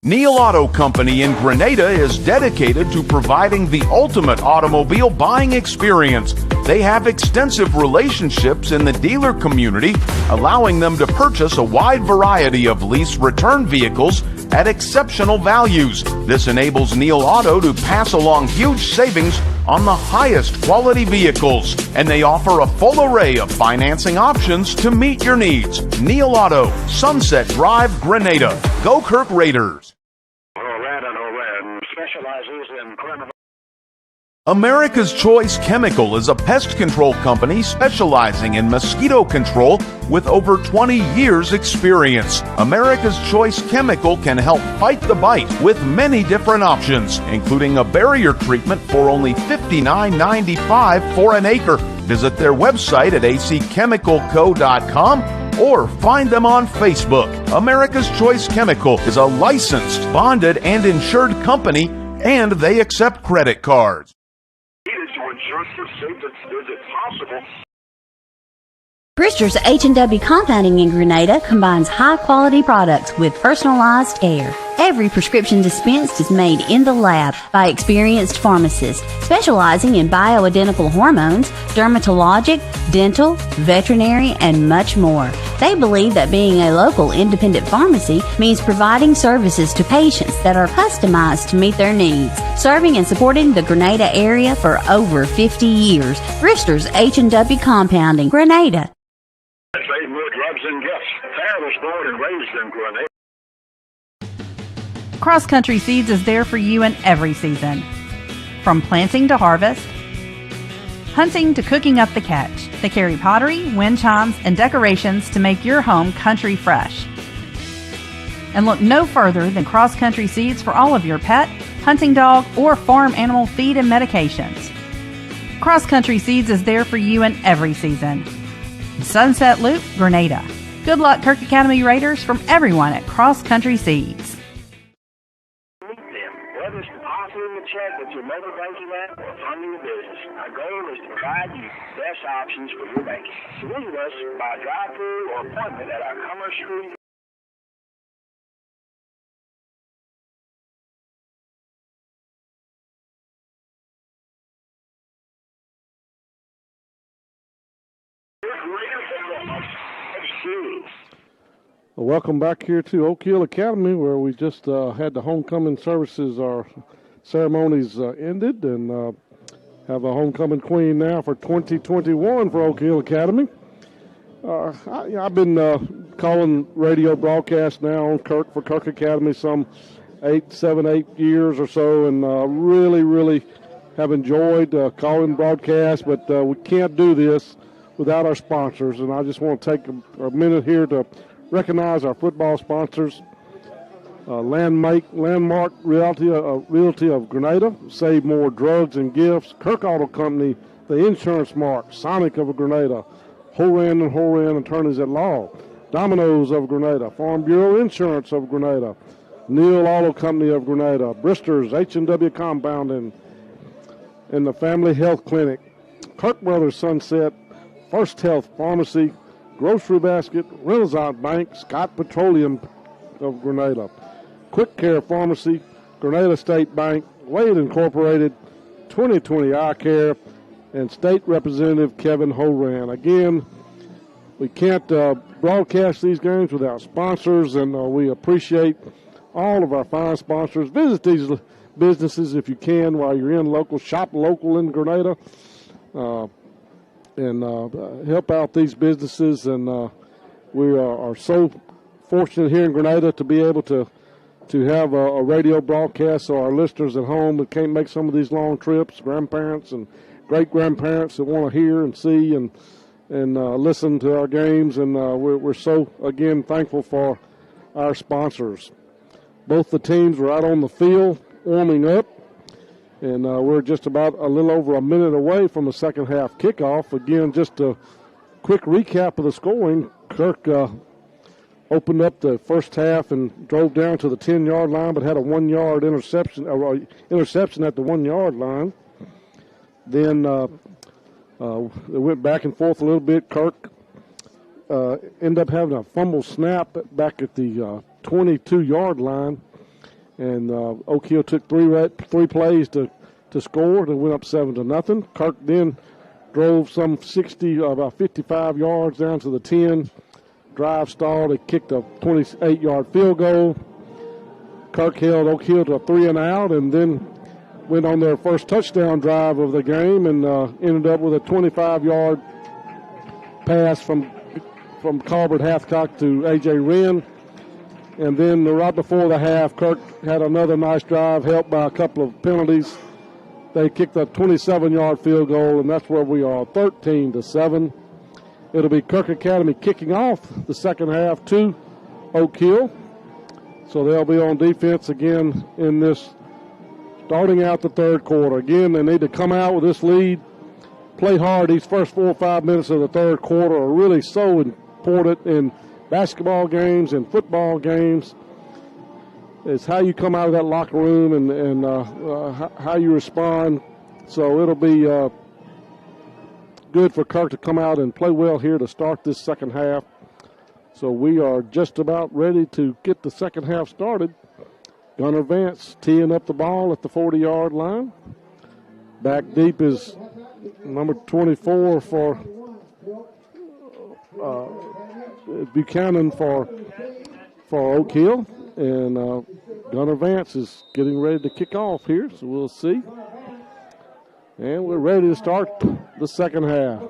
Neal Auto Company in Grenada is dedicated to providing the ultimate automobile buying experience. They have extensive relationships in the dealer community, allowing them to purchase a wide variety of lease return vehicles at exceptional values. This enables Neal Auto to pass along huge savings on the highest quality vehicles, and they offer a full array of financing options to meet your needs. Neal Auto, Sunset Drive, Grenada. Go Kirk Raiders! Specializes in criminal. America's Choice Chemical is a pest control company specializing in mosquito control with over 20 years experience. America's Choice Chemical can help fight the bite with many different options, including a barrier treatment for only $59.95 for an acre. Visit their website at acchemicalco.com or find them on Facebook. America's Choice Chemical is a licensed, bonded, and insured company, and they accept credit cards. Is it possible? Brewster's H&W Compounding in Grenada combines high-quality products with personalized care. Every prescription dispensed is made in the lab by experienced pharmacists specializing in bioidentical hormones, dermatologic, dental, veterinary, and much more. They believe that being a local independent pharmacy means providing services to patients that are customized to meet their needs. Serving and supporting the Grenada area for over 50 years. Brewster's H&W Compounding, Grenada. Save more drugs and gifts. Tara was born and raised in Grenada. Cross Country Seeds is there for you in every season. From planting to harvest, hunting to cooking up the catch. They carry pottery, wind chimes, and decorations to make your home country fresh. And look no further than Cross Country Seeds for all of your pet, hunting dog, or farm animal feed and medications. Cross Country Seeds is there for you in every season. Sunset Loop, Grenada. Good luck, Kirk Academy Raiders, from everyone at Cross Country Seeds. Whether it's depositing a check with your mobile banking app or funding a business, our goal is to provide you the best options for your banking. So visit us by drive-through or appointment at our Commerce Street. Well, welcome back here to Oak Hill Academy, where we just had the homecoming services. Our ceremonies ended, and have a homecoming queen now for 2021 for Oak Hill Academy. I've been calling radio broadcasts now on Kirk for Kirk Academy some 8 years or so, and really have enjoyed calling broadcasts, but we can't do this without our sponsors, and I just want to take a minute here to recognize our football sponsors. Landmark Realty of Grenada, Save More Drugs and Gifts, Kirk Auto Company, the Insurance Mark, Sonic of Grenada, Horan and Horan Attorneys at Law, Domino's of Grenada, Farm Bureau Insurance of Grenada, Neal Auto Company of Grenada, Brewster's H&W Compounding, and the Family Health Clinic, Kirk Brothers Sunset, First Health Pharmacy, Grocery Basket, Renaissance Bank, Scott Petroleum of Grenada, Quick Care Pharmacy, Grenada State Bank, Wade Incorporated, 2020 Eye Care, and State Representative Kevin Horan. Again, we can't broadcast these games without sponsors, and we appreciate all of our fine sponsors. Visit these businesses if you can while you're in local. Shop local in Grenada, and help out these businesses. And we are so fortunate here in Grenada to be able to have a radio broadcast, so our listeners at home that can't make some of these long trips, grandparents and great-grandparents that want to hear and see and listen to our games. And we're so, again, thankful for our sponsors. Both the teams were out on the field warming up, and we're just about a little over a minute away from the second half kickoff. Again, just a quick recap of the scoring. Kirk opened up the first half and drove down to the 10-yard line, but had a 1-yard interception at the 1-yard line. Then they went back and forth a little bit. Kirk ended up having a fumble snap back at the 22-yard line, and Oak Hill took three plays to score. They went up 7-0. Kirk then drove some about 55 yards down to the 10. Drive stalled. They kicked a 28-yard field goal. Kirk held Oak Hill to a 3-and-out, and then went on their first touchdown drive of the game, and ended up with a 25-yard pass from Colbert Hathcock to A.J. Wren. And then right before the half, Kirk had another nice drive, helped by a couple of penalties. They kicked a 27-yard field goal, and that's where we are, 13-7. It'll be Kirk Academy kicking off the second half to Oak Hill. So they'll be on defense again in this, starting out the third quarter. Again, they need to come out with this lead, play hard. These first 4 or 5 minutes of the third quarter are really so important in basketball games and football games. It's how you come out of that locker room and how you respond. So it'll be good for Kirk to come out and play well here to start this second half. So we are just about ready to get the second half started. Gunnar Vance teeing up the ball at the 40-yard line. Back deep is number 24 for Buchanan for Oak Hill. And Gunnar Vance is getting ready to kick off here, so we'll see. And we're ready to start the second half.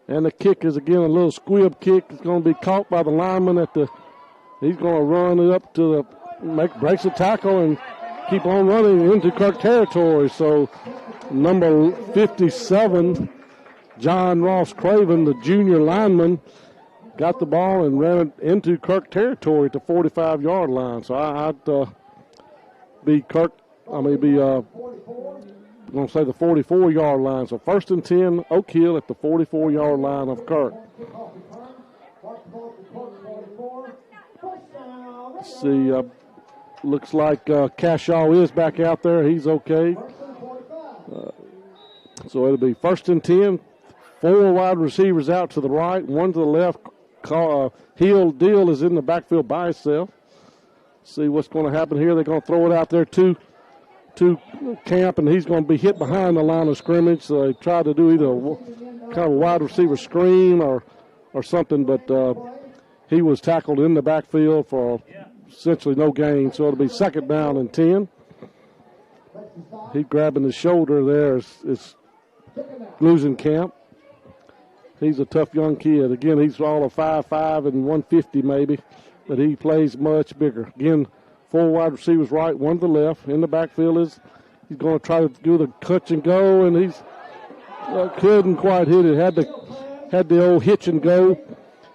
And the kick is, again, a little squib kick. It's going to be caught by the lineman he's going to run it up to breaks the tackle and keep on running into Kirk territory. So number 57, John Ross Craven, the junior lineman, got the ball and ran it into Kirk territory at the 45-yard line. So I'd be going to say the 44-yard line. So 1st and 10, Oak Hill at the 44-yard line of Kirk. Let's see, looks like Cashaw is back out there. He's okay. So it'll be 1st and 10, 4 wide receivers out to the right, 1 to the left. Deal is in the backfield by himself. See what's going to happen here. They're going to throw it out there to Camp, and he's going to be hit behind the line of scrimmage. So they try to do either kind of a wide receiver screen or something, but he was tackled in the backfield for essentially no gain. So it'll be 2nd down and 10. He's grabbing his shoulder there. It's losing Camp. He's a tough young kid. Again, he's all of 5'5" and 150 maybe, but he plays much bigger. Again, 4 wide receivers right, 1 to the left. In the backfield he's going to try to do the catch and go, and he's couldn't quite hit it. Had the old hitch and go,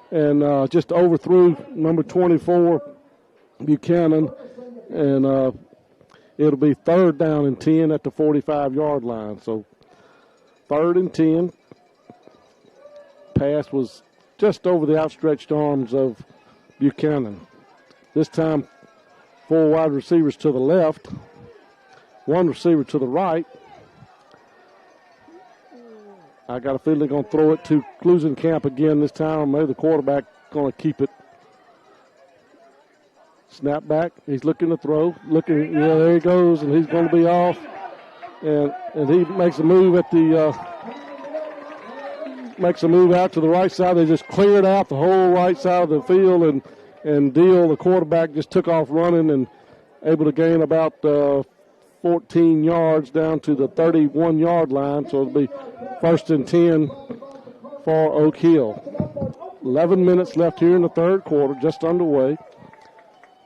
and just overthrew number 24, Buchanan, and it'll be 3rd down and 10 at the 45-yard line. So 3rd and 10. Pass was just over the outstretched arms of Buchanan. This time, 4 wide receivers to the left, 1 receiver to the right. I got a feeling they're going to throw it to Clusenkamp again this time. Maybe the quarterback going to keep it. Snap back. He's looking to throw. There he goes, and he's going to be off. And he makes a move out to the right side. They just cleared out the whole right side of the field, and Deal, the quarterback, just took off running and able to gain about 14 yards down to the 31-yard line. So it'll be 1st and 10 for Oak Hill. 11 minutes left here in the third quarter, just underway.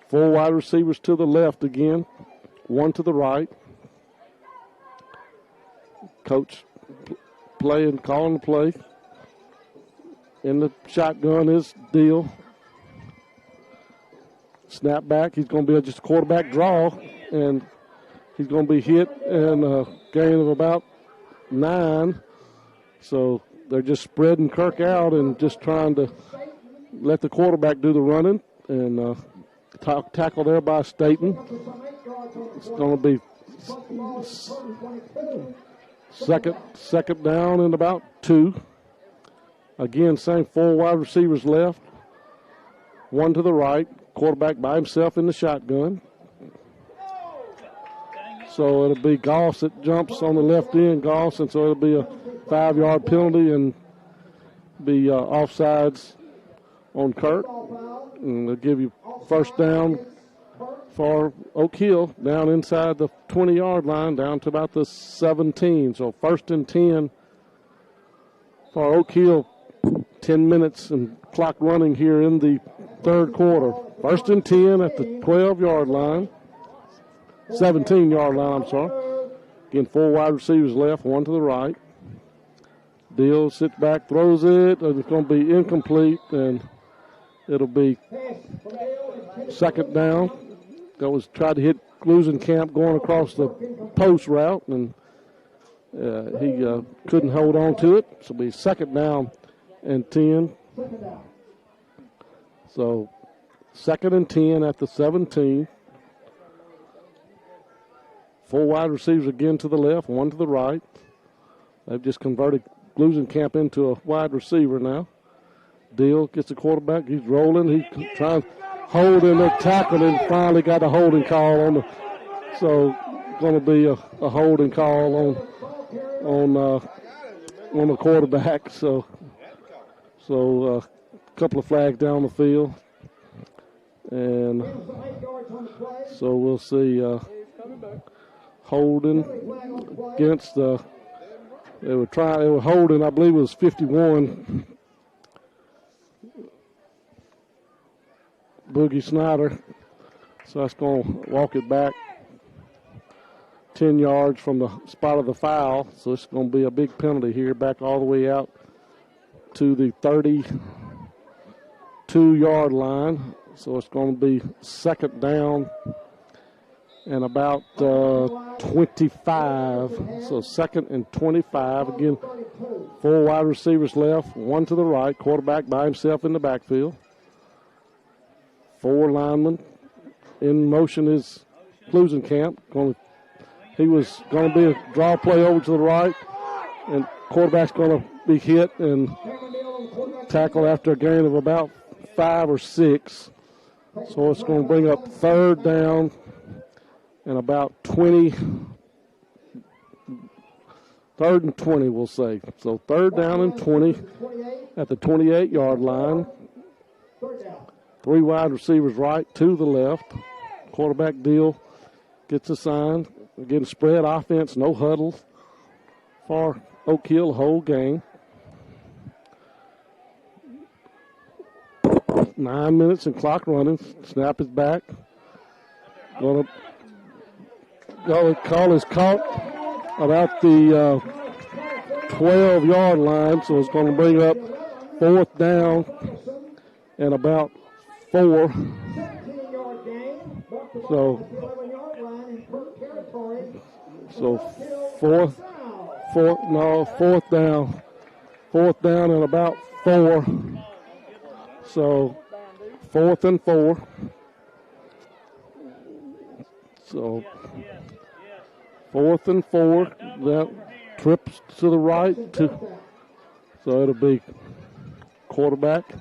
4 wide receivers to the left again, 1 to the right. Coach calling the play. In the shotgun is Deal. Snap back. He's going to be just a quarterback draw, and he's going to be hit and a gain of about 9. So they're just spreading Kirk out and just trying to let the quarterback do the running. And tackle there by Staten. It's going to be second down and about 2. Again, same 4 wide receivers left. 1 to the right. Quarterback by himself in the shotgun. So it'll be Goss that jumps on the left end, Goss, and so it'll be a 5-yard penalty and be offsides on Kirk. And they'll give you first down for Oak Hill down inside the 20-yard line down to about the 17. So 1st and 10 for Oak Hill. 10 minutes and clock running here in the third quarter. 1st and 10 at the 12-yard line. 17-yard line, I'm sorry. Again, 4 wide receivers left, 1 to the right. Deal sits back, throws it, and it's going to be incomplete, and it'll be second down. That was tried to hit losing camp going across the post route, and he couldn't hold on to it. So it'll be second down and 10. So 2nd and 10 at the 17. 4 wide receivers again to the left, 1 to the right. They've just converted losing camp into a wide receiver now. Deal gets the quarterback. He's rolling. He's trying to hold in the tackle and finally got a holding call on the. So going to be a holding call on the quarterback. So a couple of flags down the field, and so we'll see holding against the. They were holding. I believe it was 51. Boogie Snyder. So that's going to walk it back 10 yards from the spot of the foul. So it's going to be a big penalty here, back all the way out to the 32-yard line. So it's going to be second down and about 25. So 2nd and 25. Again, 4 wide receivers left, 1 to the right. Quarterback by himself in the backfield. 4 linemen. In motion is Klusenkamp. He was going to be a draw play over to the right, and quarterback's going to be hit and tackled after a gain of about 5 or 6. So it's going to bring up 3rd down and about 20. 3rd and 20, we'll say. So 3rd down and 20 at the 28-yard line. 3 wide receivers right, 2 to the left. Quarterback Deal gets assigned. Again, spread offense, no huddle for Oak Hill the whole game. 9 minutes and clock running. Snap is back. Going to call is caught about the 12-yard line, so it's going to bring up 4th down and about 4. So 4th down. 4th down and about 4. So 4th and 4. So 4th and 4. That trips to the right. So it'll be quarterback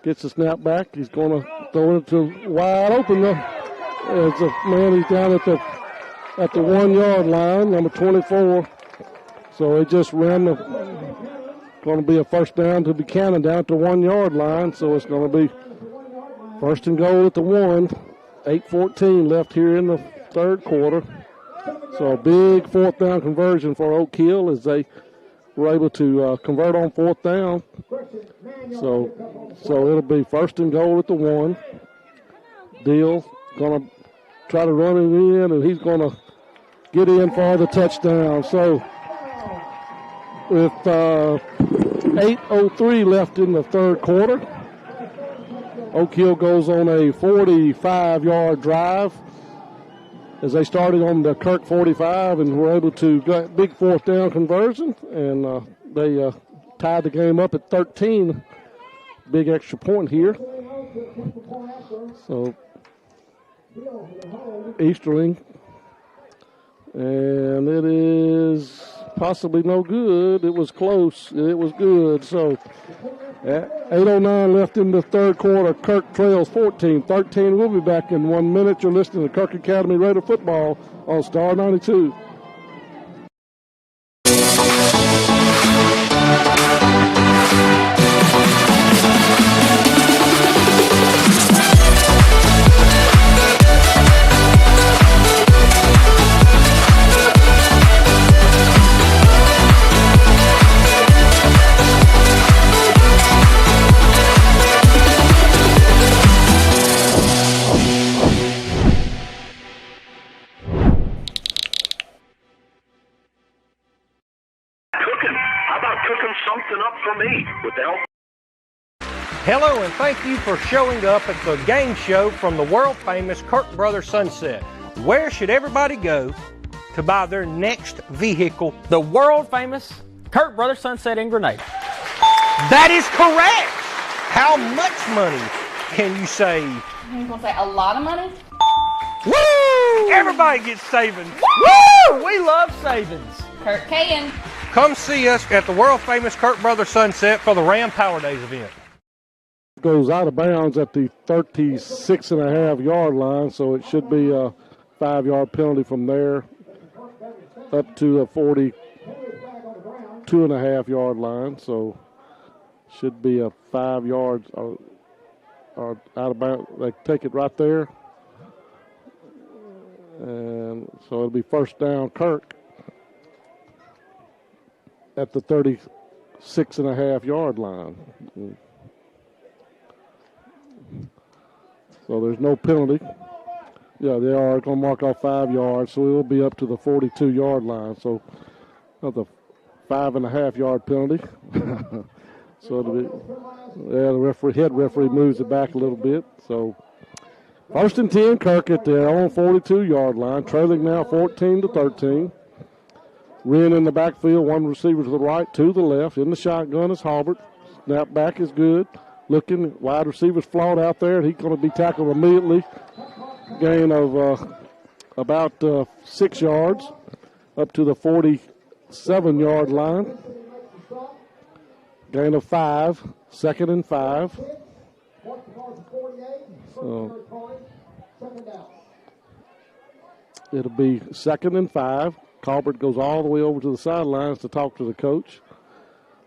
Gets the snap back. He's going to throw it to wide open. There's a man. He's down at the 1 yard line, number 24. So it just ran going to be a first down to Buchanan down at the 1 yard line. So it's going to be first and goal at the 1. 8:14 left here in the third quarter. So a big fourth down conversion for Oak Hill as they were able to convert on fourth down. So it'll be first and goal at the 1. Deal going to try to run it in, and he's going to get in for the touchdown. So with 8:03 left in the third quarter, Oak Hill goes on a 45-yard drive as they started on the Kirk 45 and were able to get big fourth down conversion, and they tied the game up at 13. Big extra point here. So Easterling, and it is possibly no good. It was close. It was good. So at 8:09 left in the third quarter, Kirk trails 14-13. We'll be back in 1 minute. You're listening to Kirk Academy Raider Football on Star 92. Hello, and thank you for showing up at the game show from the world-famous Kirk Brothers Sunset. Where should everybody go to buy their next vehicle? The world-famous Kirk Brothers Sunset in Grenada. That is correct! How much money can you save? You're going to say a lot of money? Woo! Everybody gets savings. Woo! We love savings. Kirk Kayan. Come see us at the world-famous Kirk Brothers Sunset for the Ram Power Days event. Goes out of bounds at the 36.5-yard line, so it should be a 5-yard penalty from there up to the 42.5-yard line. So should be a 5 yards or out of bounds. They take it right there, and so it'll be first down Kirk at the 36.5-yard line. So there's no penalty. Yeah, they are going to mark off 5 yards, so it will be up to the 42-yard line. So the 5.5-yard penalty. So it'll be, the head referee moves it back a little bit. So first and 10, Kirk at their own 42-yard line, trailing now 14-13. Wren in the backfield, one receiver to the right, two to the left. In the shotgun is Halbert. Snap back is good. Looking, wide receiver's flawed out there, and he's going to be tackled immediately. Gain of about 6 yards up to the 47-yard line. Gain of 5, second and 5. So it'll be second and 5. Colbert goes all the way over to the sidelines to talk to the coach.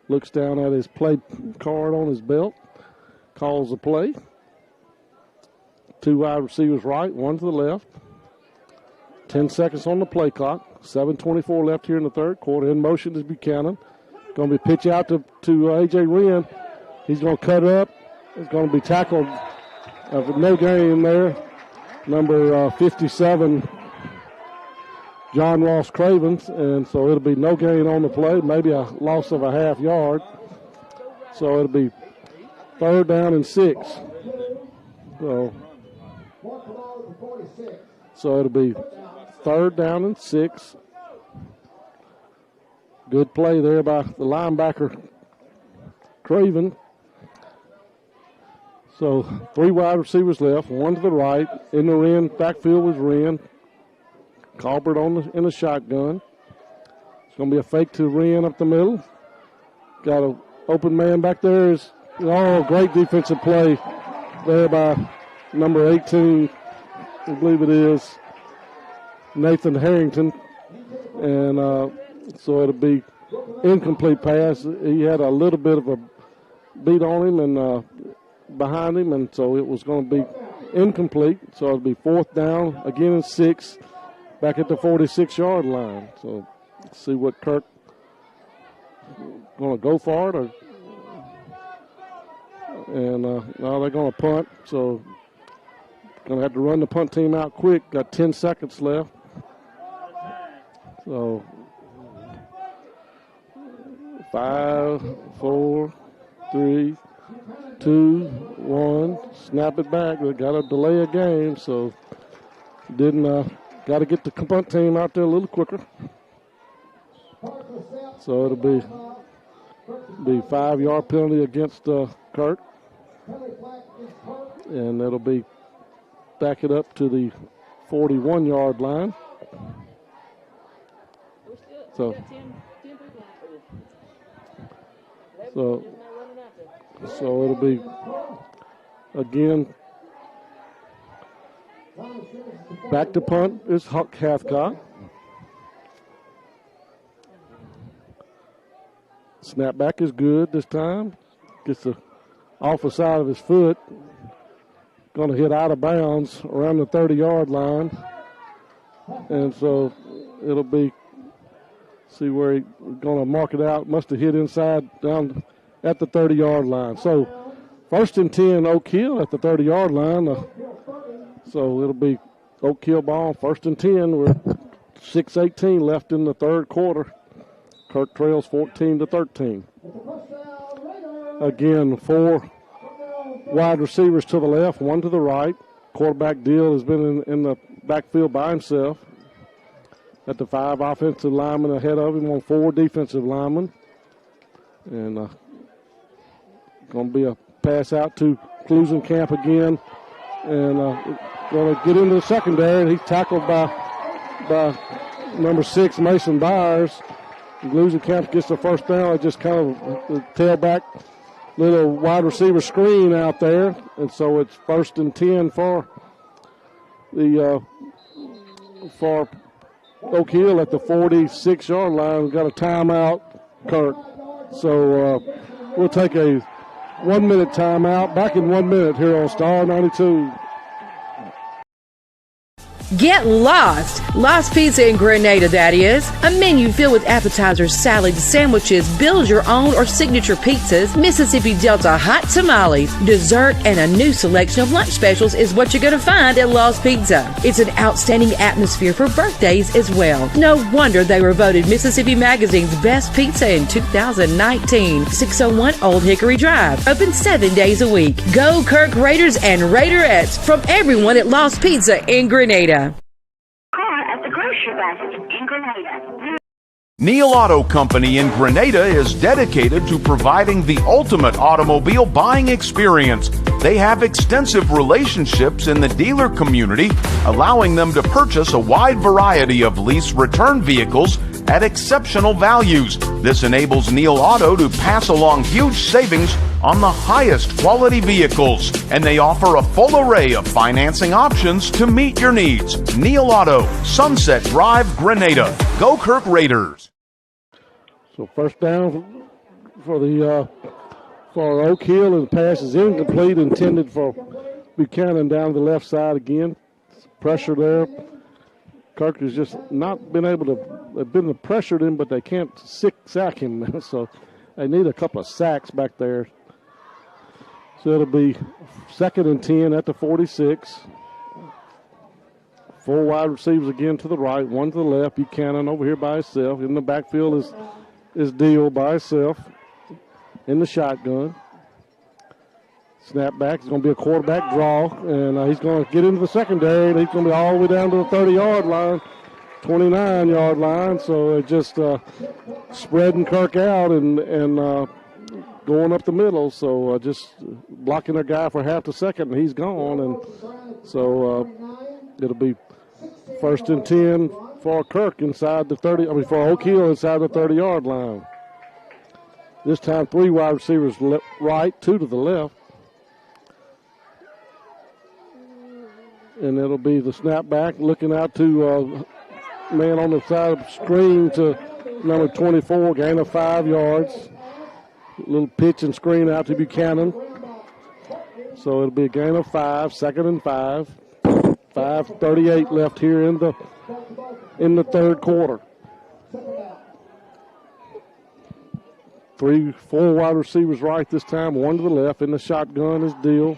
Looks down at his play card on his belt. Calls the play. 2 wide receivers right, 1 to the left. 10 seconds on the play clock. 7:24 left here in the third quarter. In motion is Buchanan. Going to be pitch out to A.J. Wren. He's going to cut up. It's going to be tackled. No gain there. Number 57, John Ross Cravens. And so it'll be no gain on the play. Maybe a loss of a half yard. So it'll be third down and 6. So it'll be third down and 6. Good play there by the linebacker, Craven. So 3 wide receivers left, 1 to the right. In the Wren backfield was Wren. Colbert in the shotgun. It's going to be a fake to Wren up the middle. Got an open man back there is Oh, great defensive play there by number 18, I believe it is, Nathan Harrington. And so it'll be incomplete pass. He had a little bit of a beat on him and behind him, and so it was going to be incomplete. So it'll be 4th down, again in 6, back at the 46-yard line. So let's see what Kirk going to go for it, and now they're going to punt. So going to have to run the punt team out quick. Got 10 seconds left. So 5, 4, 3, 2, 1. Snap it back. We got to delay a game, so got to get the punt team out there a little quicker. So it'll be 5-yard penalty against Kirk, and it'll be back it up to the 41-yard line. So it'll be, again, back to punt is Huck Hathcock. Snap back is good this time. Gets off the side of his foot. Going to hit out of bounds around the 30-yard line. And so it'll be, see where he's going to mark it out. Must have hit inside down at the 30-yard line. So 1st and 10, Oak Hill at the 30-yard line. So it'll be Oak Hill ball, 1st and 10. We're 6:18 left in the third quarter. Kirk trails 14-13. Again, 4 wide receivers to the left, 1 to the right. Quarterback Deal has been in the backfield by himself. At the 5 offensive linemen ahead of him on 4 defensive linemen. And going to be a pass out to Klusenkamp again. And going to get into the secondary. And he's tackled by number 6, Mason Byers. Klusenkamp gets the first down. It just kind of tailback little wide receiver screen out there. And so it's 1st and 10 for Oak Hill at the 46-yard line. We've got a timeout, Kirk. So we'll take a 1-minute timeout. Back in 1 minute here on Star 92. Get lost! Lost Pizza in Grenada, that is. A menu filled with appetizers, salads, sandwiches, build your own or signature pizzas, Mississippi Delta hot tamales, dessert, and a new selection of lunch specials is what you're going to find at Lost Pizza. It's an outstanding atmosphere for birthdays as well. No wonder they were voted Mississippi Magazine's best pizza in 2019. 601 Old Hickory Drive. Open 7 days a week. Go Kirk Raiders and Raiderettes from everyone at Lost Pizza in Grenada. At the grocery basket in Grenada. Neal Auto Company in Grenada is dedicated to providing the ultimate automobile buying experience. They have extensive relationships in the dealer community, allowing them to purchase a wide variety of lease return vehicles at exceptional values. This enables Neal Auto to pass along huge savings on the highest quality vehicles, and they offer a full array of financing options to meet your needs. Neal Auto, Sunset Drive, Grenada. Go Kirk Raiders. So first down for Oak Hill, and the pass is incomplete, intended for Buchanan down the left side again. Pressure there. Kirk has just not been able to, they've been pressured him, but they can't sack him. So they need a couple of sacks back there. So it'll be 2nd and 10 at the 46. 4 wide receivers again to the right, 1 to the left. Buchanan over here by himself. In the backfield is Deal by himself in the shotgun. Snap back. It's going to be a quarterback draw, and he's going to get into the secondary, and he's going to be all the way down to the 30-yard line, 29-yard line. So it just spreading Kirk out and going up the middle. So just blocking their guy for half a second, and he's gone. And so it'll be 1st and 10 for Kirk inside the 30. For Oak Hill inside the 30-yard line. This time 3 wide receivers right, 2 to the left. And it'll be the snap back, looking out to man on the side of the screen to number 24, gain of 5 yards. Little pitch and screen out to Buchanan. So it'll be a gain of 5, 2nd and 5. 5:38 left here in the third quarter. 4 wide receivers right this time, 1 to the left. In the shotgun is Deal.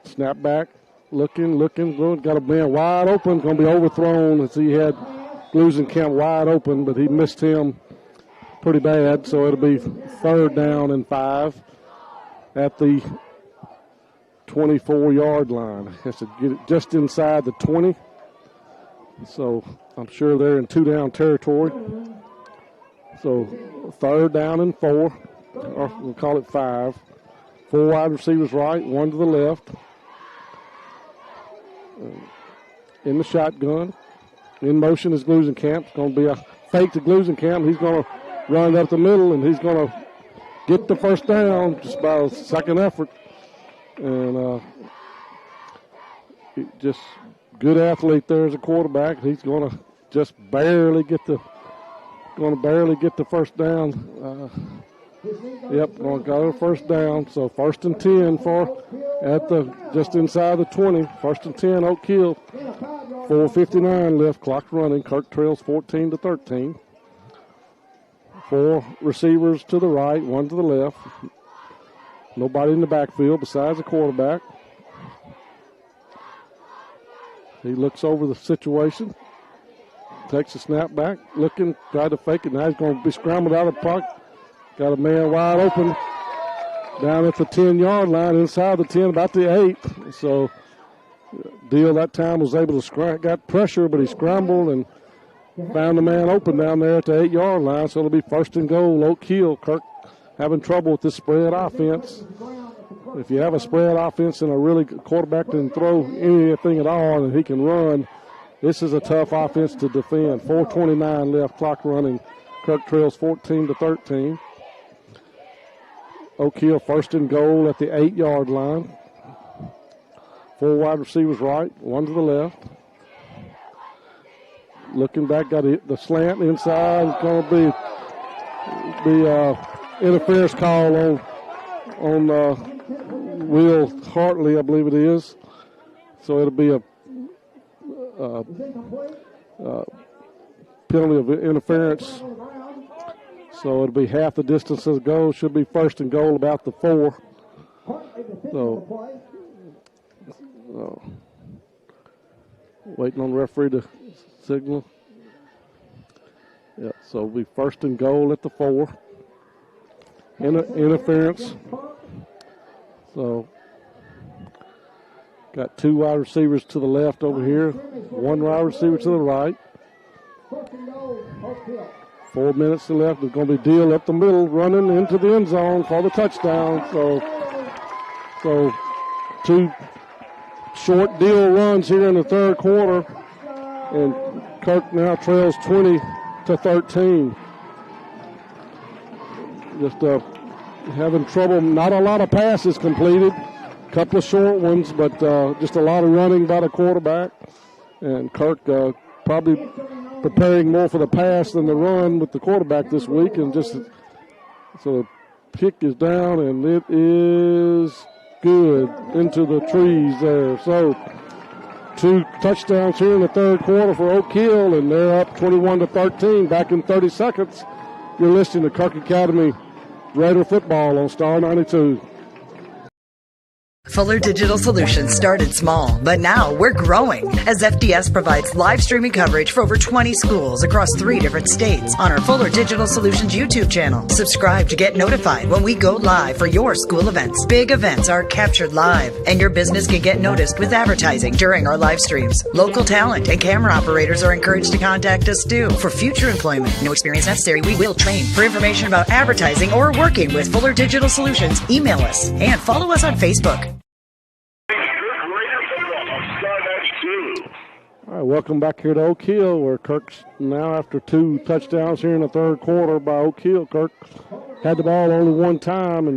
Snap back, looking, got a man wide open, going to be overthrown as he had Glusenkamp wide open, but he missed him pretty bad, so it'll be 3rd down and 5 at the 24-yard line. Has to get it just inside the 20, so I'm sure they're in 2-down territory. So 3rd down and 4, or we'll call it 5. 4 wide receivers right, 1 to the left. In the shotgun. In motion is Glusenkamp. It's going to be a fake to Glusenkamp. He's going to run up the middle, and he's going to get the first down just by a second effort. And just good athlete there as a quarterback. He's going to just barely get the first down. Yep, going to go to first down. So 1st and 10 just inside the 20. 1st and 10, Oak Hill. 4:59 left, clock running. Kirk trails 14-13. 4 receivers to the right, 1 to the left. Nobody in the backfield besides the quarterback. He looks over the situation. Takes a snap back, looking, tried to fake it. Now he's going to be scrambled out of the pocket. Got a man wide open down at the 10-yard line, inside the 10, about the 8. So Deal that time was able to got pressure, but he scrambled and found the man open down there at the 8-yard line. So it'll be 1st and goal, Oak Hill. Kirk having trouble with this spread offense. If you have a spread offense and a really good quarterback that can throw anything at all and he can run, this is a tough offense to defend. 4:29 left, clock running. Kirk trails 14-13. Oak Hill 1st and goal at the 8-yard line. 4 wide receivers right, 1 to the left. Looking back, got the slant inside. It's going to be interference call on Will Hartley, I believe it is. So it'll be a penalty of interference. So it'll be half the distance of the goal. Should be 1st and goal about the 4. So waiting on the referee to signal. Yeah, so it'll be 1st and goal at the 4. Interference. So got 2 wide receivers to the left over here, 1 wide receiver to the right. 4 minutes left. There's going to be Deal up the middle, running into the end zone for the touchdown. So 2 short Deal runs here in the third quarter, and Kirk now trails 20-13. Just having trouble. Not a lot of passes completed. A couple of short ones, but just a lot of running by the quarterback. And Kirk probably preparing more for the pass than the run with the quarterback this week. And just so the kick is down, and it is good into the trees there. So 2 touchdowns here in the third quarter for Oak Hill, and they're up 21-13. Back in 30 seconds. You're listening to Kirk Academy Raider football on Star 92. Fuller Digital Solutions started small, but now we're growing as FDS provides live streaming coverage for over 20 schools across 3 different states on our Fuller Digital Solutions YouTube channel. Subscribe to get notified when we go live for your school events. Big events are captured live, and your business can get noticed with advertising during our live streams. Local talent and camera operators are encouraged to contact us too. For future employment, no experience necessary, we will train. For information about advertising or working with Fuller Digital Solutions, email us and follow us on Facebook. All right, welcome back here to Oak Hill, where Kirk's now after 2 touchdowns here in the third quarter by Oak Hill. Kirk had the ball only one time,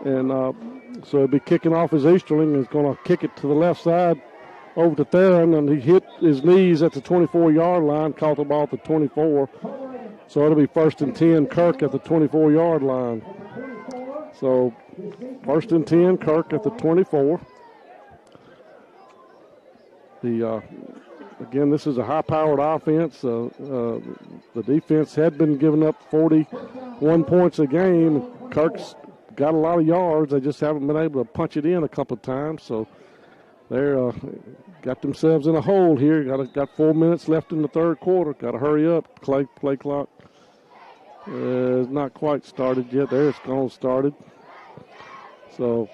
and so he'll be kicking off his Easterling. Is going to kick it to the left side over to Theron, and he hit his knees at the 24-yard line, caught the ball at the 24. So it'll be 1st and 10, Kirk at the 24-yard line. So 1st and 10, Kirk at the 24. Again, this is a high-powered offense. The defense had been giving up 41 points a game. Kirk's got a lot of yards. They just haven't been able to punch it in a couple of times. So they're got themselves in a hole here. Got 4 minutes left in the third quarter. Got to hurry up. Play clock is not quite started yet. There it's gone started. So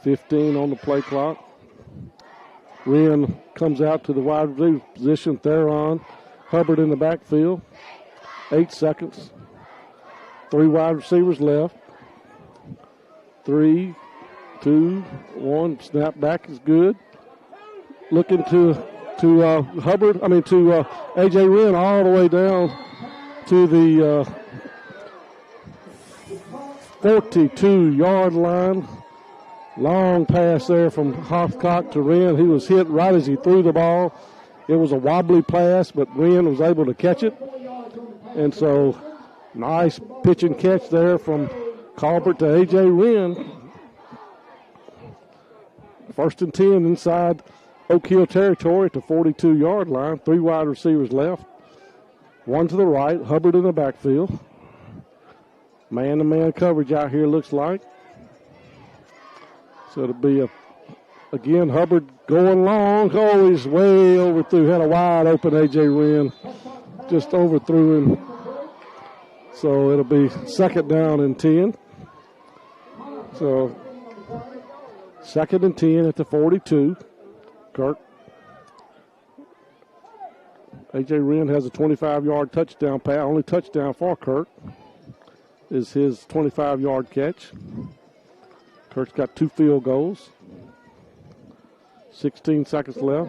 15 on the play clock. Wren comes out to the wide receiver position. Theron, Hubbard in the backfield. 8 seconds. 3 wide receivers left. 3, 2, 1. Snap back is good. Looking to Hubbard. To A.J. Wren all the way down to the 42-yard line. Long pass there from Hoffcock to Wren. He was hit right as he threw the ball. It was a wobbly pass, but Wren was able to catch it. And so, nice pitch and catch there from Colbert to A.J. Wren. 1st and 10 inside Oak Hill territory at the 42-yard line. 3 wide receivers left. 1 to the right. Hubbard in the backfield. Man-to-man coverage out here looks like. So it'll be again, Hubbard going long. Oh, he's way overthrew. Had a wide open A.J. Wren. Just overthrew him. So it'll be 2nd down and 10. So 2nd and 10 at the 42. Kirk. A.J. Wren has a 25-yard touchdown pass. Only touchdown for Kirk is his 25-yard catch. Kirk's got 2 field goals. 16 seconds left.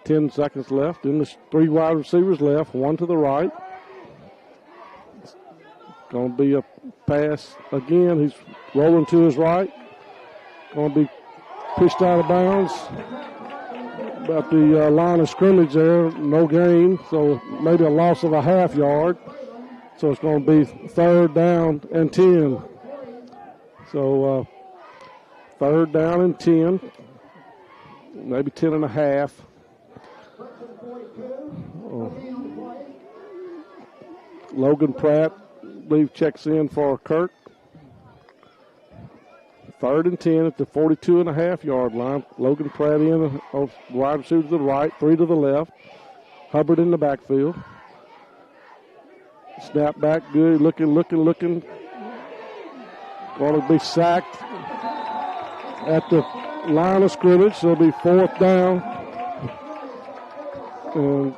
10 seconds left. And there's 3 wide receivers left. 1 to the right. It's going to be a pass again. He's rolling to his right. Going to be pushed out of bounds. About the line of scrimmage there. No gain. So maybe a loss of a half yard. So it's going to be 3rd down and 10. So 3rd down and 10. Maybe 10 and a half. Logan Pratt, I believe, checks in for Kirk. 3rd and 10 at the 42.5-yard line. Logan Pratt in, wide receiver to the right, 3 to the left. Hubbard in the backfield. Snap back, good, looking. Going to be sacked at the line of scrimmage, so it'll be 4th down. And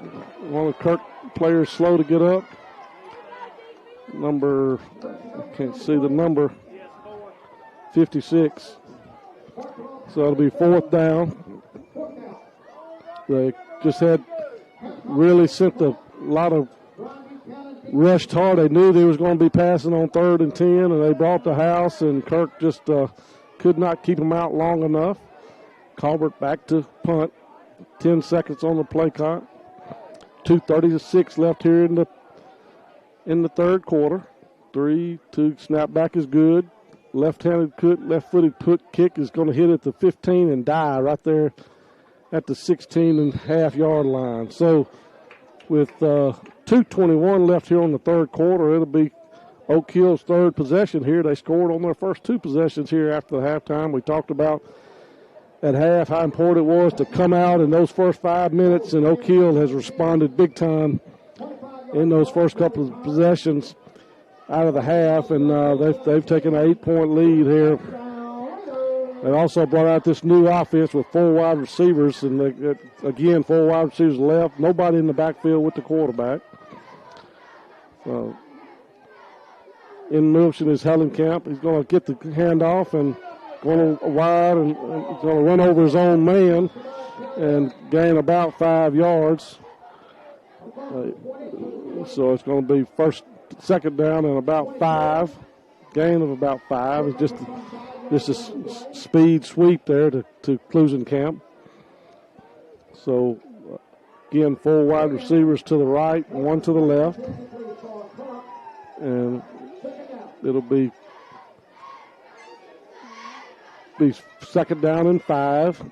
one of the Kirk players slow to get up. I can't see the number, 56. So it'll be 4th down. They just really sent a lot of rushed hard. They knew they was going to be passing on 3rd and 10, and they brought the house, and Kirk just could not keep them out long enough. Colbert back to punt. 10 seconds on the play clock. 2:36 left here in the third quarter. 3-2 snap back is good. Left-footed kick is going to hit at the 15 and die right there at the 16.5-yard line. So with 2:21 left here on the third quarter, it'll be Oak Hill's 3rd possession here. They scored on their first 2 possessions here after the halftime. We talked about at half how important it was to come out in those first 5 minutes, and Oak Hill has responded big time in those first couple of possessions out of the half, and they've taken an 8-point lead here. They also brought out this new offense with 4 wide receivers, and again, 4 wide receivers left. Nobody in the backfield with the quarterback. So In motion is Hellenkamp. He's going to get the handoff and going wide and he's going to run over his own man and gain about 5 yards. So it's going to be second down and about 5. Gain of about 5. It's just a speed sweep there to Klusenkamp. So again, 4 wide receivers to the right, 1 to the left. And it'll be second down and 5.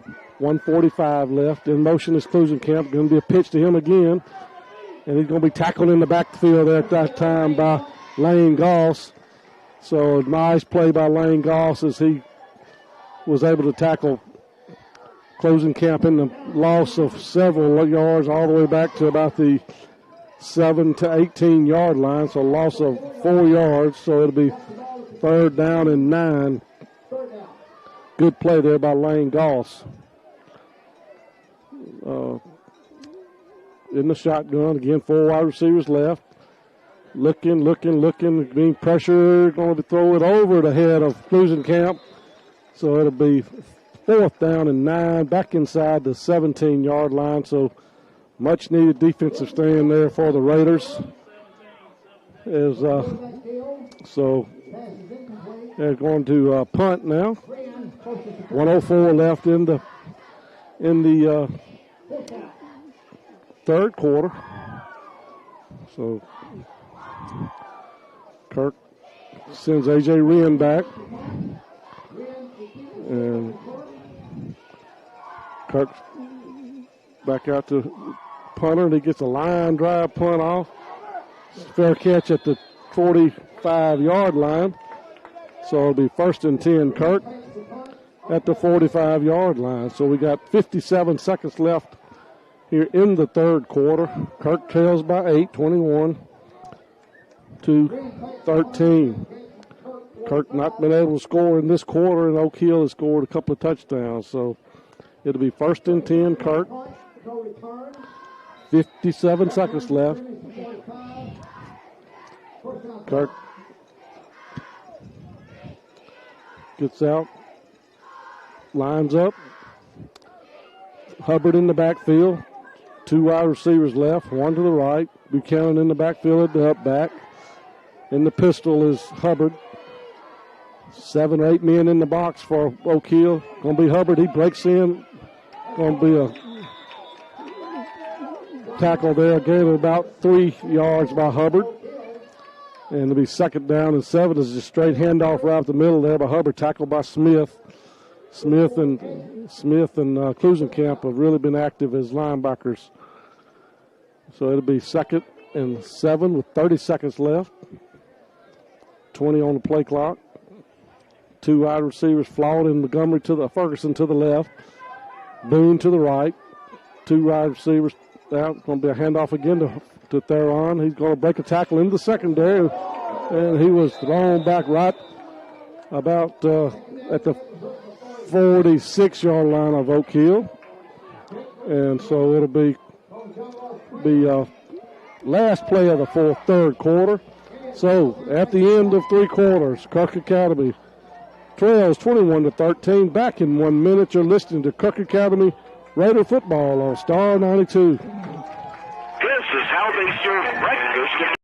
1:45 left. In motion is Klusenkamp. Going to be a pitch to him again. And he's going to be tackled in the backfield at that time by Lane Goss. So a nice play by Lane Goss as he was able to tackle Klusenkamp in the loss of several yards all the way back to about the 7 to 18 yard line. So loss of 4 yards. So it'll be third down and 9. Good play there by Lane Goss. In the shotgun, again, 4 wide receivers left. Looking, being pressured, going to throw it over the head of Klusenkamp. So it'll be fourth down and 9, back inside the 17-yard line. So much needed defensive stand there for the Raiders. So they're going to punt now. 1:04 left in the third quarter. So Kirk sends A.J. Wren back. And Kirk back out to punter, and he gets a line drive punt off. Fair catch at the 45-yard line. So it'll be first and 10, Kirk, at the 45-yard line. So we got 57 seconds left here in the third quarter. Kirk trails by 8, 21-13. Kirk not been able to score in this quarter, and Oak Hill has scored a couple of touchdowns. So it'll be first and 10, Kirk. 57 seconds left. Kirk gets out, lines up. Hubbard in the backfield. 2 wide receivers left, 1 to the right. Buchanan in the backfield at the up back. In the pistol is Hubbard. 7 or 8 men in the box for Oak Hill. Going to be Hubbard. He breaks in. Going to be a tackle there. Gave about 3 yards by Hubbard. And it'll be second down and 7. Is a straight handoff right up the middle there by Hubbard. Tackled by Smith. Smith and Klusenkamp have really been active as linebackers. So it'll be second and 7 with 30 seconds left. 20 on the play clock. 2 wide receivers flawed in Montgomery Ferguson to the left. Boone to the right. 2 wide receivers out. It's going to be a handoff again to Theron. He's going to break a tackle into the secondary. And he was thrown back right about at the 46-yard line of Oak Hill. And so it'll be last play of the third quarter. So at the end of 3 quarters, Kirk Academy trails 21-13. Back in 1 minute, you're listening to Kirk Academy Raider football on Star 92. This is how they serve breakfast.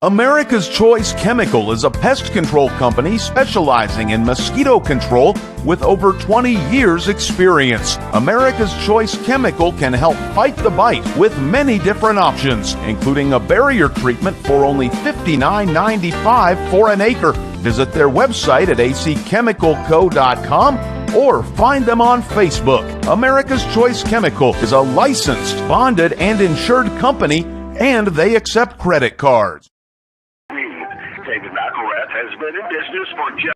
America's Choice Chemical is a pest control company specializing in mosquito control with over 20 years experience. America's Choice Chemical can help fight the bite with many different options, including a barrier treatment for only $59.95 for an acre. Visit their website at acchemicalco.com or find them on Facebook. America's Choice Chemical is a licensed, bonded, and insured company, and they accept credit cards. David McElrath has been in business for just...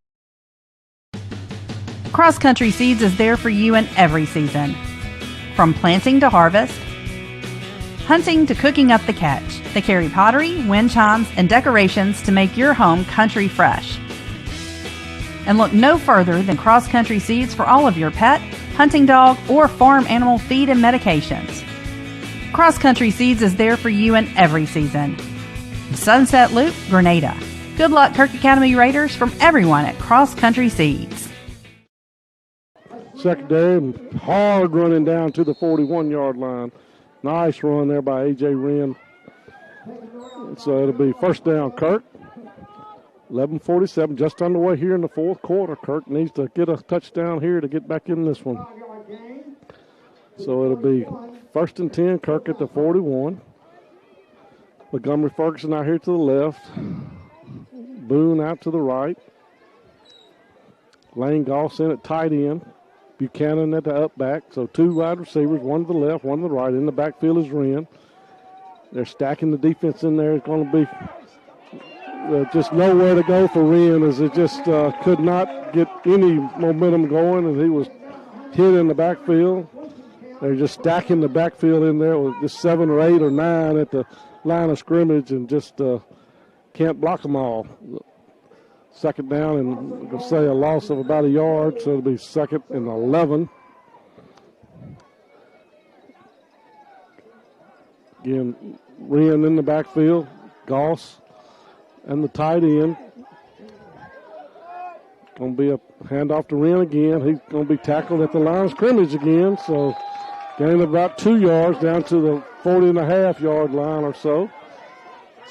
Cross Country Seeds is there for you in every season. From planting to harvest, hunting to cooking up the catch, they carry pottery, wind chimes, and decorations to make your home country fresh. And look no further than Cross Country Seeds for all of your pet, hunting dog, or farm animal feed and medications. Cross Country Seeds is there for you in every season. Sunset Loop, Grenada. Good luck, Kirk Academy Raiders, from everyone at Cross Country Seeds. Secondary, hard running down to the 41-yard line. Nice run there by A.J. Wren. So it'll be first down, Kirk. 11:47, just underway here in the fourth quarter. Kirk needs to get a touchdown here to get back in this one. So it'll be first and 10, Kirk at the 41. Montgomery Ferguson out here to the left. Boone out to the right. Lane Goss in at tight end. Buchanan at the up back. So two wide receivers, one to the left, one to the right. In the backfield is Wren. They're stacking the defense in there. It's going to be just nowhere to go for Wren, as it just could not get any momentum going, and he was hit in the backfield. They're just stacking the backfield in there with just 7 or 8 or 9 at the line of scrimmage, and just can't block them all. Second down, and I'm going to say a loss of about a yard, so it'll be second and 11. Again, Wren in the backfield, Goss and the tight end. Going to be a handoff to Wren again. He's going to be tackled at the line of scrimmage again, so gain about 2 yards down to the 40.5-yard line or so.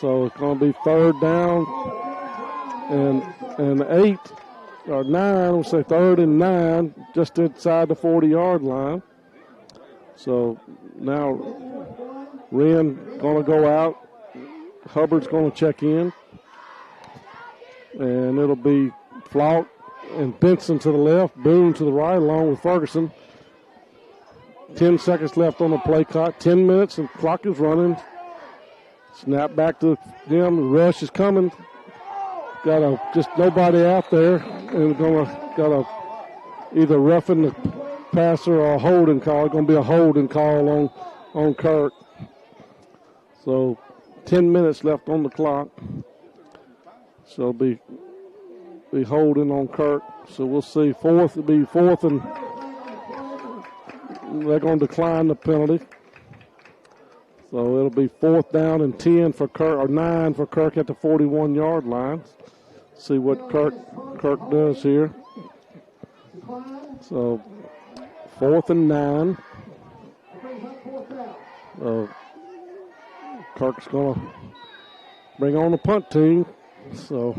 So it's going to be third down and 8 or 9. We'll say third and 9, just inside the 40-yard line. So now Wren going to go out. Hubbard's going to check in. And it'll be Flout and Benson to the left, Boone to the right, along with Ferguson. 10 seconds left on the play clock. 10 minutes and clock is running. Snap back to them. The rush is coming. Just nobody out there, and got a either roughing the passer or a holding call. It's going to be a holding call on Kirk. So 10 minutes left on the clock. So be holding on Kirk. So we'll see. It'll be fourth, and they're going to decline the penalty. So it'll be fourth down and 10 for Kirk, or 9 for Kirk at the 41-yard line. See what Kirk does here. So fourth and 9. Kirk's going to bring on the punt team. So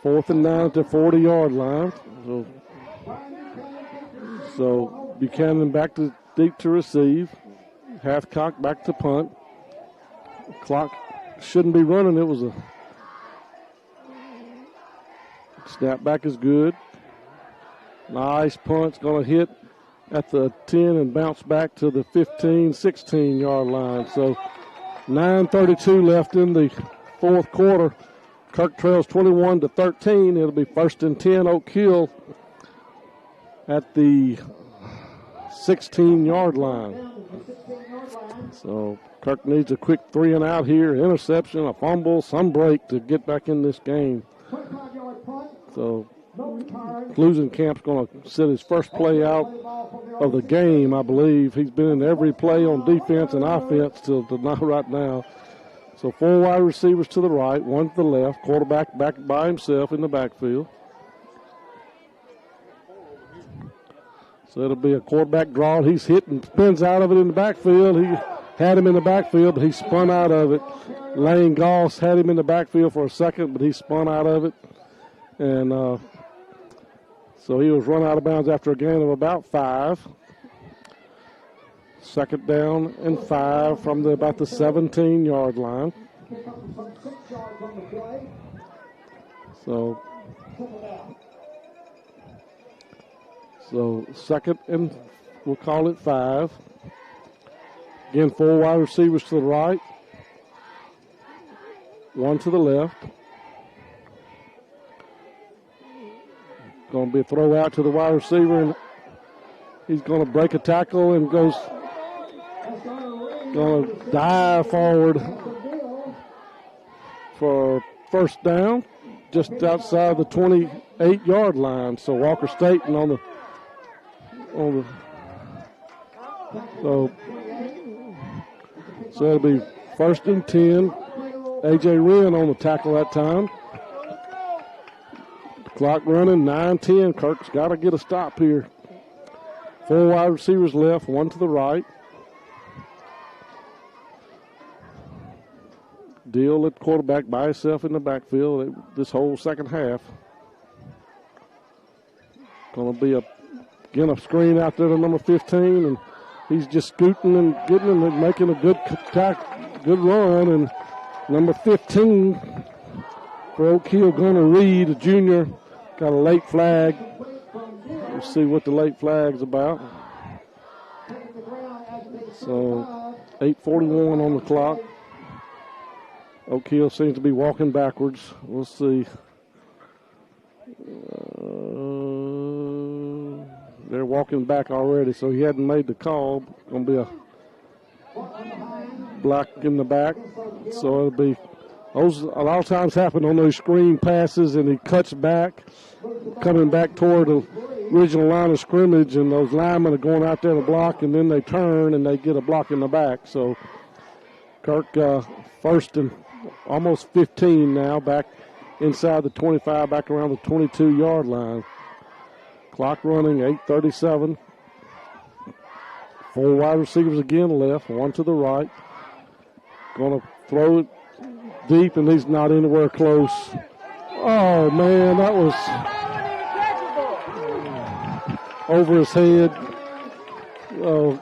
fourth and 9 at the 40-yard line. So Buchanan back to deep to receive. Halfcock back to punt. Clock shouldn't be running. It was a snap back is good. Nice punt's going to hit at the 10 and bounce back to the 15, 16-yard line. So 9:32 left in the fourth quarter. Kirk trails 21-13. It'll be first and 10 Oak Hill at the 16-yard line. So Kirk needs a quick 3 and out here. Interception, a fumble, some break to get back in this game. So Klusenkamp's going to set his first play out of the game, I believe. He's been in every play on defense and offense till right now. So 4 wide receivers to the right, 1 to the left. Quarterback back by himself in the backfield. So it'll be a quarterback draw. He's hit and spins out of it in the backfield. He had him in the backfield, but he spun out of it. Lane Goss had him in the backfield for a second, but he spun out of it. And so he was run out of bounds after a gain of about 5. Second down and 5 from about the 17-yard line. So second and we'll call it 5. Again, 4 wide receivers to the right, 1 to the left. Going to be a throw out to the wide receiver, and he's going to break a tackle and going to dive forward for first down just outside the 28-yard line. So Walker Staten on the so it'll be first and 10 A.J. Wren on the tackle that time. Clock running, 9-10. Kirk's got to get a stop here. 4 wide receivers left, 1 to the right. Deal at quarterback by himself in the backfield this whole second half. Going to be again a screen out there to number 15, and he's just scooting and getting and making a good run. And number 15 for Oak Hill, Gunnar Reed, a junior, got a late flag. We'll see what the late flag's about. So 8:41 on the clock. Oak Hill seems to be walking backwards. We'll see. They're walking back already, so he hadn't made the call. Going to be a block in the back. So it'll be, those a lot of times happen on those screen passes, and he cuts back, coming back toward the original line of scrimmage, and those linemen are going out there to block, and then they turn and they get a block in the back. So Kirk first and almost 15 now, back inside the 25, back around the 22-yard line. Clock running, 8:37. 4 wide receivers again left, 1 to the right. Going to throw it deep, and he's not anywhere close. Oh, man, that was over his head. Oh,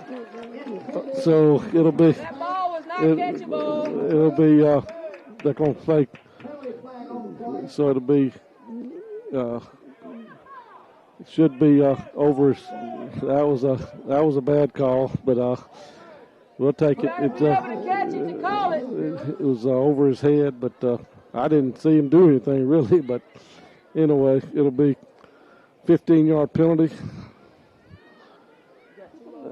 so it'll be, they're going to fake. So it'll be, it should be over. That was a bad call, but we'll take it. It was over his head, but I didn't see him do anything really. But anyway, it'll be 15-yard penalty,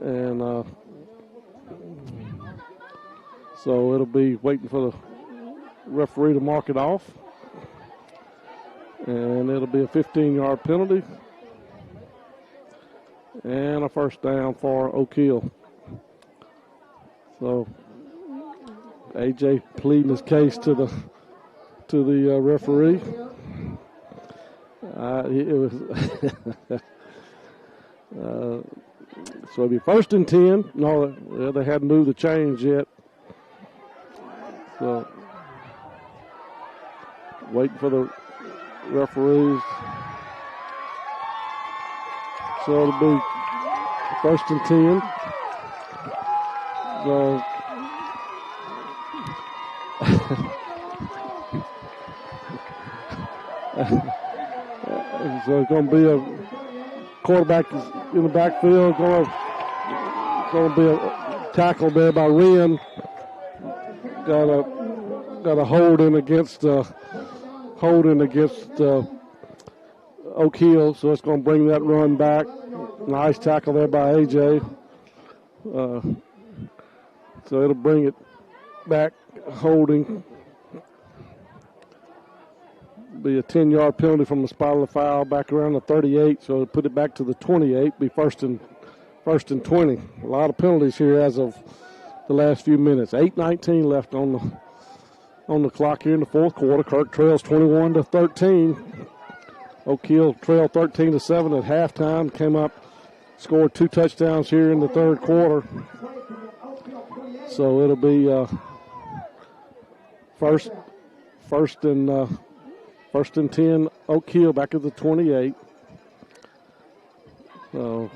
and so it'll be waiting for the referee to mark it off, and it'll be a 15-yard penalty. And a first down for Oak Hill. So AJ pleading his case to the referee. It was so it'll be first and 10. No, they hadn't moved the chains yet. So waiting for the referees. So it'll be first and 10. So, so it's going to be a quarterback in the backfield. Going to be a tackle there by Wren. Got a holding against Oak Hill, so it's going to bring that run back. Nice tackle there by AJ. So it'll bring it back, holding. Be a 10-yard penalty from the spot of the foul back around the 38, so it'll put it back to the 28, be first and 20. A lot of penalties here as of the last few minutes. 8:19 left on the clock here in the fourth quarter. Kirk trails 21-13. Oak Hill trailed 13-7 at halftime. Came up, scored 2 touchdowns here in the third quarter. So it'll be first and 10. Oak Hill back at the 28. So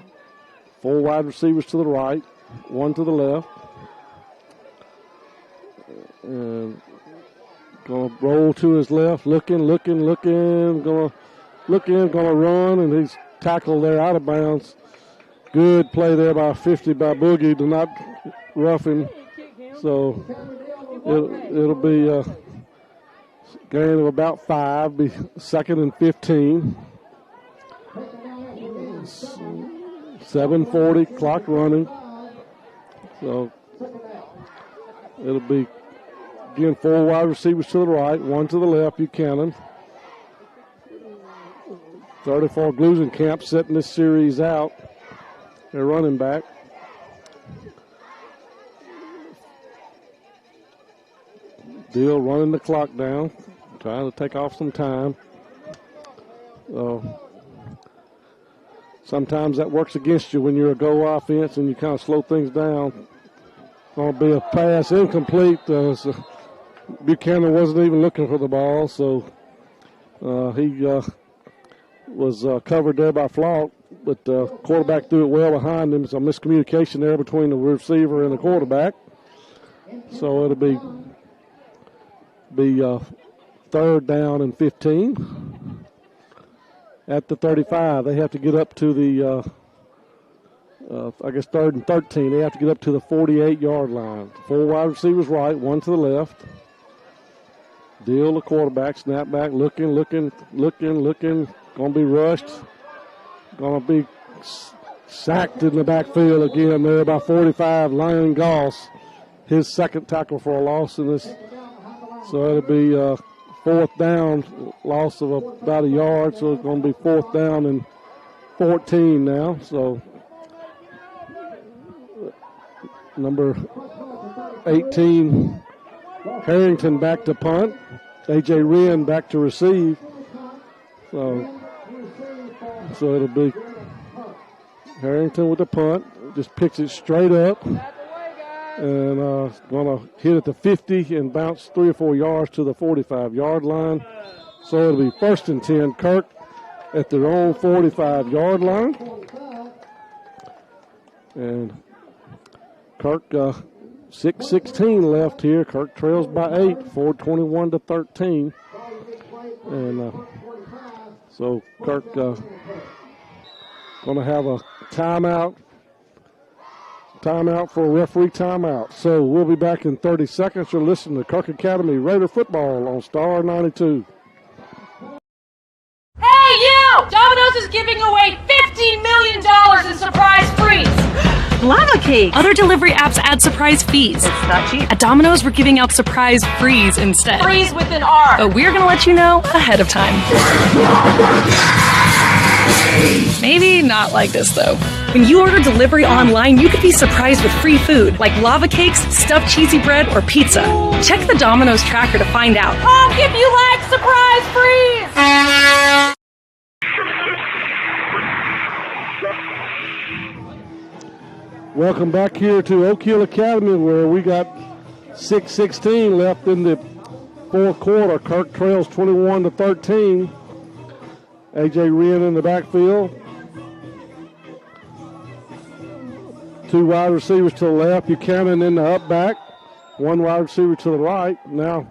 4 wide receivers to the right, 1 to the left. And going to roll to his left, looking. Going to run, and he's tackled there out of bounds. Good play there by 50 by Boogie to not rough him. So it'll be a gain of about 5, be second and 15. 7:40, clock running. So it'll be, again, 4 wide receivers to the right, 1 to the left, Buchanan. 34 Glusenkamp setting this series out. They're running back. Deal running the clock down, trying to take off some time. Sometimes that works against you when you're a go offense and you kind of slow things down. Going to be a pass incomplete. So Buchanan wasn't even looking for the ball, so he was covered there by Flock, but the quarterback threw it well behind him. So miscommunication there between the receiver and the quarterback. So it'll be third down and 15. At the 35, they have to get up to the, third and 13. They have to get up to the 48-yard line. 4 wide receivers right, 1 to the left. Deal the quarterback, snap back, looking. Going to be rushed. Going to be sacked in the backfield again there by 45, Lyon Goss. His second tackle for a loss in this. So it'll be fourth down, loss of about a yard, so it's going to be fourth down and 14 now. So number 18, Harrington back to punt. A.J. Wren back to receive. So it'll be Harrington with the punt. Just picks it straight up. And going to hit at the 50 and bounce 3 or 4 yards to the 45-yard line. So it'll be first and 10. Kirk at their own 45-yard line. And Kirk, 6:16 left here. Kirk trails by 8, 4:21 to 13. And so Kirk going to have a timeout. Timeout for a referee timeout. So we'll be back in 30 seconds. You're listening to Kirk Academy Raider Football on Star 92. Hey, you! Domino's is giving away $15 million in surprise frees. Lava cake. Other delivery apps add surprise fees. It's not cheap. At Domino's, we're giving out surprise frees instead. Freeze with an R. But we're going to let you know ahead of time. Maybe not like this, though. When you order delivery online, you could be surprised with free food, like lava cakes, stuffed cheesy bread, or pizza. Check the Domino's tracker to find out. Honk if you like surprise freeze! Welcome back here to Oak Hill Academy, where we got 6:16 left in the fourth quarter. Kirk trails 21 to 13. A.J. Wren in the backfield. 2 wide receivers to the left. Buchanan in the up back. 1 wide receiver to the right. Now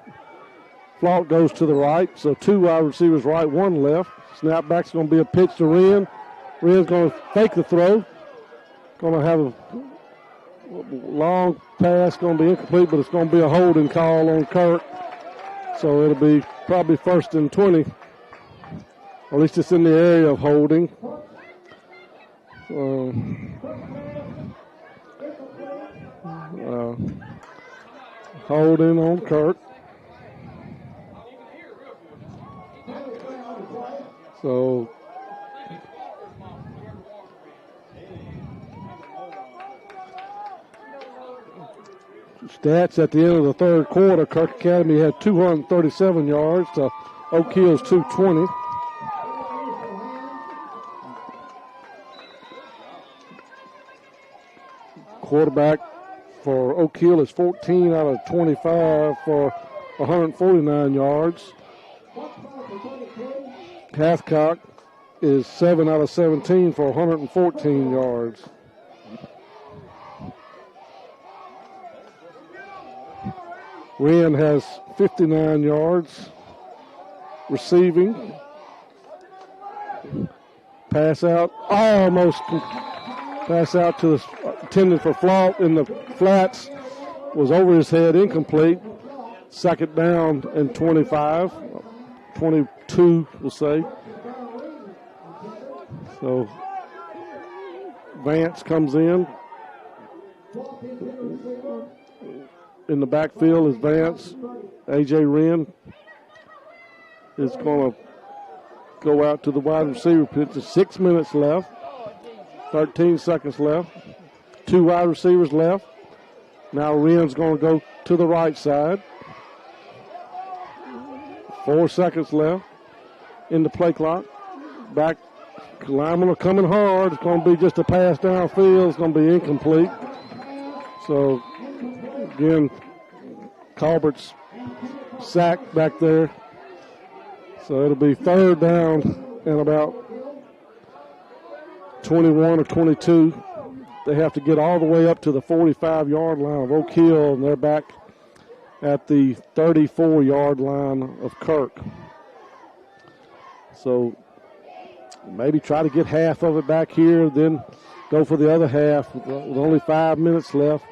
Flock goes to the right. So 2 wide receivers right, 1 left. Snap back's going to be a pitch to Wren. Wren's going to fake the throw. Going to have a long pass. Going to be incomplete, but it's going to be a holding call on Kirk. So it'll be probably first and 20. Or at least it's in the area of holding. Holding on Kirk. So stats at the end of the third quarter, Kirk Academy had 237 yards to Oak Hill's 220. Quarterback for Oak Hill is 14 out of 25 for 149 yards. Hathcock is 7 out of 17 for 114 yards. Wren has 59 yards receiving. Pass out, almost pass out to the intended for Flock in the flats, was over his head, incomplete. Second down and 25, 22 we'll say. So Vance comes in. In the backfield is Vance. A.J. Wren is going to go out to the wide receiver pitch. 6 minutes left. 13 seconds left. 2 wide receivers left. Now Wren's going to go to the right side. 4 seconds left in the play clock. Back, linemen are coming hard. It's going to be just a pass downfield. It's going to be incomplete. So, again, Colbert's sacked back there. So it'll be third down and about 21 or 22. They have to get all the way up to the 45-yard line of Oak Hill, and they're back at the 34-yard line of Kirk. So maybe try to get half of it back here, then go for the other half with only 5 minutes left.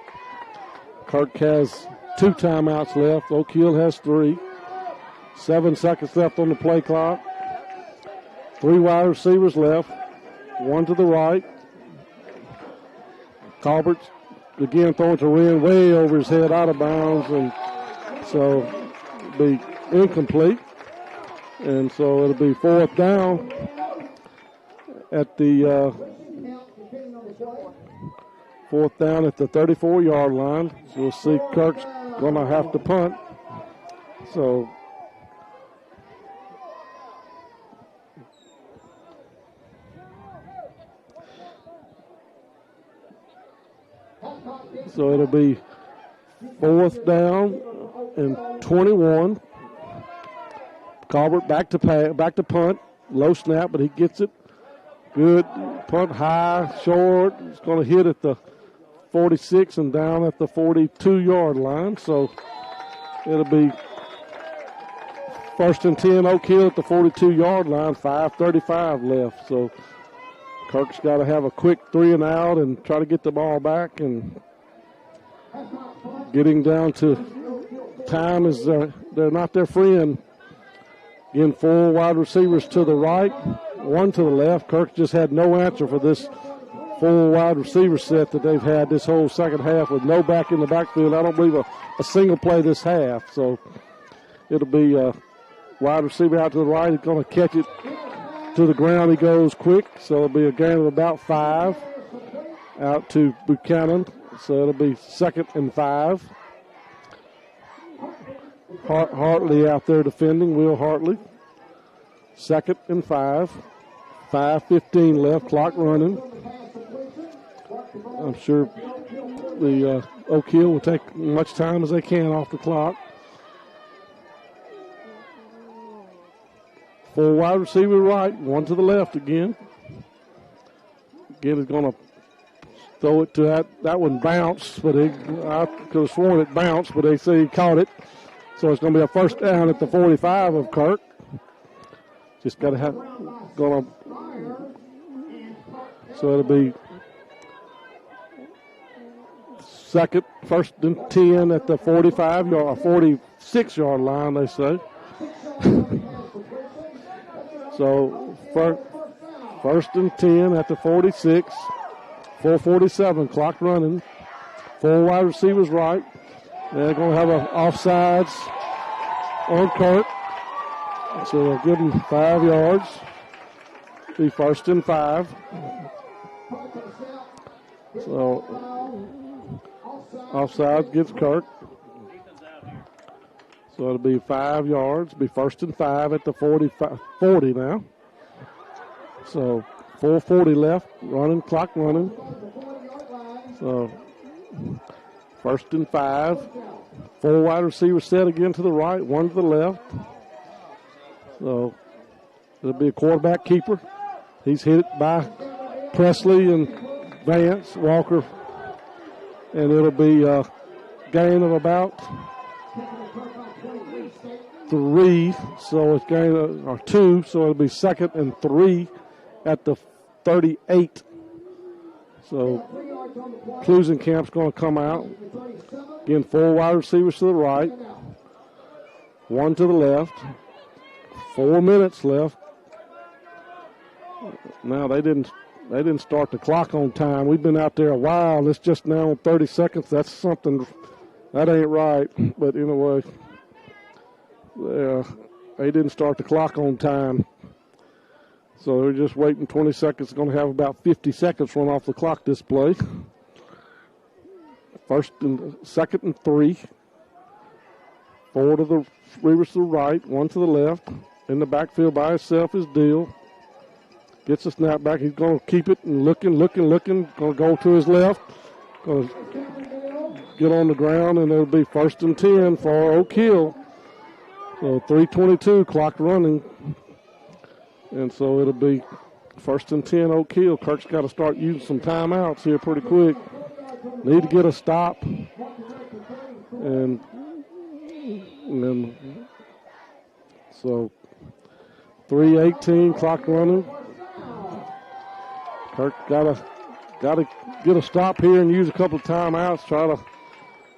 Kirk has 2 timeouts left. Oak Hill has 3. 7 seconds left on the play clock. 3 wide receivers left. 1 to the right. Colbert again throwing to Wren way over his head, out of bounds, and so it'll be incomplete. And so it'll be 4th down at the 4th down at the 34-yard line. So we'll see Kirk's going to have to punt. So it'll be 4th down and 21. Colbert back to punt. Low snap, but he gets it. Good punt, high, short. It's going to hit at the 46 and down at the 42-yard line. So it'll be 1st and 10, Oak Hill at the 42-yard line. 5:35 left. So Kirk's got to have a quick 3 and out and try to get the ball back. And getting down to time is they're not their friend. Again, 4 wide receivers to the right, 1 to the left. Kirk just had no answer for this 4 wide receiver set that they've had this whole second half with no back in the backfield. I don't believe a single play this half. So it'll be a wide receiver out to the right. He's going to catch it to the ground. He goes quick. So it'll be a gain of about 5 out to Buchanan. So it'll be 2nd and 5. Hartley out there defending, Will Hartley. 2nd and 5. 5:15 left, clock running. I'm sure the Oak Hill will take as much time as they can off the clock. 4 wide receiver right, 1 to the left again. Again, is going to throw it to that one bounced, but I could have sworn it bounced, but they say he caught it. So it's going to be a 1st down at the 45 of Kirk. Just got to have, so it'll be 1st and 10 at the 46-yard line, they say. So 1st and 10 at the 46. 4:47, clock running. 4 wide receivers right. They're going to have an offsides on Kirk. So they'll give him 5 yards. Be 1st and 5. So offsides gives Kirk. So it'll be 5 yards. Be 1st and 5 at the 40 now. So 4:40 left. Clock running. So 1st and 5. 4 wide receivers set again to the right, 1 to the left. So it'll be a quarterback keeper. He's hit it by Presley and Vance, Walker. And it'll be a gain of about 3. So it's gain or 2. So it'll be 2nd and 3 at the 38. So Klusenkamp's going to come out. Again, 4 wide receivers to the right, 1 to the left. 4 minutes left. Now they didn't start the clock on time. We've been out there a while. It's just now on 30 seconds. That's something that ain't right. But anyway, they didn't start the clock on time. So they're just waiting 20 seconds. Going to have about 50 seconds run off the clock this play. 2nd and 3. 4 to the receivers to the right, 1 to the left. In the backfield by himself is Deal. Gets a snap back. He's going to keep it and looking. Going to go to his left. Going to get on the ground, and it'll be 1st and 10 for Oak Hill. So 3:22 clock running. And so it'll be 1st and 10 Oak Hill. Kirk's got to start using some timeouts here pretty quick. Need to get a stop. And then, so 3:18 clock running. Kirk got to get a stop here and use a couple of timeouts. Try to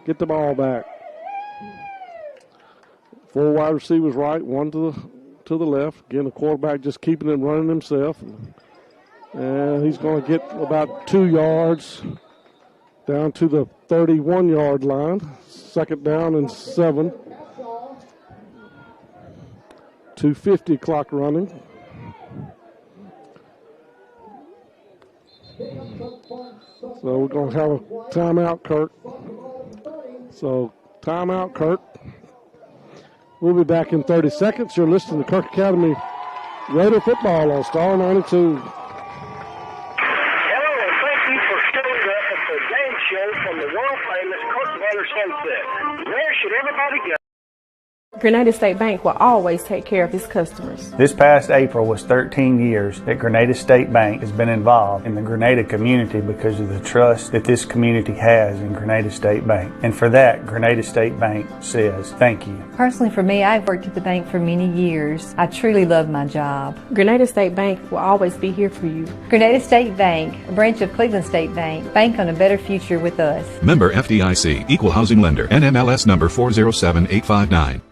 get the ball back. 4 wide receivers right, 1 to the left. Again, the quarterback just keeping it running himself. And he's going to get about 2 yards down to the 31-yard line. 2nd down and 7. 2:50 clock running. So we're going to have a timeout, Kirk. So timeout, Kirk. We'll be back in 30 seconds. You're listening to Kirk Academy Raider Football on Star 92. Hello, and thank you for showing up at the game show from the world-famous Kirk Brothers Sunset. Where should everybody go? Grenada State Bank will always take care of its customers. This past April was 13 years that Grenada State Bank has been involved in the Grenada community because of the trust that this community has in Grenada State Bank. And for that, Grenada State Bank says thank you. Personally, for me, I've worked at the bank for many years. I truly love my job. Grenada State Bank will always be here for you. Grenada State Bank, a branch of Cleveland State Bank. Bank on a better future with us. Member FDIC, Equal Housing Lender, NMLS number 407859.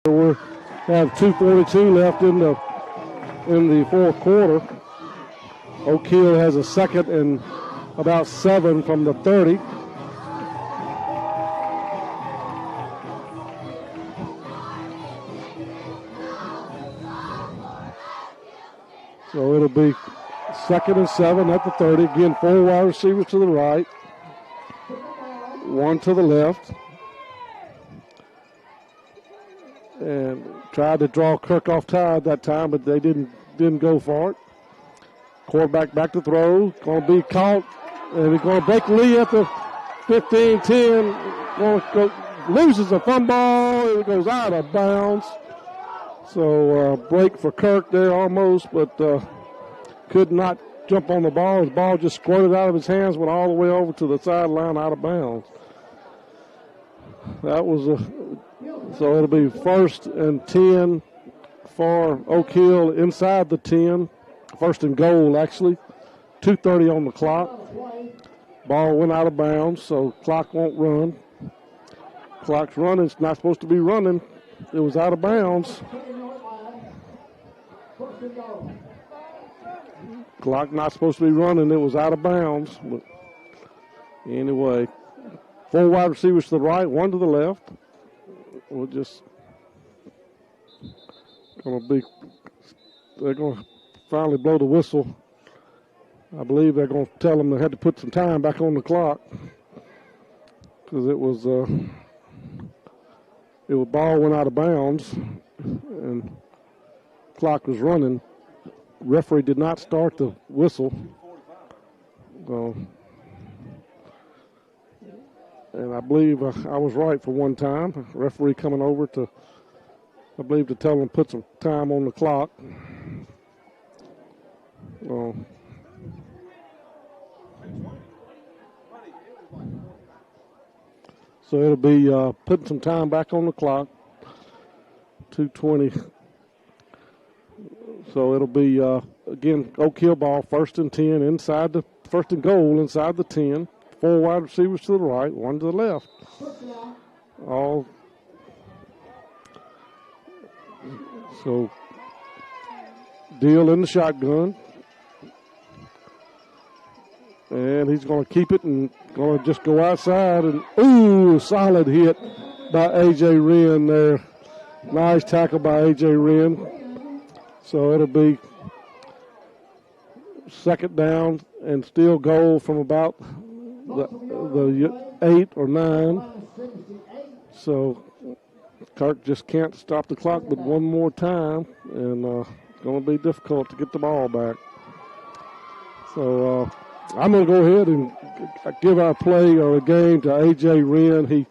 We have 2:42 left in the 4th quarter. Oak Hill has a 2nd and about 7 from the 30. So it'll be 2nd and 7 at the 30. Again, 4 wide receivers to the right, 1 to the left. And tried to draw Kirk off tide that time, but they didn't go for it. Quarterback back to throw. Going to be caught, and he's going to break the lead at the 15-10. Loses a fumble. It goes out of bounds. So break for Kirk there almost, but could not jump on the ball. His ball just squirted out of his hands, went all the way over to the sideline out of bounds. That was so it'll be 1st and 10 for Oak Hill inside the 10. 1st and goal, actually. 2:30 on the clock. Ball went out of bounds, so clock won't run. Clock's running. It's not supposed to be running. It was out of bounds. Clock not supposed to be running. It was out of bounds. But anyway, 4 wide receivers to the right, 1 to the left. We'll just they're going to finally blow the whistle. I believe they're going to tell them they had to put some time back on the clock because it was ball went out of bounds and clock was running. Referee did not start the whistle. And I believe I was right for one time. Referee coming over to tell them put some time on the clock. So it'll be putting some time back on the clock. 2:20. So it'll be, again, Oak Hill ball, 1st and 10 inside the 1st and goal inside the 10. 4 wide receivers to the right, 1 to the left. All so Deal in the shotgun. And he's going to keep it and going to just go outside. And, ooh, solid hit by A.J. Wren there. Nice tackle by A.J. Wren. So it'll be 2nd down and still goal from about the 8 or 9. So Kirk just can't stop the clock but one more time, and it's going to be difficult to get the ball back. So I'm going to go ahead and give our play or a game to A.J. Wren. He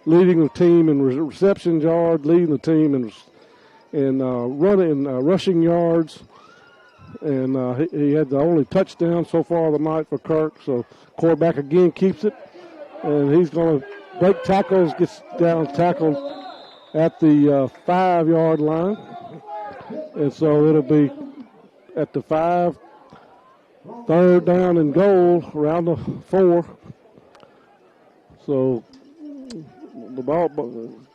leading the team in reception yard, leading the team in rushing yards. And he had the only touchdown so far of the night for Kirk. So quarterback again keeps it. And he's going to break tackles, gets down tackled at the 5-yard line. And so it'll be at the 5, third down and goal around the 4. So the ball,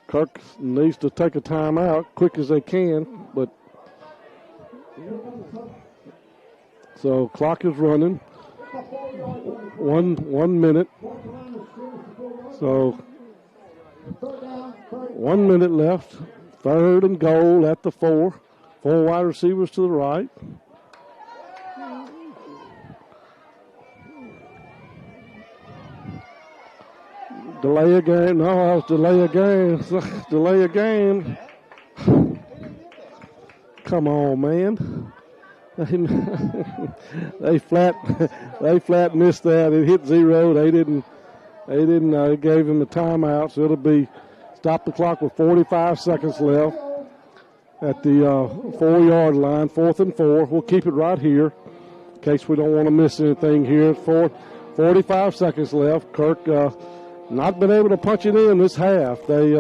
Kirk needs to take a timeout quick as they can, but so clock is running. 1 minute. So 1 minute left. Third and goal at the 4. 4 wide receivers to the right. Delay a game. No, it's delay a game. Delay a game. Come on, man. They flat missed that. It hit 0. They didn't gave him a timeout, so it'll be stop the clock with 45 seconds left at the 4-yard line, 4th and 4. We'll keep it right here in case we don't want to miss anything here. 45 seconds left. Kirk not been able to punch it in this half. They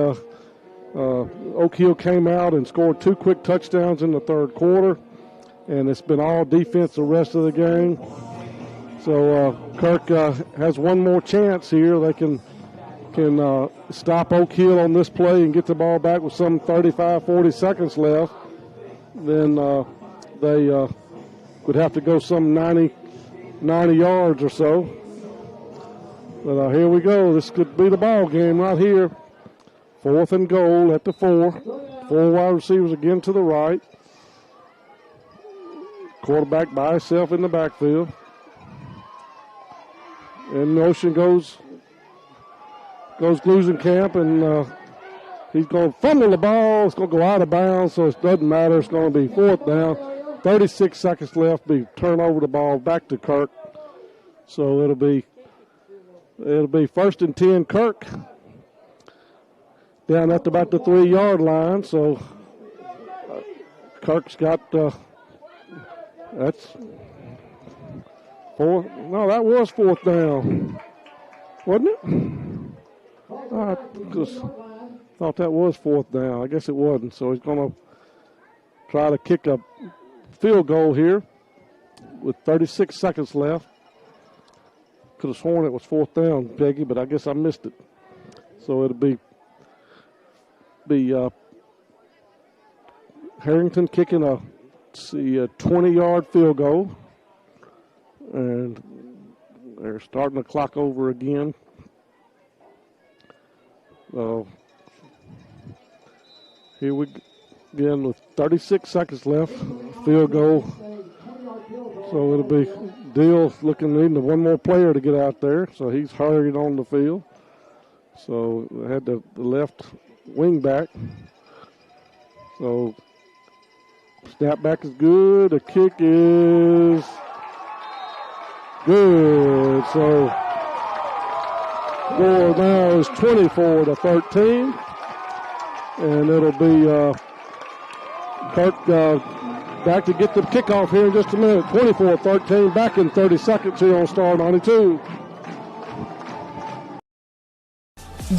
Oak Hill came out and scored 2 quick touchdowns in the third quarter, and it's been all defense the rest of the game. So Kirk has one more chance here. They can stop Oak Hill on this play and get the ball back with some 35, 40 seconds left. Then they would have to go some 90 yards or so. But here we go. This could be the ball game right here. 4th and goal at the 4. 4 wide receivers again to the right. Quarterback by himself in the backfield. And motion goes Glusenkamp, and he's going to fumble the ball. It's going to go out of bounds, so it doesn't matter. It's going to be 4th down. 36 seconds left. Be turn over the ball back to Kirk. So it'll be 1st and 10 Kirk down at about the 3-yard line. So Kirk's got that's 4. No, that was 4th down, wasn't it? I just thought that was 4th down. I guess it wasn't. So he's going to try to kick a field goal here with 36 seconds left. Could have sworn it was 4th down, Peggy, but I guess I missed it. So it'll be Harrington kicking a 20-yard field goal. And they're starting the clock over again. So here we again with 36 seconds left. Field goal. So it'll be Deal needing one more player to get out there. So he's hurried on the field. So they had the left wing back. So snap back is good. The kick is good. So score now is 24-13. And it'll be Kirk back to get the kickoff here in just a minute. 24-13, back in 30 seconds here on Star 92.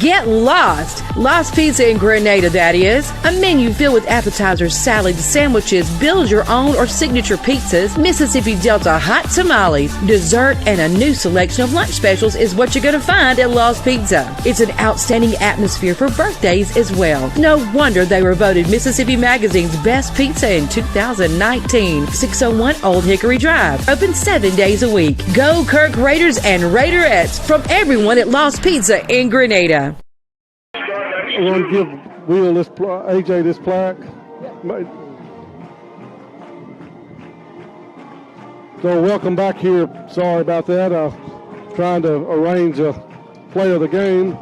Get lost! Lost Pizza in Grenada, that is. A menu filled with appetizers, salads, sandwiches, build your own or signature pizzas, Mississippi Delta hot tamales, dessert, and a new selection of lunch specials is what you're going to find at Lost Pizza. It's an outstanding atmosphere for birthdays as well. No wonder they were voted Mississippi Magazine's best pizza in 2019. 601 Old Hickory Drive. Open 7 days a week. Go Kirk Raiders and Raiderettes from everyone at Lost Pizza in Grenada. I want to give Will AJ this plaque. So welcome back here. Sorry about that. Trying to arrange a play of the game.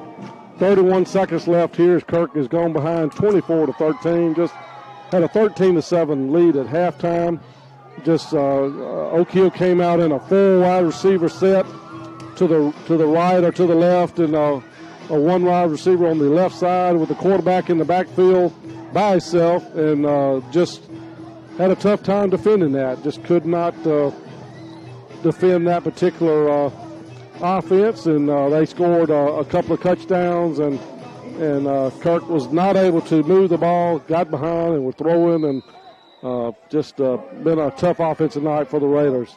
31 seconds left here as Kirk has gone behind 24-13. Just had a 13-7 lead at halftime. Just Oak Hill came out in a full wide receiver set to the right or to the left, and a one wide receiver on the left side with the quarterback in the backfield by himself, and just had a tough time defending that. Just could not defend that particular offense, and they scored a couple of touchdowns, and Kirk was not able to move the ball, got behind and were throwing, and just been a tough offensive night for the Raiders.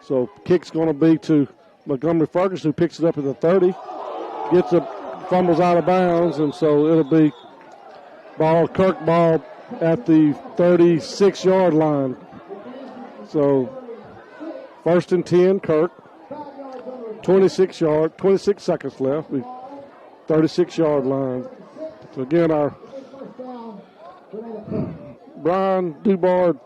So kick's going to be to Montgomery Ferguson, who picks it up at the 30, gets it, fumbles out of bounds, and so it'll be Kirk ball at the 36-yard line. So 1st and 10, Kirk. 26 seconds left. 36-yard line. So again, our Brian Dubar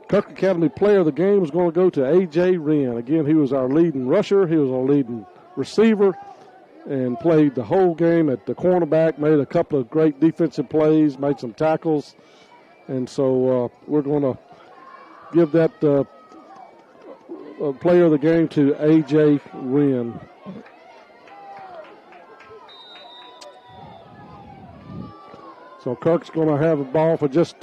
Kirk Academy player of the game is going to go to A.J. Wren. Again, he was our leading rusher. He was our leading receiver and played the whole game at the cornerback, made a couple of great defensive plays, made some tackles. And so we're going to give that player of the game to A.J. Wren. So Kirk's going to have a ball for just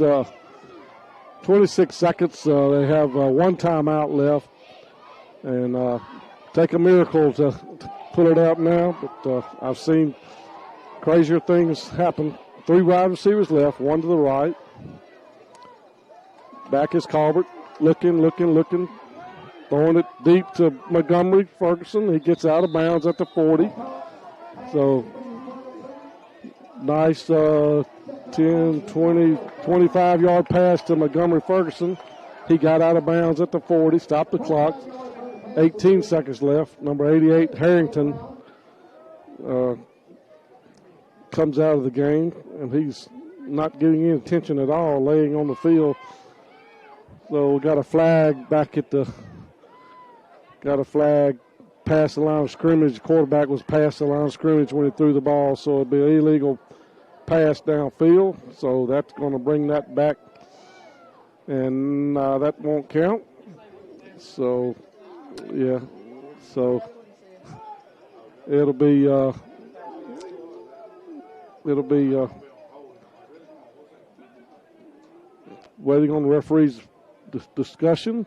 26 seconds. They have one timeout left. And take a miracle to pull it out now. But I've seen crazier things happen. 3 wide receivers left, one to the right. Back is Colbert, looking. Throwing it deep to Montgomery Ferguson. He gets out of bounds at the 40. So nice 10, 20, 25-yard pass to Montgomery Ferguson. He got out of bounds at the 40, stopped the clock. 18 seconds left. Number 88, Harrington, comes out of the game, and he's not getting any attention at all, laying on the field. So we got a flag back at the past the line of scrimmage. The quarterback was past the line of scrimmage when he threw the ball, so it'd be an illegal pass downfield. So that's going to bring that back, and that won't count. So, yeah. So it'll be waiting on the referee's discussion.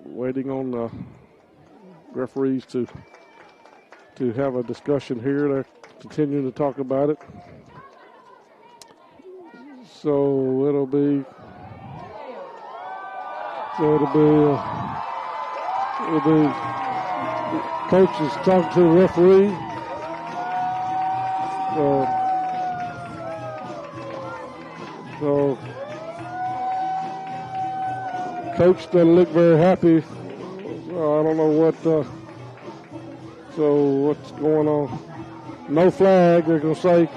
Waiting on the referees to have a discussion here. They're continuing to talk about it. So it'll be coach is talking to the referee. So coach doesn't look very happy. I don't know what's going on. No flag. They're going to say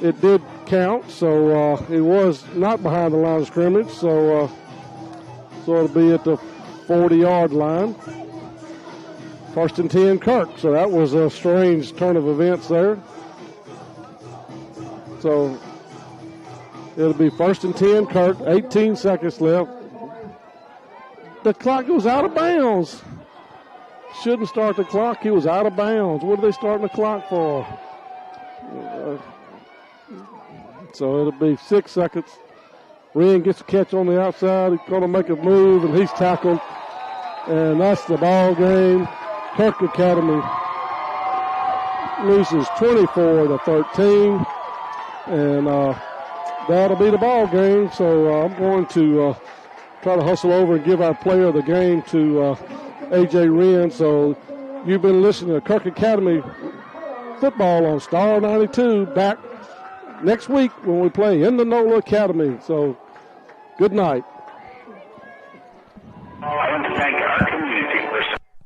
it did count, so it was not behind the line of scrimmage. So it'll be at the 40-yard line. 1st and 10, Kirk. So that was a strange turn of events there. So it'll be 1st and 10, Kirk. 18 seconds left. The clock was out of bounds. Shouldn't start the clock. He was out of bounds. What are they starting the clock for? So it'll be 6 seconds. Wren gets a catch on the outside. He's going to make a move, and he's tackled. And that's the ball game. Kirk Academy loses 24-13. And that'll be the ball game. So I'm going to try to hustle over and give our player of the game to A.J. Wren. So you've been listening to Kirk Academy football on Star 92. Back next week when we play in the NOLA Academy. So good night.